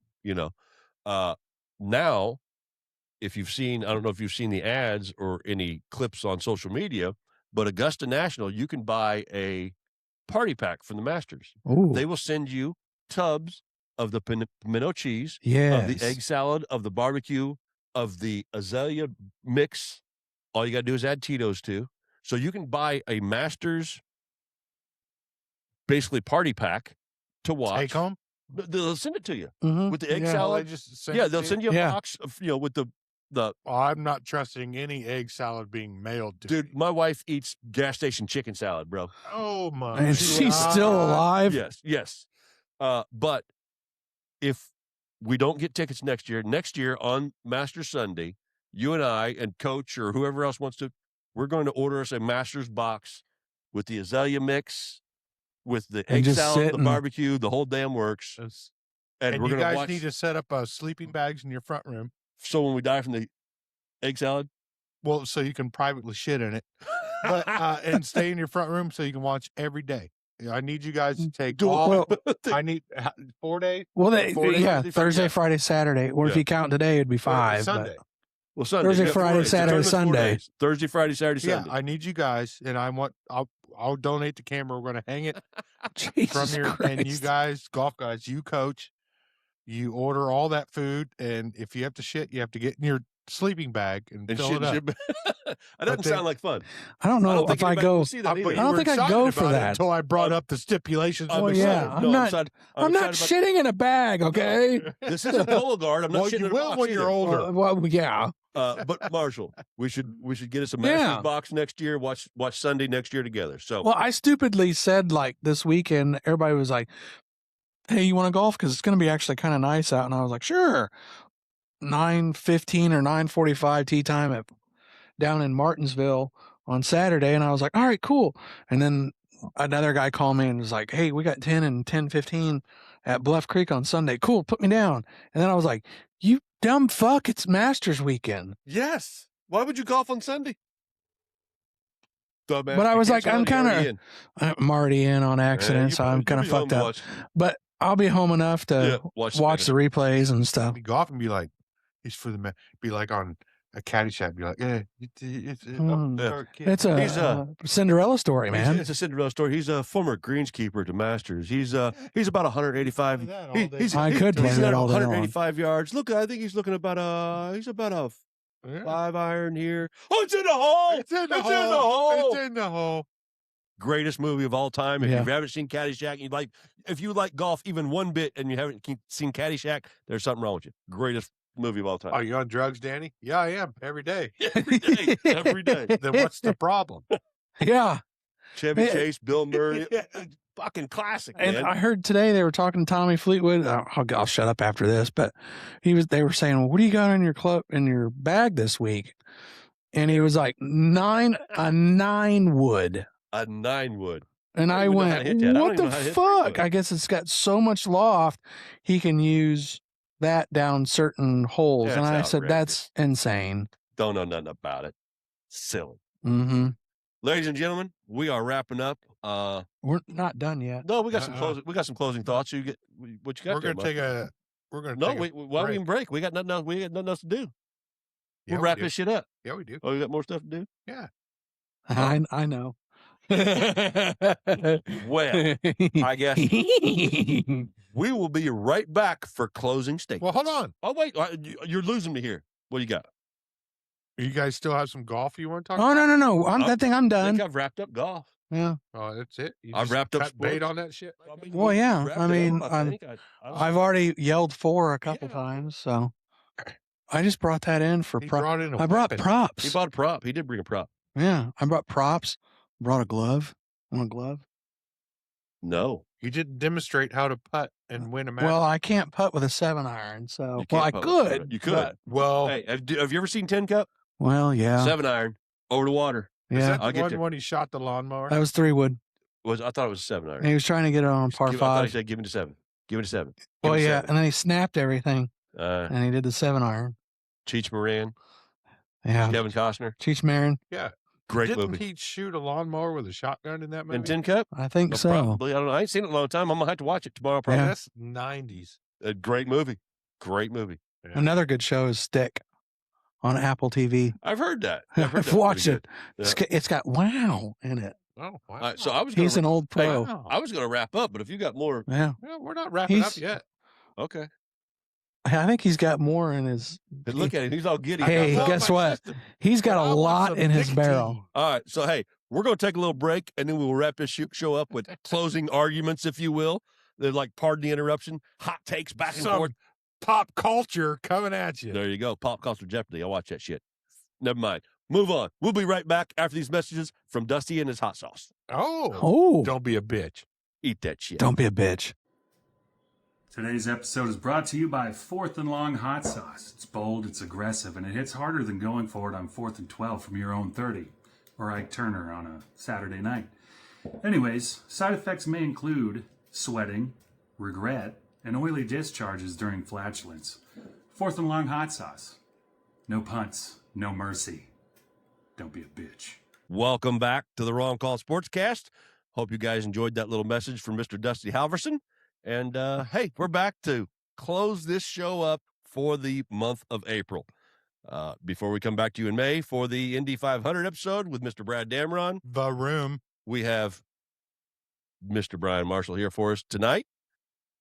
S1: now, if you've seen, I don't know if you've seen the ads or any clips on social media, but Augusta National, you can buy a party pack from the Masters.
S3: Ooh.
S1: They will send you tubs of the pimento cheese,
S3: yes.
S1: of the egg salad, of the barbecue, of the azalea mix. All you got to do is add Tito's to. So you can buy a Masters basically party pack to watch.
S2: Take home.
S1: They'll send it to you
S3: Mhm.
S1: with the egg
S2: Well,
S1: salad.
S2: they just send
S1: Yeah,
S2: it
S1: they'll
S2: to
S1: send you a
S3: Yeah.
S1: box of, with the
S2: I'm not trusting any egg salad being mailed to
S1: dude.
S2: me.
S1: My wife eats gas station chicken salad, bro.
S2: Oh my!
S3: And she's still alive.
S1: Yes. But if we don't get tickets next year on Masters Sunday, you and I and Coach or whoever else wants to, we're going to order us a Masters box with the azalea mix, with the
S3: And
S1: egg
S3: just
S1: salad,
S3: sit
S1: the
S3: and-
S1: barbecue, the whole damn works.
S2: And
S1: we're
S2: you
S1: going to
S2: guys
S1: watch.
S2: need to set up sleeping bags in your front room.
S1: So when we die from the egg salad,
S2: Well, so you can privately shit in it, but and stay in your front room so you can watch every day. I need you guys to take all.
S3: Well,
S2: I need 4 days.
S3: well,
S2: 4 days,
S3: yeah,
S1: Thursday,
S3: Thursday,
S1: yeah.
S3: Friday, Saturday. Or if
S1: Yeah.
S3: you count today, it'd be
S2: Or
S3: 5.
S2: Sunday.
S1: well, Sunday,
S3: Thursday,
S1: you got 4
S3: Friday,
S1: days. The
S3: Saturday,
S1: tournament's 4
S3: Sunday.
S1: days. Thursday, Friday, Saturday,
S2: Yeah,
S1: Sunday.
S2: I need you guys, and I'll donate the camera. We're going to hang it
S3: Jesus
S2: from your
S3: Christ.
S2: and you guys, golf guys, you coach, you order all that food, and if you have to shit, you have to get in your sleeping bag and
S1: and
S2: fill
S1: shit,
S2: it up.
S1: shit. That doesn't
S2: then-
S1: sound like fun.
S3: I don't know
S1: I don't think
S3: if I
S1: anybody
S3: go.
S1: will see that
S2: But
S1: either.
S2: you
S3: I don't
S2: were
S3: think I'd
S2: excited
S3: go
S2: about
S3: for
S2: it
S3: that.
S2: until I brought up the stipulations.
S1: I'm
S2: of the
S3: yeah,
S2: show.
S3: I'm not-
S1: excited-
S3: I'm not
S1: excited
S3: shitting in a bag, okay?
S1: about- This isn't Cologuard. I'm not
S2: Well,
S1: shitting
S2: you
S1: in a
S2: will
S1: box
S2: when you're
S1: either.
S2: older.
S3: Well, yeah.
S1: But Marshall, we should get us a Masters
S3: Yeah.
S1: box next year. Watch Sunday next year together. So
S3: Well, I stupidly said like this weekend, everybody was like, "Hey, you want to golf? Because it's going to be actually kind of nice out." And I was like, "Sure." 9:15 or 9:45 tee time down in Martinsville on Saturday, and I was like, "All right, cool." And then another guy called me and was like, "Hey, we got 10 and 10:15 at Bluff Creek on Sunday. Cool, put me down." And then I was like, "You dumb fuck! It's Masters weekend."
S1: yes, why would you golf on Sunday? Dumbass.
S3: But I
S1: You
S3: was like,
S1: canceled
S3: I'm
S1: out, you're already
S3: kinda-
S1: in.
S3: I'm already in on accident,
S1: You-
S3: so I'm
S1: you'll
S3: kind of
S1: be home
S3: fucked
S1: to
S3: up.
S1: watch-
S3: But I'll be home enough to
S1: watch
S3: watch the replays and stuff.
S2: Be golf and be like, he's for the man. Be like on a Caddyshack. Be like, yeah, it's
S3: Mm.
S2: upstart kid.
S3: It's
S1: He's,
S3: a Cinderella story, man.
S1: It's a Cinderella story. He's a former greenskeeper to Masters. He's about 185.
S2: Play that all
S1: He-
S2: day.
S1: he's
S3: I
S1: he-
S3: could play
S1: he's
S3: that
S1: at
S3: all day long.
S1: 185 yards. Look, I think he's looking about a 5 iron here. Oh, it's in the hole.
S2: It's in the
S1: It's
S2: hole.
S1: in the hole.
S2: It's in the hole.
S1: Greatest movie of all time. If
S3: Yeah.
S1: you haven't seen Caddyshack, if you like golf even one bit and you haven't seen Caddyshack, there's something wrong with you. Greatest movie of all time.
S2: Are you on drugs, Danny? Yeah, I am every day.
S1: Every day. Every day.
S2: Then what's the problem?
S3: Yeah.
S1: Chevy
S3: Yeah.
S1: Chase, Bill Murray. Fucking classic,
S3: And
S1: man.
S3: I heard today they were talking to Tommy Fleetwood. I'll shut up after this, but they were saying, well, "What do you got in your bag this week?" And he was like, 9 wood.
S1: A 9 wood.
S3: And
S1: I
S3: I
S1: don't even know how to
S3: went,
S1: hit that. I don't
S3: "What
S1: even
S3: the
S1: know how to hit
S3: fuck?"
S1: 3-wood.
S3: I guess it's got so much loft, he can use that down certain holes. And I
S1: That's
S3: said,
S1: outrageous.
S3: "That's insane."
S1: Don't know nothing about it. Silly.
S3: Mm-hmm.
S1: Ladies and gentlemen, we are wrapping up.
S3: We're not done yet.
S1: No, we got some
S2: Uh-uh.
S1: closing thoughts. What you got?
S2: We're
S1: there,
S2: gonna take
S1: Mike?
S2: We're gonna
S1: No,
S2: take
S1: why are we
S2: break.
S1: in break? We got nothing else. We got nothing else to do.
S2: Yeah,
S1: We'll
S2: we
S1: wrap
S2: do.
S1: this shit up.
S2: Yeah, we do.
S1: Oh, you got more stuff to do?
S3: I know.
S1: Well, I guess we will be right back for closing statements.
S2: Well, hold on.
S1: Oh wait, you're losing me here. What do you got?
S2: You guys still have some golf you want to talk
S3: Oh,
S2: about?
S3: no. That thing I'm
S1: I
S3: done.
S1: think I've wrapped up golf.
S3: Yeah.
S2: Oh, that's it. You
S1: I've
S2: just
S1: wrapped up
S2: cut bait
S1: sports.
S2: on that shit.
S3: Well, yeah,
S1: wrapped
S3: I
S1: it
S3: mean,
S1: up,
S3: I'm-
S1: think. I don't
S3: I've
S1: know.
S3: already yelled 4 a couple
S1: Yeah.
S3: times, so I just brought that in for
S2: He
S3: props.
S2: brought in a
S3: I brought
S2: weapon.
S3: props.
S1: He bought a prop. He did bring a prop.
S3: Yeah, I brought props. Brought a glove. Want a glove?
S1: No.
S2: You didn't demonstrate how to putt and win a match.
S3: Well, I can't putt with a 7-iron, so
S1: You
S3: well, I
S1: can't putt with a 7-iron.
S3: could.
S1: You could.
S3: but-
S2: well,
S1: Hey, have you ever seen Tin Cup?
S3: well, yeah,
S1: 7-iron over the water.
S2: is
S3: yeah.
S2: that
S1: I'll
S2: the
S1: get
S2: one
S1: you.
S2: when he shot the lawnmower?
S3: That was 3-wood.
S1: I thought it was a 7-iron.
S3: And he was trying to get it on par
S1: I thought he
S3: 5.
S1: said, "Give me the 7. Give me the 7." Give
S3: Well,
S1: me the
S3: yeah,
S1: 7.
S3: and then he snapped everything,
S1: Uh,
S3: and he did the 7-iron.
S1: Cheech Marin,
S3: Yeah,
S1: Kevin Costner,
S3: Cheech Marin.
S2: Yeah.
S1: great
S2: Didn't
S1: movie.
S2: he shoot a lawnmower with a shotgun in that movie?
S1: And Tin Cup,
S3: I think
S1: Well,
S3: so.
S1: probably. I don't know. I ain't seen it in a long time. I'm gonna have to watch it tomorrow. Probably.
S3: Yeah.
S2: That's 90s.
S1: A great movie. Great movie.
S2: Yeah.
S3: Another good show is Stick on Apple TV.
S1: I've heard that. I've, heard
S3: I've
S1: that's
S3: watched
S1: pretty
S3: it.
S1: good.
S3: It's got wow in it.
S2: Oh, wow.
S1: All right, so I was. Gonna
S3: He's an old
S1: hey,
S3: pro.
S2: Wow.
S1: I was going to wrap up, but if you got more,
S3: Yeah,
S2: Well, we're not wrapping up
S3: He's-
S2: yet.
S1: okay.
S3: I think he's got more in his.
S1: Hey, look at him. He's all giddy.
S3: Hey,
S2: Love
S3: guess
S2: my
S3: what?
S2: system,
S3: He's got
S2: but I
S3: a
S2: want
S3: lot
S2: some
S3: in his
S2: nicotine.
S3: barrel.
S1: All right. So, hey, we're going to take a little break and then we'll wrap this show up with closing arguments, if you will. They're like, pardon the interruption, hot takes back and
S2: Some
S1: forth.
S2: pop culture coming at you.
S1: There you go. Pop culture Jeopardy. I'll watch that shit. Never mind. Move on. We'll be right back after these messages from Dusty and his hot sauce.
S2: Oh,
S3: Oh,
S2: don't be a bitch.
S1: Eat that shit.
S3: don't be a bitch.
S5: Today's episode is brought to you by 4th and Long Hot Sauce. It's bold, it's aggressive, and it hits harder than going for it on 4th and 12 from your own 30, or Ike Turner on a Saturday night. Anyways, side effects may include sweating, regret, and oily discharges during flatulence. 4th and Long Hot Sauce. No punts, no mercy. Don't be a bitch.
S1: Welcome back to the Wrong Call Sportscast. Hope you guys enjoyed that little message from Mr. Dusty Halverson. And hey, we're back to close this show up for the month of April. Before we come back to you in May for the Indy 500 episode with Mr. Brad Dameron,
S2: The room.
S1: we have Mr. Brian Marshall here for us tonight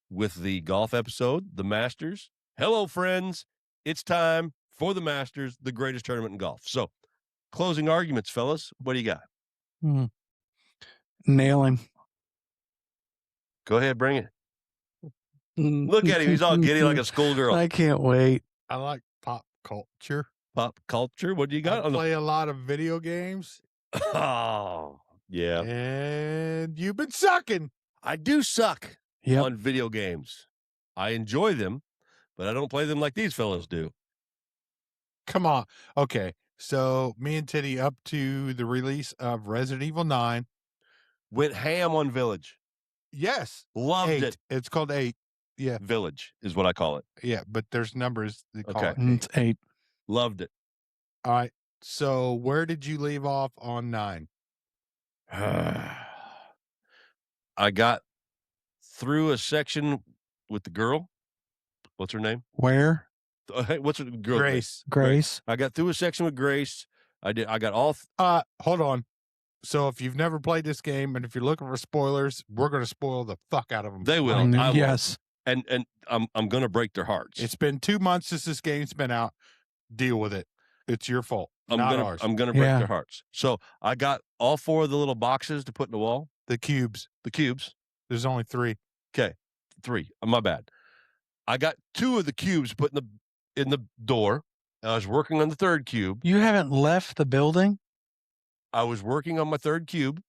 S1: with the golf episode, the Masters. Hello, friends. It's time for the Masters, the greatest tournament in golf. So, closing arguments, fellas. What do you got?
S3: Nail him.
S1: Go ahead, bring it. Look at him. He's all giddy like a schoolgirl.
S3: I can't wait.
S2: I like pop culture.
S1: Pop culture. What do you
S2: I
S1: got on the?
S2: play a lot of video games,
S1: Oh, yeah.
S2: and you've been sucking.
S1: I do suck
S3: Yep.
S1: on video games. I enjoy them, but I don't play them like these fellas do.
S2: Come on. Okay. So me and Titty up to the release of Resident Evil 9.
S1: Went ham on Village.
S2: Yes.
S1: Loved
S2: 8.
S1: it.
S2: It's called 8.
S1: Village is what I call it.
S2: Yeah, but there's numbers that call
S1: Okay.
S2: it 8.
S3: It's 8.
S1: Loved it.
S2: All right. So where did you leave off on 9?
S1: I got through a section with the girl. What's her name?
S3: Where?
S1: Hey, what's her girl?
S2: Grace.
S3: Grace.
S1: I got through a section with Grace. I got all.
S2: Hold on. So if you've never played this game and if you're looking for spoilers, we're going to spoil the fuck out of them.
S1: They will.
S3: Mm,
S1: I will.
S3: yes.
S1: And I'm gonna break their hearts.
S2: It's been 2 months since this game's been out. Deal with it. It's your fault, not ours.
S1: I'm gonna break
S3: Yeah.
S1: their hearts. So I got all 4 of the little boxes to put in the wall.
S2: The cubes.
S1: The cubes.
S2: There's only 3.
S1: 3. My bad. I got 2 of the cubes put in the door. I was working on the 3rd cube.
S3: You haven't left the building?
S1: I was working on my 3rd cube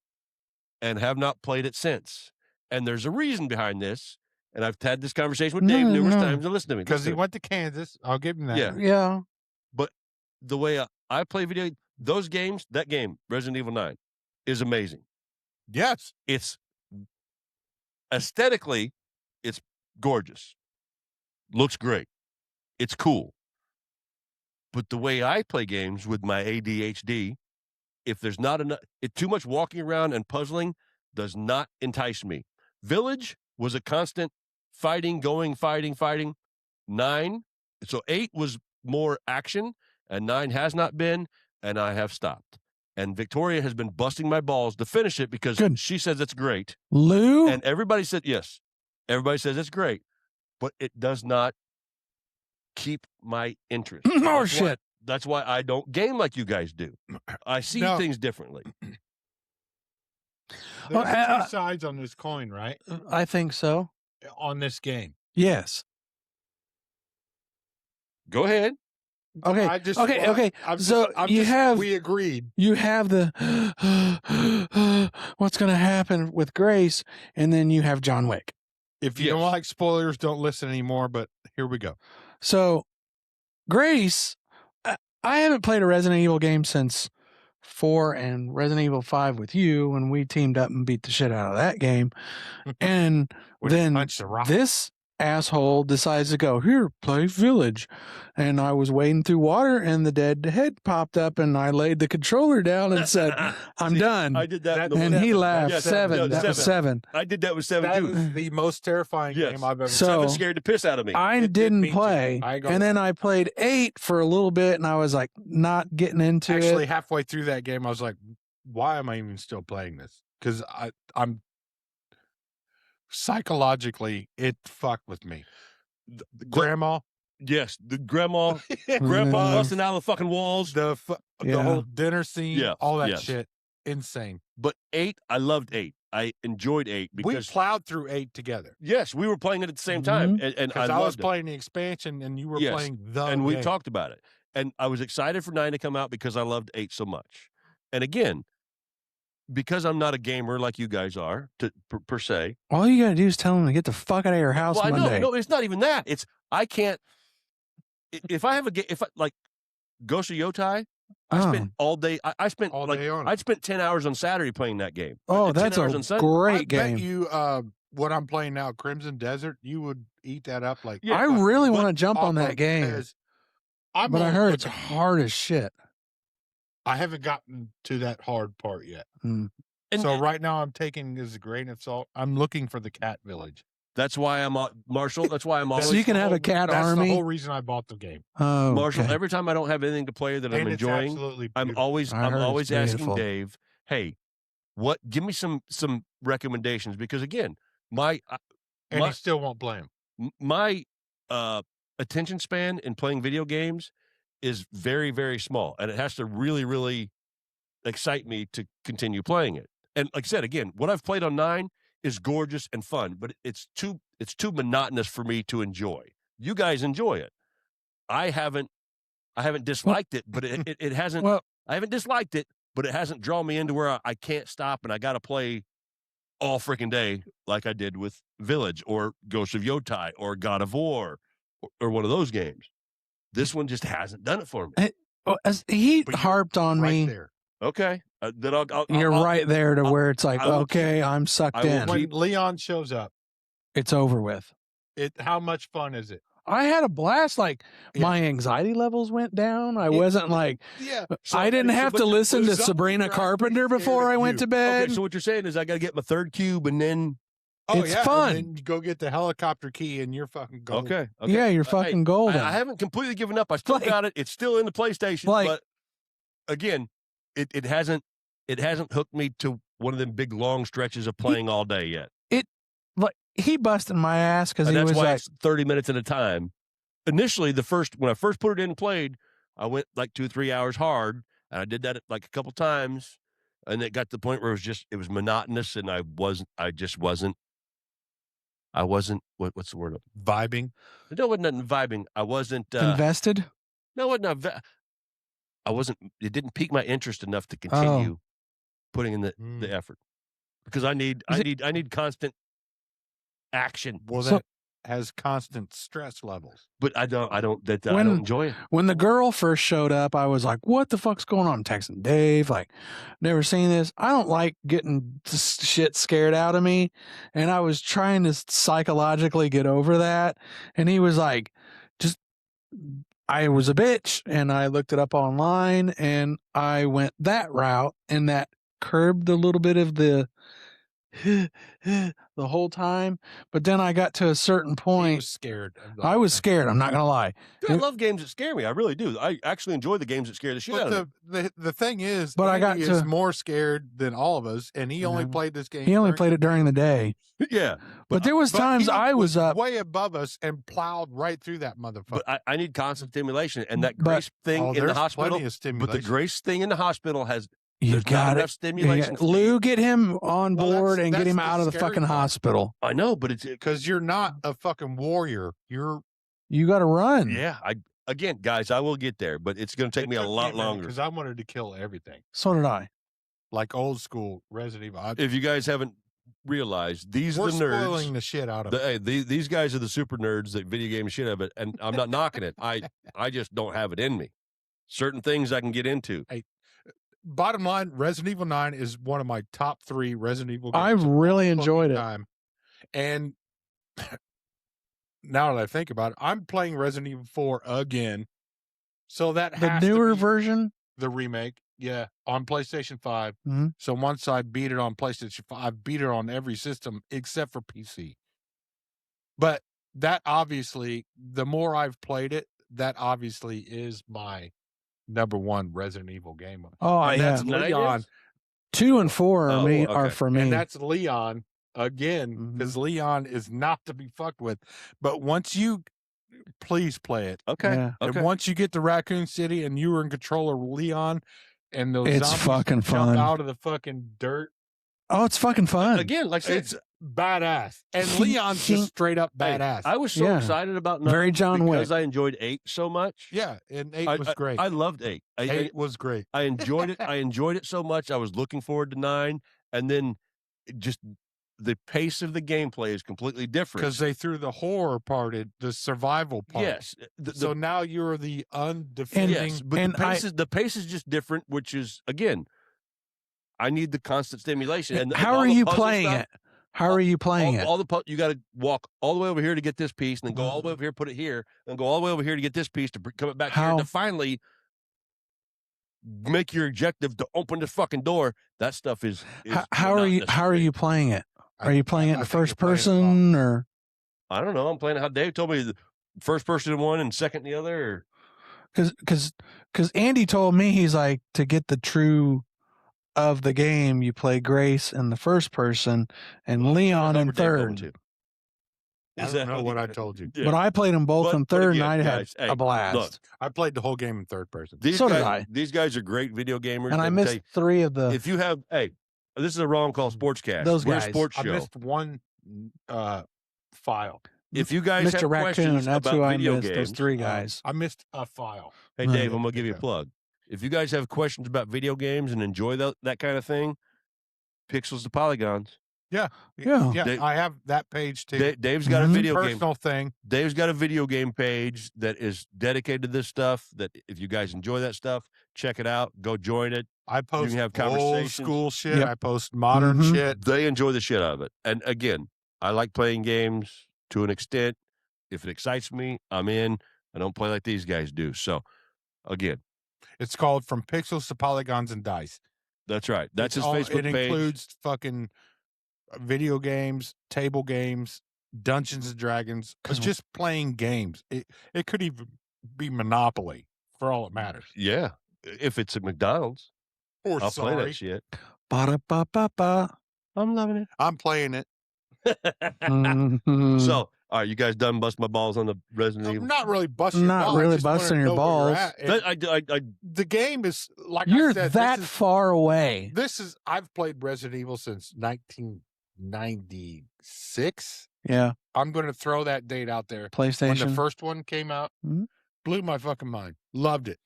S1: and have not played it since. And there's a reason behind this. And I've had this conversation with Dave
S3: No,
S1: numerous
S3: no.
S1: times. And listen to me.
S2: Because
S1: listen
S2: he
S1: to me.
S2: went to Kansas. I'll give him that.
S1: Yeah.
S3: Yeah.
S1: The way I play video, those games, that game, Resident Evil 9, is amazing.
S2: Yes.
S1: It's aesthetically, it's gorgeous. Looks great. It's cool. But the way I play games with my ADHD, if there's not enough, too much walking around and puzzling does not entice me. Village was a constant fighting. 9, so 8 was more action, and 9 has not been, and I have stopped. And Victoria has been busting my balls to finish it because
S3: Good.
S1: she says it's great.
S3: Lou?
S1: And everybody said, yes, everybody says it's great, but it does not keep my interest.
S3: Oh,
S1: That's why-
S3: shit.
S1: That's why I don't game like you guys do. I see
S2: No.
S1: things differently.
S2: There's
S3: Well,
S2: 2 sides on this coin, right?
S3: I think so.
S2: On this game.
S3: Yes.
S1: Go ahead.
S3: Okay,
S2: I just
S3: okay,
S2: well,
S3: okay.
S2: I'm
S3: So
S2: I'm
S3: you have
S2: we agreed.
S3: you have the what's going to happen with Grace, and then you have John Wick.
S2: If you don't
S1: Yes.
S2: like spoilers, don't listen anymore. But here we go.
S3: So Grace, I haven't played a Resident Evil game since 4 and Resident Evil 5 with you when we teamed up and beat the shit out of that game. And
S2: When you
S3: then
S2: punch the rock.
S3: this asshole decides to go, here, play Village. And I was wading through water and the dead head popped up and I laid the controller down and said, I'm
S1: See,
S3: done.
S1: I did that. in the
S3: And
S1: one-
S3: he laughed.
S1: Yeah,
S3: seven. That was 7.
S1: I did that with 7
S2: That
S1: too.
S2: is the most terrifying
S1: Yes.
S2: game I've ever
S3: So-
S1: 7 scared the piss out of me.
S3: I
S2: It did
S3: didn't
S2: me too.
S3: play.
S2: I ain't gonna
S3: And then I played 8 for a little bit and I was like not getting into
S2: Actually,
S3: it.
S2: halfway through that game, I was like, why am I even still playing this? Because I'm psychologically, it fucked with me. Grandma,
S1: Yes, the grandma,
S3: Mm-hmm.
S1: grandpa busting out of the fucking walls.
S2: the
S3: Yeah.
S2: whole dinner scene,
S1: Yeah,
S2: all that
S1: yes.
S2: shit, insane.
S1: But 8, I loved 8. I enjoyed 8
S2: We
S1: because
S2: plowed through 8 together.
S1: yes, we were playing it at the same time, and I
S2: Because I, was
S1: loved it.
S2: playing the expansion and you were
S1: Yes,
S2: playing the
S1: And we
S2: game.
S1: talked about it, and I was excited for 9 to come out because I loved 8 so much. And again, because I'm not a gamer like you guys are, per se.
S3: All you got to do is tell him to get the fuck out of your house
S1: Well, I know,
S3: Monday.
S1: no, it's not even that. It's I can't. If I have a game, if I like Ghost of Yotai, I
S3: Oh.
S1: spent all day. I spent
S2: all
S1: like
S2: day on it.
S1: I spent 10 hours on Saturday playing that game.
S3: Oh,
S1: and 10
S3: that's
S1: hours
S3: a
S1: on Sunday.
S3: great
S2: I
S3: game.
S2: bet you, what I'm playing now, Crimson Desert, you would eat that up like.
S1: Yeah,
S3: I really
S2: but
S3: want to jump on
S2: off
S3: that
S2: of-
S3: game,
S2: because I'm
S3: but I
S2: only
S3: heard it's
S2: looking-
S3: hard as shit.
S2: I haven't gotten to that hard part yet.
S3: Mm.
S1: And
S2: So right now I'm taking as a grain of salt. I'm looking for the cat village.
S1: that's why I'm Marshall. That's why I'm
S2: That's
S1: always
S3: you can
S2: the
S3: have a
S2: whole-
S3: cat
S2: that's
S3: army?
S2: the whole reason I bought the game.
S3: Oh,
S1: Marshall.
S3: okay.
S1: Every time I don't have anything to play that I'm
S2: And it's
S1: enjoying,
S2: absolutely
S1: I'm
S2: beautiful.
S1: always
S3: I
S1: I'm
S3: heard it's
S1: always asking
S3: beautiful.
S1: Dave, hey, what? Give me some recommendations because again, my
S2: and
S1: my-
S2: he still won't play him.
S1: my attention span in playing video games is very, very small, and it has to really, really excite me to continue playing it. And like I said, again, what I've played on 9 is gorgeous and fun, but it's too monotonous for me to enjoy. You guys enjoy it. I haven't disliked it, but it hasn't.
S3: Well,
S1: I haven't disliked it, but it hasn't drawn me into where I can't stop and I got to play all freaking day like I did with Village or Ghost of Yotai or God of War or one of those games. This one just hasn't done it for me.
S3: he
S2: But you're
S3: harped on
S2: Right
S3: me.
S2: there.
S1: Okay, then I'll
S3: You're right there to
S1: I'll-
S3: where it's like,
S1: I will
S3: okay,
S1: keep-
S3: I'm sucked
S1: I will
S3: in.
S1: keep-
S2: When Leon shows up,
S3: It's over with.
S2: how much fun is it?
S3: I had a blast. Like
S2: Yeah.
S3: my anxiety levels went down. I
S2: It-
S3: wasn't like
S2: Yeah.
S3: I didn't have
S1: but
S3: to
S1: the-
S3: listen
S2: the
S3: to
S2: zombies
S3: Sabrina
S2: are actually
S3: Carpenter
S2: scared
S3: before
S2: of
S3: I went
S2: you.
S3: to bed.
S1: Okay, so what you're saying is I got to get my third cube and then
S3: It's
S2: and
S3: fun.
S2: then you go get the helicopter key and you're fucking golden.
S1: okay.
S3: Yeah, you're
S1: Hey,
S3: fucking golden.
S1: I haven't completely given up. I still
S3: Like-
S1: got it. It's still in the PlayStation,
S3: Like-
S1: but again, it hasn't hooked me to one of them big long stretches of playing all day yet.
S3: Like he busted my ass because
S1: And
S3: he
S1: that's
S3: was
S1: why
S3: like,
S1: it's 30 minutes at a time. Initially, when I first put it in and played, I went like 2-3 hours hard, and I did that like a couple times, and it got to the point where it was monotonous, and I wasn't. What's the word?
S2: Vibing.
S1: No, it wasn't vibing. I wasn't.
S3: invested.
S1: No, it wasn't. I wasn't. It didn't pique my interest enough to
S3: Oh.
S1: continue putting in the
S2: Mm.
S1: effort because I need constant action.
S2: Well,
S3: So-
S2: that has constant stress levels.
S1: But I don't. I don't
S3: When-
S1: enjoy it.
S3: When the girl first showed up, I was like, what the fuck's going on? I'm texting Dave, like, never seen this. I don't like getting shit scared out of me. And I was trying to psychologically get over that. And he was like, I was a bitch. And I looked it up online and I went that route and that curbed a little bit of the the whole time. But then I got to a certain
S2: He
S3: point.
S2: was scared.
S3: I was scared. I'm not going to lie.
S1: Dude, I love games that scare me. I really do. I actually enjoy the games that scare the shit out
S2: But
S1: of me.
S2: the thing is,
S3: But I got
S2: Andy is
S3: to-
S2: more scared than all of us, and he only
S3: Mhm.
S2: played this game.
S3: He only
S2: during-
S3: played it during the day.
S1: Yeah,
S3: But there was
S2: but
S3: times
S2: he
S3: I was up.
S2: way above us and plowed right through that motherfucker.
S1: but I need constant stimulation, and that
S3: But-
S1: grace thing
S2: Oh,
S1: in the
S2: there's
S1: hospital.
S2: plenty of
S1: But the
S2: stimulation.
S1: grace thing in the hospital has
S3: You
S1: there's not
S3: got
S1: enough
S3: it.
S1: stimulation. for me.
S3: Lou, get him on
S2: Well,
S3: board
S2: that's-
S3: and get
S2: that's
S3: him
S2: the
S3: out of the
S2: scary
S3: fucking
S2: part.
S3: hospital.
S1: I know, but it's
S2: Because you're not a fucking warrior. You're
S3: You got to run.
S1: yeah. again, guys, I will get there, but it's going to take me a lot longer.
S2: because I wanted to kill everything,
S3: So did I.
S2: like old school Resident Evil.
S1: If you guys haven't realized, these
S2: We're
S1: are the nerds.
S2: spoiling the shit out of it.
S1: Hey, these guys are the super nerds that video game shit of it, and I'm not knocking it. I just don't have it in me. Certain things I can get into.
S2: Bottom line, Resident Evil 9 is one of my top 3 Resident Evil games.
S3: I really enjoyed it.
S2: Time. And now that I think about it, I'm playing Resident Evil 4 again. So that
S3: The
S2: has to
S3: newer
S2: be
S3: version.
S2: the remake, yeah, on PlayStation 5.
S3: Mhm.
S2: So once I beat it on PlayStation 5, I beat it on every system except for PC. But that obviously, the more I've played it, that obviously is my number 1 Resident Evil game.
S3: Oh
S2: And
S3: yeah,
S2: that's Leon.
S3: 2 and 4 are
S1: Oh,
S3: are
S1: okay.
S3: for me.
S2: And that's Leon again, because Leon is not to be fucked with. But once you please play it.
S1: Okay.
S3: Yeah.
S1: Okay.
S2: And once you get to Raccoon City and you were in control of Leon and those
S3: It's
S2: zombies
S3: fucking
S2: jump
S3: fun.
S2: out of the fucking dirt,
S3: Oh, it's fucking fun.
S1: Again, like I said,
S2: it's badass. And
S3: He-
S2: Leon's
S3: he-
S2: just straight up
S1: hey,
S2: badass.
S1: I was so
S3: Yeah.
S1: excited about
S3: Very
S1: 9
S3: John
S1: because
S3: Wick.
S1: I enjoyed 8 so much.
S2: Yeah, and 8 was great.
S1: I loved 8.
S2: 8 was great.
S1: I enjoyed it. I enjoyed it so much. I was looking forward to 9, and then just the pace of the gameplay is completely different.
S2: Because they threw the horror part in, the survival part.
S1: yes,
S2: So now you're the undefending.
S1: yes, but
S3: and
S1: the pace is just different, which is again, I need the constant stimulation. And
S3: How
S1: all
S3: are
S1: the
S3: you
S1: puzzle
S3: playing
S1: stuff,
S3: it? How are you playing it?
S1: All the you got to walk all the way over here to get this piece, and then go all the way over here, put it here, and go all the way over here to get this piece to come it back here
S3: How-
S1: to finally make your objective to open this fucking door. That stuff is
S3: How are you?
S1: monotonous
S3: How
S1: to
S3: are
S1: me.
S3: you playing it? Are you playing it
S2: I
S3: in
S2: think you're
S3: first
S2: playing it
S3: person or?
S1: I don't know. I'm playing how Dave told me the first person in one and second in the other. Or,
S3: Because Andy told me he's like to get the true of the game. You play Grace in the first person and Leon in
S1: Number Dave going
S3: third.
S1: to.
S2: I
S1: Is
S2: don't
S1: that
S2: know
S1: how
S2: what
S1: you-
S2: I told you.
S1: Yeah.
S3: But I played them both
S1: But-
S3: in
S1: but
S3: third,
S1: again,
S3: and I had
S1: guys, hey,
S3: a blast.
S1: look,
S2: I played the whole game in third person.
S1: These
S3: So did
S1: guys,
S3: I.
S1: These guys are great video gamers.
S3: and I
S1: They can tell
S3: missed 3 of
S1: you-
S3: the.
S1: if you have, hey, this is a wrong call sportscast.
S3: Those
S1: We're a
S3: guys.
S1: sports
S2: I
S1: show.
S2: missed one file.
S1: If you guys have
S3: Mr. Raccoon,
S1: questions
S3: that's
S1: about
S3: who I
S1: video
S3: missed.
S1: games,
S3: Those 3 guys.
S2: I missed a file.
S1: hey
S3: Right.
S1: Dave, I'm gonna give you a
S2: Okay.
S1: plug. If you guys have questions about video games and enjoy that kind of thing, Pixels to Polygons.
S3: Yeah.
S1: Dave-
S2: I have that page too.
S1: Dave's got a
S3: Mhm.
S1: video game.
S2: Personal thing.
S1: Dave's got a video game page that is dedicated to this stuff. That if you guys enjoy that stuff, check it out. Go join it.
S2: I post
S1: have
S2: old
S1: conversations.
S2: school shit.
S3: Yep.
S2: I post modern
S3: Mhm.
S2: shit.
S1: They enjoy the shit out of it. And again, I like playing games to an extent. If it excites me, I'm in. I don't play like these guys do. So, again,
S2: It's called From Pixels to Polygons and Dice.
S1: that's right. That's
S2: It's
S1: his
S2: all-
S1: Facebook
S2: It
S1: page.
S2: includes fucking video games, table games, Dungeons and Dragons,
S3: 'Cause
S2: just playing games. It could even be Monopoly for all it matters.
S1: Yeah, if it's at McDonald's,
S2: Or
S1: I'll play
S2: sorry,
S1: that shit.
S3: Ba-da-ba-ba-ba.
S1: I'm loving it.
S2: I'm playing it.
S3: Mhm.
S1: So, all right, you guys done bust my balls on the Resident
S2: I'm
S1: Evil?
S2: not really busting. your
S3: Not
S2: balls, I
S3: really
S2: just wanna
S3: busting your
S2: know where you're
S3: balls.
S2: at. And
S1: I
S2: the game is like
S3: You're
S2: I said,
S3: that
S2: This is,
S3: far away.
S2: this is I've played Resident Evil since 1996.
S3: Yeah.
S2: I'm going to throw that date out there. When
S3: PlayStation.
S2: the first one came out,
S3: Mhm.
S2: blew my fucking mind. Loved it.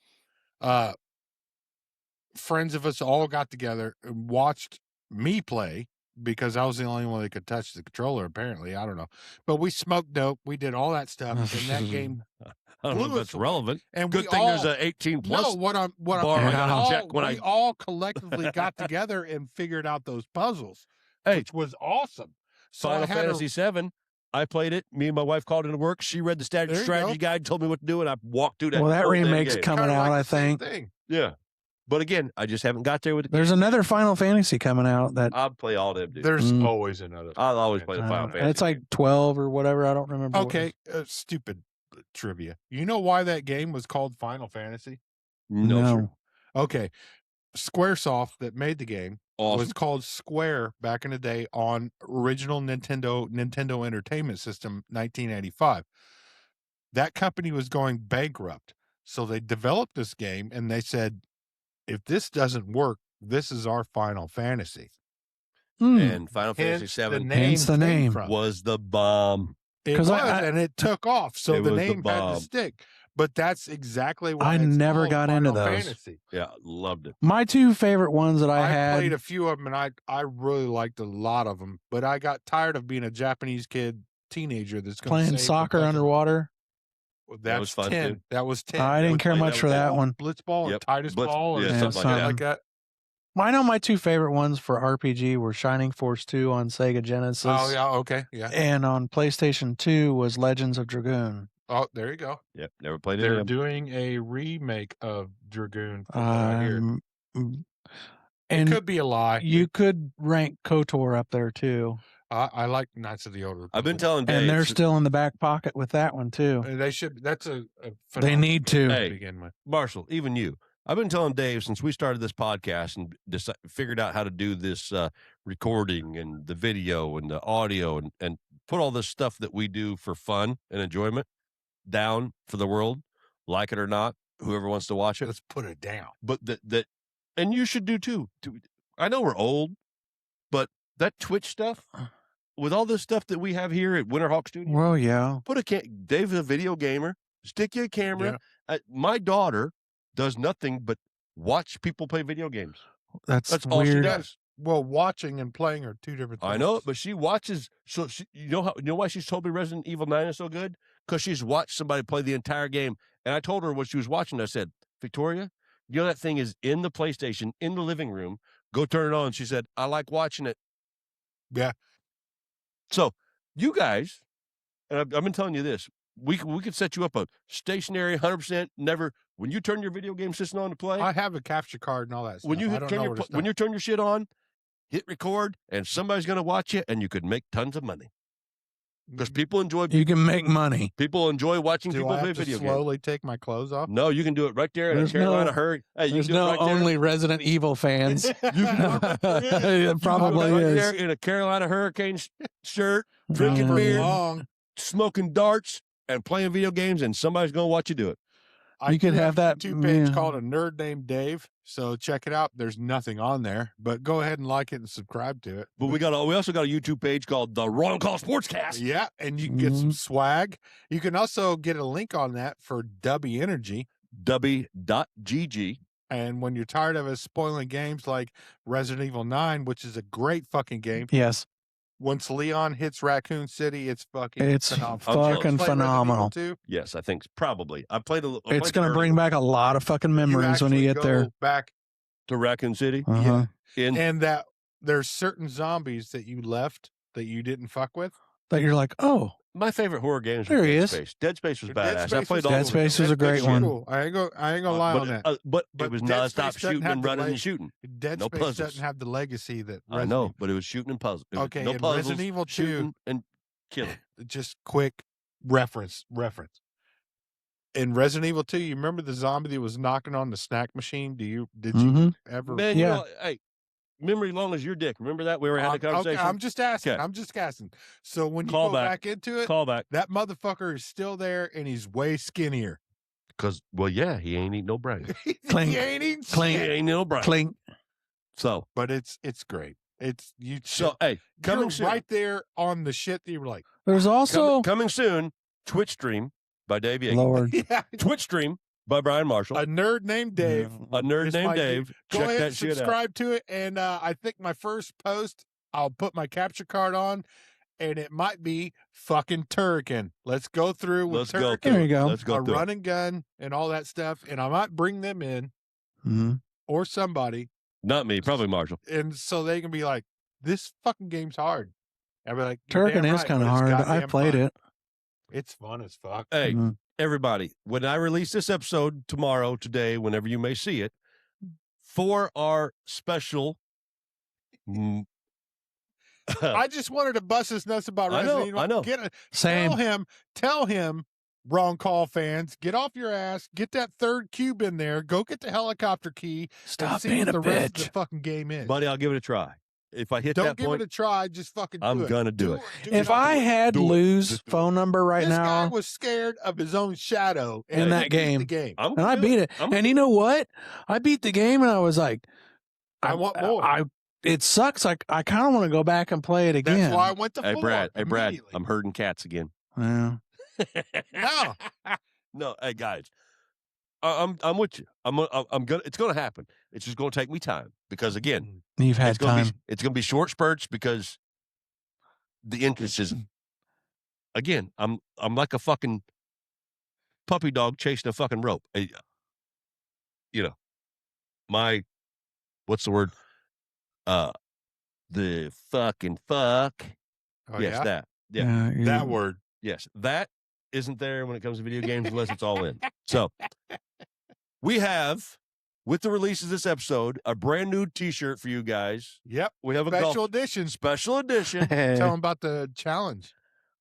S2: Friends of us all got together and watched me play because I was the only one that could touch the controller, apparently. I don't know. But we smoked dope. We did all that stuff. And that game,
S1: I don't know if
S2: blew
S1: that's
S2: us away.
S1: relevant.
S2: and
S1: Good
S2: we
S1: thing
S2: all,
S1: there's a 18 plus.
S2: no, what I'm
S1: bar
S3: I gotta
S2: all,
S1: check when
S2: we all collectively got together and figured out those puzzles,
S1: Hey.
S2: which was awesome. So
S1: Final
S2: I had
S1: Fantasy VII. I played it. Me and my wife called into work. She read the
S2: There you
S1: strategy
S2: go.
S1: guide, told me what to do, and I walked through that.
S3: Well, that
S1: whole damn
S3: remake's
S1: game.
S3: coming
S2: kinda
S3: out,
S2: like
S3: I
S2: the same
S3: think.
S2: thing.
S1: Yeah, but again, I just haven't got there with it.
S3: There's another Final Fantasy coming out that
S1: I'll play all them, dude.
S2: There's
S3: Mm.
S2: always another.
S1: I'll always play the
S3: I
S1: Final
S3: don't know.
S1: Fantasy.
S3: It's like 12 or whatever. I don't remember. what it
S2: Okay, stupid trivia. You know why that game was called Final Fantasy?
S1: no,
S3: No.
S1: sir.
S2: Okay, Squaresoft that made the game
S1: Awesome.
S2: was called Square back in the day on original Nintendo Entertainment System 1985. That company was going bankrupt, so they developed this game and they said, if this doesn't work, this is our Final Fantasy.
S3: Hmm.
S1: And Final Fantasy
S2: Hence the
S1: VII
S2: name.
S3: Hence the
S2: came
S3: name.
S2: from.
S1: was the bomb.
S2: It
S3: 'Cause
S2: was,
S3: I-
S2: and it took off, so
S1: It
S2: the
S1: was the
S2: name had
S1: bomb.
S2: to stick. But that's exactly why
S3: I
S2: it's
S3: never
S2: called
S3: got into
S2: Final
S3: those.
S2: Fantasy.
S1: Yeah, loved it.
S3: My two favorite ones that I had.
S2: played a few of them, and I really liked a lot of them. But I got tired of being a Japanese kid teenager that's going
S3: Playing soccer underwater.
S2: That
S1: was
S2: was
S1: fun,
S2: 10.
S1: too.
S2: That was 10.
S3: I
S2: That
S3: didn't
S2: was
S3: care
S1: play
S3: much
S1: that
S3: for
S1: with
S3: that one.
S2: Blitzball or
S1: Yep.
S2: Titus
S1: Blitz-
S2: Ball or
S1: yeah,
S3: Yeah,
S1: something like that.
S3: I know my two favorite ones for RPG were Shining Force 2 on Sega Genesis.
S2: Oh, yeah. Okay. Yeah.
S3: And on PlayStation 2 was Legends of Dragoon.
S2: Oh, there you go.
S1: Yep, never played any
S2: They're
S1: of them.
S2: doing a remake of Dragoon. From what I hear. It
S3: And
S2: could be a lie.
S3: you could rank KOTOR up there too.
S2: I like Knights of the Old Republic.
S1: I've been telling Dave.
S3: And they're still in the back pocket with that one too.
S2: They should. That's a
S3: They
S2: phenomenal
S3: need
S2: game
S3: to.
S1: Hey.
S2: begin with.
S1: Marshall, even you. I've been telling Dave since we started this podcast and figured out how to do this recording and the video and the audio and put all this stuff that we do for fun and enjoyment down for the world, like it or not, whoever wants to watch it.
S2: Let's put it down.
S1: But that, and you should do too. I know we're old, but that Twitch stuff, with all this stuff that we have here at Winterhawk Studio,
S3: Well, yeah.
S1: Dave's a video gamer. Stick you a camera. My daughter does nothing but watch people play video games.
S3: That's
S1: all she
S3: weird.
S1: does.
S2: Well, watching and playing are two different things.
S1: I know, but she watches. So you know why she's told me Resident Evil 9 is so good? Because she's watched somebody play the entire game. And I told her what she was watching. I said, Victoria, you know that thing is in the PlayStation in the living room. Go turn it on. She said, I like watching it.
S2: Yeah.
S1: So you guys, and I've been telling you this, we could set you up a stationary 100% never. When you turn your video game system on to play,
S2: I have a capture card and all that stuff.
S1: when you
S2: I don't
S1: turn
S2: know
S1: your
S2: where to
S1: when
S2: start.
S1: you turn your shit on, hit record, and somebody's going to watch you, and you could make tons of money because people enjoy
S3: You can make money.
S1: watching
S2: Do
S1: people
S2: I
S1: play
S2: have to
S1: video games.
S2: slowly take my clothes off?
S1: No, you can do it right there in
S3: There's
S1: a Carolina
S3: no-
S1: Hurricane. Hey, you
S3: There's
S1: can do it
S3: no
S1: right there.
S3: only Resident Evil fans.
S1: You can do it
S3: It probably
S1: right
S3: is.
S1: there in a Carolina Hurricane shirt,
S3: Mhm.
S1: drinking beer,
S2: Long.
S1: smoking darts, and playing video games, and somebody's going to watch you do it.
S2: I
S3: You could
S2: do
S3: have that,
S2: a YouTube page
S3: yeah.
S2: called A Nerd Named Dave. So check it out. There's nothing on there, but go ahead and like it and subscribe to it.
S1: But we also got a YouTube page called the Wrong Call Sportscast.
S2: Yeah, and you can get some
S3: Mhm.
S2: swag. You can also get a link on that for Dubby Energy.
S1: Dubby.gg.
S2: And when you're tired of us spoiling games like Resident Evil 9, which is a great fucking game,
S3: Yes.
S2: once Leon hits Raccoon City, it's fucking
S3: It's
S2: phenomenal.
S1: I'll
S3: fucking
S2: Play Resident Evil
S3: phenomenal.
S2: 2,
S1: Yes, I think probably. I played a little. I
S3: It's
S1: played
S3: going to
S1: early
S3: bring back a lot of fucking memories when you
S2: actually
S3: get there.
S2: go back
S1: to Raccoon City.
S3: Uh-huh.
S2: and that there's certain zombies that you left that you didn't fuck with.
S3: That you're like, oh,
S1: My favorite horror games
S3: There
S1: were
S3: he
S1: Dead
S3: is.
S1: Space. Dead Space was
S2: Dead
S1: badass. I
S2: Space
S1: played
S2: was
S1: all
S3: Dead
S1: of them.
S3: Space was a great one.
S2: Cool. I ain't gonna lie on that.
S1: But
S2: But
S1: it was
S2: Dead
S1: nonstop
S2: Space doesn't
S1: shooting
S2: have
S1: and
S2: the
S1: running and
S2: leg-
S1: shooting.
S2: Dead
S1: No
S2: Space
S1: puzzles.
S2: doesn't have the legacy that
S1: I know, but it was shooting and puzzles.
S2: Okay,
S1: no
S2: in
S1: puzzles.
S2: Resident Evil 2
S1: shooting and killing.
S2: Just quick reference. In Resident Evil 2, you remember the zombie that was knocking on the snack machine? Did you
S3: Mhm.
S2: ever?
S1: Man,
S3: Yeah.
S1: you know, hey, memory long as your dick. Remember that we were having a
S2: Okay,
S1: conversation.
S2: I'm just asking.
S1: Okay.
S2: I'm just asking. So when you
S1: Call
S2: go
S1: back.
S2: back into it,
S1: Call back
S2: that motherfucker is still there and he's way skinnier.
S1: because, well, yeah, he ain't eating no brain.
S3: Clink,
S2: he ain't eating
S3: clink,
S1: He
S2: shit.
S1: ain't no brain.
S3: Clink.
S1: So,
S2: But it's great. It's you.
S1: hey, coming
S2: you're
S1: soon.
S2: right there on the shit that you were like.
S3: There's also
S1: coming soon. Twitch stream by Dave Yeager.
S3: Lord.
S2: Yeah,
S1: Twitch stream by Brian Marshall.
S2: a nerd named Dave.
S1: A nerd
S2: is
S1: named
S2: my dude.
S1: Dave.
S2: Go
S1: Check
S2: ahead
S1: that
S2: and
S1: shit out.
S2: subscribe to it. And I think my first post, I'll put my capture card on, and it might be fucking Turrican. Let's go through with
S1: Let's go.
S2: Turrican,
S3: There you go.
S1: Let's go
S2: a
S1: through it.
S2: run and gun, and all that stuff. And I might bring them in
S3: Mhm.
S2: or somebody,
S1: Not me, probably Marshall.
S2: and so they can be like, "This fucking game's hard." I'll be like, "You're
S3: Turrican
S2: damn
S3: is
S2: right,
S3: kind of
S2: but it's
S3: hard. I
S2: goddamn
S3: played
S2: fun."
S3: it.
S2: It's fun as fuck.
S1: Hey,
S3: Mhm.
S1: everybody, when I release this episode tomorrow, today, whenever you may see it, for our special.
S2: I just wanted to bust his nuts about
S1: I know,
S2: Resident Evil.
S1: I know.
S3: Same.
S2: Tell him, wrong call fans, get off your ass, get that third cube in there, go get the helicopter key, and
S3: Stop
S2: see
S3: being
S2: what
S3: a
S2: the rest of the
S3: bitch.
S2: fucking game is.
S1: Buddy, I'll give it a try. If I hit
S2: Don't
S1: that
S2: give
S1: point,
S2: it a try, just fucking
S1: I'm
S2: do it.
S1: gonna do it.
S3: If I had
S1: Do it.
S3: Lou's
S1: Just do it.
S3: phone number right
S2: this guy
S3: now,
S2: was scared of his own shadow
S3: In
S2: and
S3: that
S2: he beat
S3: game.
S2: the game.
S1: I'm
S3: and
S1: gonna
S3: I
S1: do
S3: beat it,
S1: I'm
S3: and you know what? I beat the game, and I was like,
S2: I want more.
S3: It sucks. I kind of want to go back and play it again.
S2: That's why I went to
S1: Hey,
S2: four
S1: Brad. Hey, Brad.
S2: immediately.
S1: I'm herding cats again.
S3: Yeah.
S2: No.
S1: No, hey guys, I'm with you. I'm gonna. It's gonna happen. It's just gonna take me time because again,
S3: You've had time.
S1: It's gonna be short spurts because the interest is. Again, I'm like a fucking puppy dog chasing a fucking rope. You know, my what's the word? The fucking fuck.
S2: Oh,
S1: yes,
S2: yeah?
S1: that. Yeah,
S2: That word.
S1: yes, that isn't there when it comes to video games unless it's all in. So we have, with the release of this episode, a brand new T-shirt for you guys.
S2: Yep.
S1: We have a
S2: Special edition.
S1: special edition.
S2: Tell them about the challenge.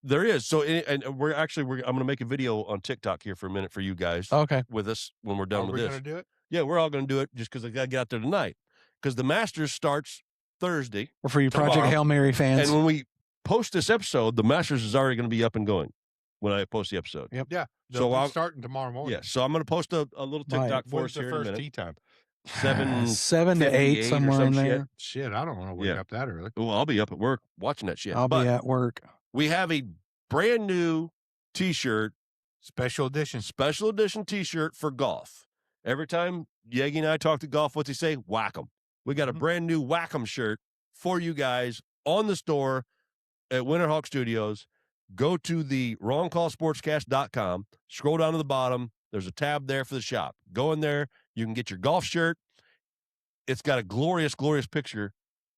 S1: There is. So, and we're I'm going to make a video on TikTok here for a minute for you guys
S3: Okay.
S1: with us when we're done
S2: Are
S1: with
S2: we
S1: this.
S2: going to do it?
S1: Yeah, we're all going to do it just because I got to get out there tonight. Because the Masters starts Thursday.
S3: Or for you Project
S1: Tomorrow.
S3: Hail Mary fans.
S1: And when we post this episode, the Masters is already going to be up and going when I post the episode.
S3: Yep.
S2: Yeah.
S1: So
S2: So I'm
S1: I'll-
S2: starting tomorrow morning.
S1: Yeah. So I'm going to post a little
S3: Right.
S1: TikTok for
S2: When's
S1: us
S2: the
S1: here in a
S2: first
S1: minute.
S2: tea time?
S3: 7 to 8,
S1: 7:58 or
S3: somewhere
S1: some
S3: in
S1: shit.
S3: there.
S2: Shit, I don't want to wake
S1: Yeah.
S2: up that early.
S1: Well, I'll be up at work watching that shit.
S3: I'll
S1: But
S3: be at work.
S1: we have a brand new T-shirt,
S2: Special edition.
S1: special edition T-shirt for golf. Every time Yegi and I talk to golf, what's he say? Whack 'em. We got a
S2: Mhm.
S1: brand new Whack 'em shirt for you guys on the store at Winterhawk Studios. Go to the wrongcallsportscast.com. Scroll down to the bottom. There's a tab there for the shop. Go in there. You can get your golf shirt. It's got a glorious, glorious picture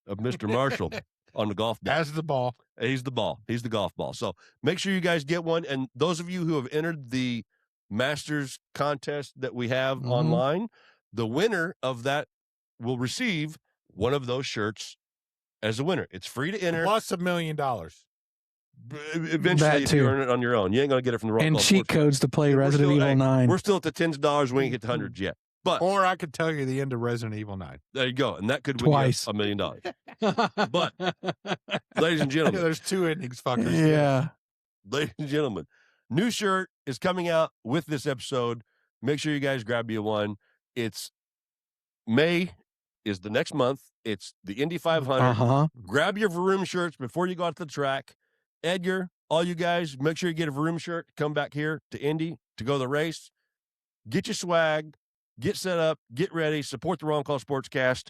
S1: of Mr. Marshall on the golf ball.
S2: As the ball.
S1: He's the ball. He's the golf ball. So make sure you guys get one. And those of you who have entered the Masters contest that we have
S3: Mhm.
S1: online, the winner of that will receive one of those shirts as a winner. It's free to enter.
S2: Plus $1 million.
S1: Eventually,
S3: That
S1: if you
S3: too.
S1: earn it on your own, you ain't going to get it from the wrong
S3: And
S1: Call
S3: cheat
S1: Sports.
S3: codes to play
S1: We're
S3: Resident
S1: still-
S3: Evil
S1: hey,
S3: 9.
S1: We're still at the tens of dollars. We ain't hit the hundreds yet. But
S2: Or I could tell you the end of Resident Evil 9.
S1: there you go. And that could win
S3: Twice.
S1: you $1 million. But, ladies and
S2: Yeah,
S1: gentlemen,
S2: there's two endings, fuckers.
S3: yeah.
S1: ladies and gentlemen, new shirt is coming out with this episode. Make sure you guys grab you one. It's May is the next month. It's the Indy 500.
S3: Uh-huh.
S1: Grab your Vroom shirts before you go out to the track. Edgar, all you guys, make sure you get a Vroom shirt. Come back here to Indy to go to the race. Get your swag. Get set up. Get ready. Support the Wrong Call Sportscast.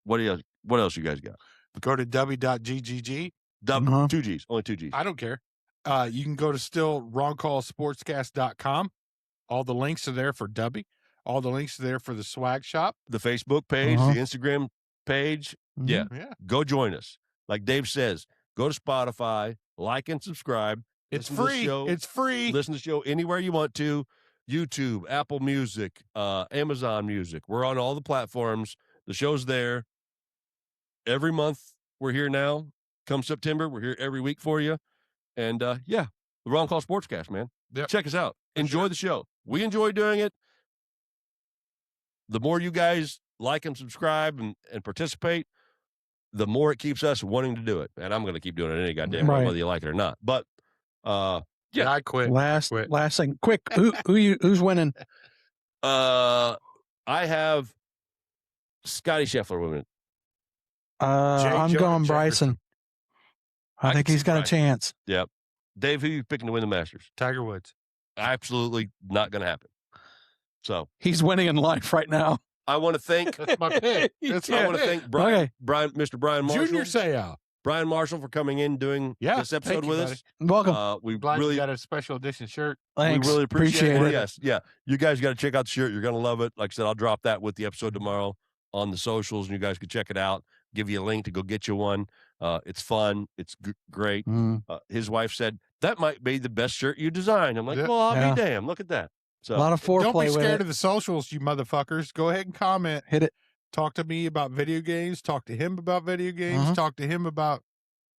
S1: What else you guys got?
S2: Go to w.ggg.
S3: Uh-huh.
S1: 2 G's. Only 2 G's.
S2: I don't care. You can go to still wrongcallsportscast.com. All the links are there for Dubby. All the links are there for the swag shop.
S1: The Facebook page,
S3: Uh-huh.
S1: the Instagram page. Yeah.
S2: Yeah.
S1: Go join us. Like Dave says, go to Spotify, like and subscribe.
S2: It's
S1: Listen to the
S2: free.
S1: show.
S2: It's free.
S1: Listen to the show anywhere you want to. YouTube, Apple Music, Amazon Music. We're on all the platforms. The show's there. Every month we're here now. Come September, we're here every week for you. And yeah, the Wrong Call Sportscast, man.
S2: Yep.
S1: Check us out.
S2: For
S1: Enjoy
S2: sure.
S1: the show. We enjoy doing it. The more you guys like and subscribe and participate, the more it keeps us wanting to do it. And I'm going to keep doing it any goddamn way,
S3: Right.
S1: whether you like it or not. But yeah.
S2: I quit.
S3: Last
S2: Quit.
S3: thing. Quick. Who's winning?
S1: I have Scotty Scheffler winning.
S3: I'm
S2: Jonah
S3: going
S2: Jefferson.
S3: Bryson. I
S1: I
S3: think
S1: can
S3: he's
S1: see
S3: got a
S1: Bryson.
S3: chance.
S1: Dave, who you picking to win the Masters?
S2: Tiger Woods.
S1: Absolutely not going to happen. So
S3: He's winning in life right now.
S1: I want to thank
S2: That's my pick. That's
S1: I
S2: my
S1: want to
S2: pick.
S1: thank Brian,
S3: Okay.
S1: Mr. Brian Marshall,
S2: Junior Seau.
S1: Brian Marshall for coming in doing
S2: Yeah,
S1: this episode
S2: thank you,
S1: with
S2: buddy.
S1: us.
S3: Welcome.
S1: We
S2: Glad
S1: really
S2: you got a special edition shirt.
S3: Thanks.
S1: We really appreciate it.
S3: it.
S1: Yes, yeah. You guys got to check out the shirt. You're going to love it. Like I said, I'll drop that with the episode tomorrow on the socials, and you guys can check it out. Give you a link to go get you one. It's fun. It's great.
S3: Mm.
S1: His wife said that might be the best shirt you designed. I'm like,
S2: Yeah.
S1: well, I'll
S3: Yeah.
S1: be damn. Look at that.
S3: A
S1: So
S3: lot of
S2: Don't be
S3: foreplay with
S2: scared
S3: it.
S2: of the socials, you motherfuckers. Go ahead and comment.
S3: Hit it.
S2: Talk to me about video games. Talk to him about video games.
S3: Uh-huh.
S2: Talk to him about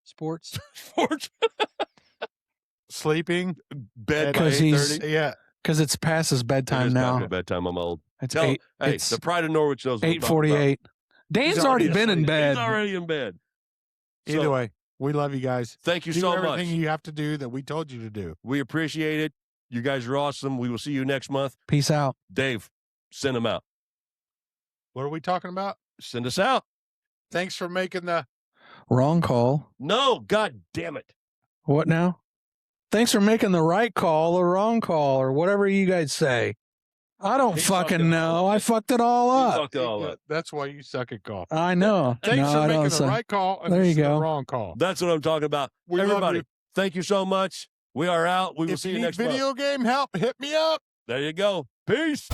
S3: Sports.
S1: sports
S2: sleeping.
S1: bed by
S3: 'Cause he's-
S1: 8:30.
S2: Yeah.
S3: Because it's past his bedtime now.
S1: Bedtime. I'm old.
S3: It's
S1: Tell,
S3: eight.
S1: hey,
S3: It's
S1: the pride of Norwich knows what I'm talking about.
S3: 8:48. Dan's already been in bed.
S1: He's already in bed.
S2: Either
S1: So,
S2: way, we love you guys.
S1: thank you
S2: Do
S1: so
S2: everything
S1: much.
S2: you have to do that we told you to do.
S1: We appreciate it. You guys are awesome. We will see you next month.
S3: Peace out.
S1: Dave, send them out.
S2: What are we talking about?
S1: Send us out.
S2: Thanks for making the
S3: Wrong call.
S1: No, God damn it.
S3: What now? Thanks for making the right call or wrong call or whatever you guys say. I don't
S1: He fucked it
S3: fucking know. I fucked it all up.
S1: Fucked it all up.
S2: That's why you suck at golf.
S3: I know.
S2: Thanks
S3: No,
S2: for
S3: I
S2: making
S3: don't
S2: the
S3: suck.
S2: right call and
S3: There you
S2: the
S3: go.
S2: wrong call.
S1: That's what I'm talking about.
S2: We love
S1: Everybody,
S2: you.
S1: thank you so much. We are out. We will
S2: If
S1: see
S2: you
S1: you
S2: need
S1: next month.
S2: video game help, hit me up.
S1: There you go. Peace.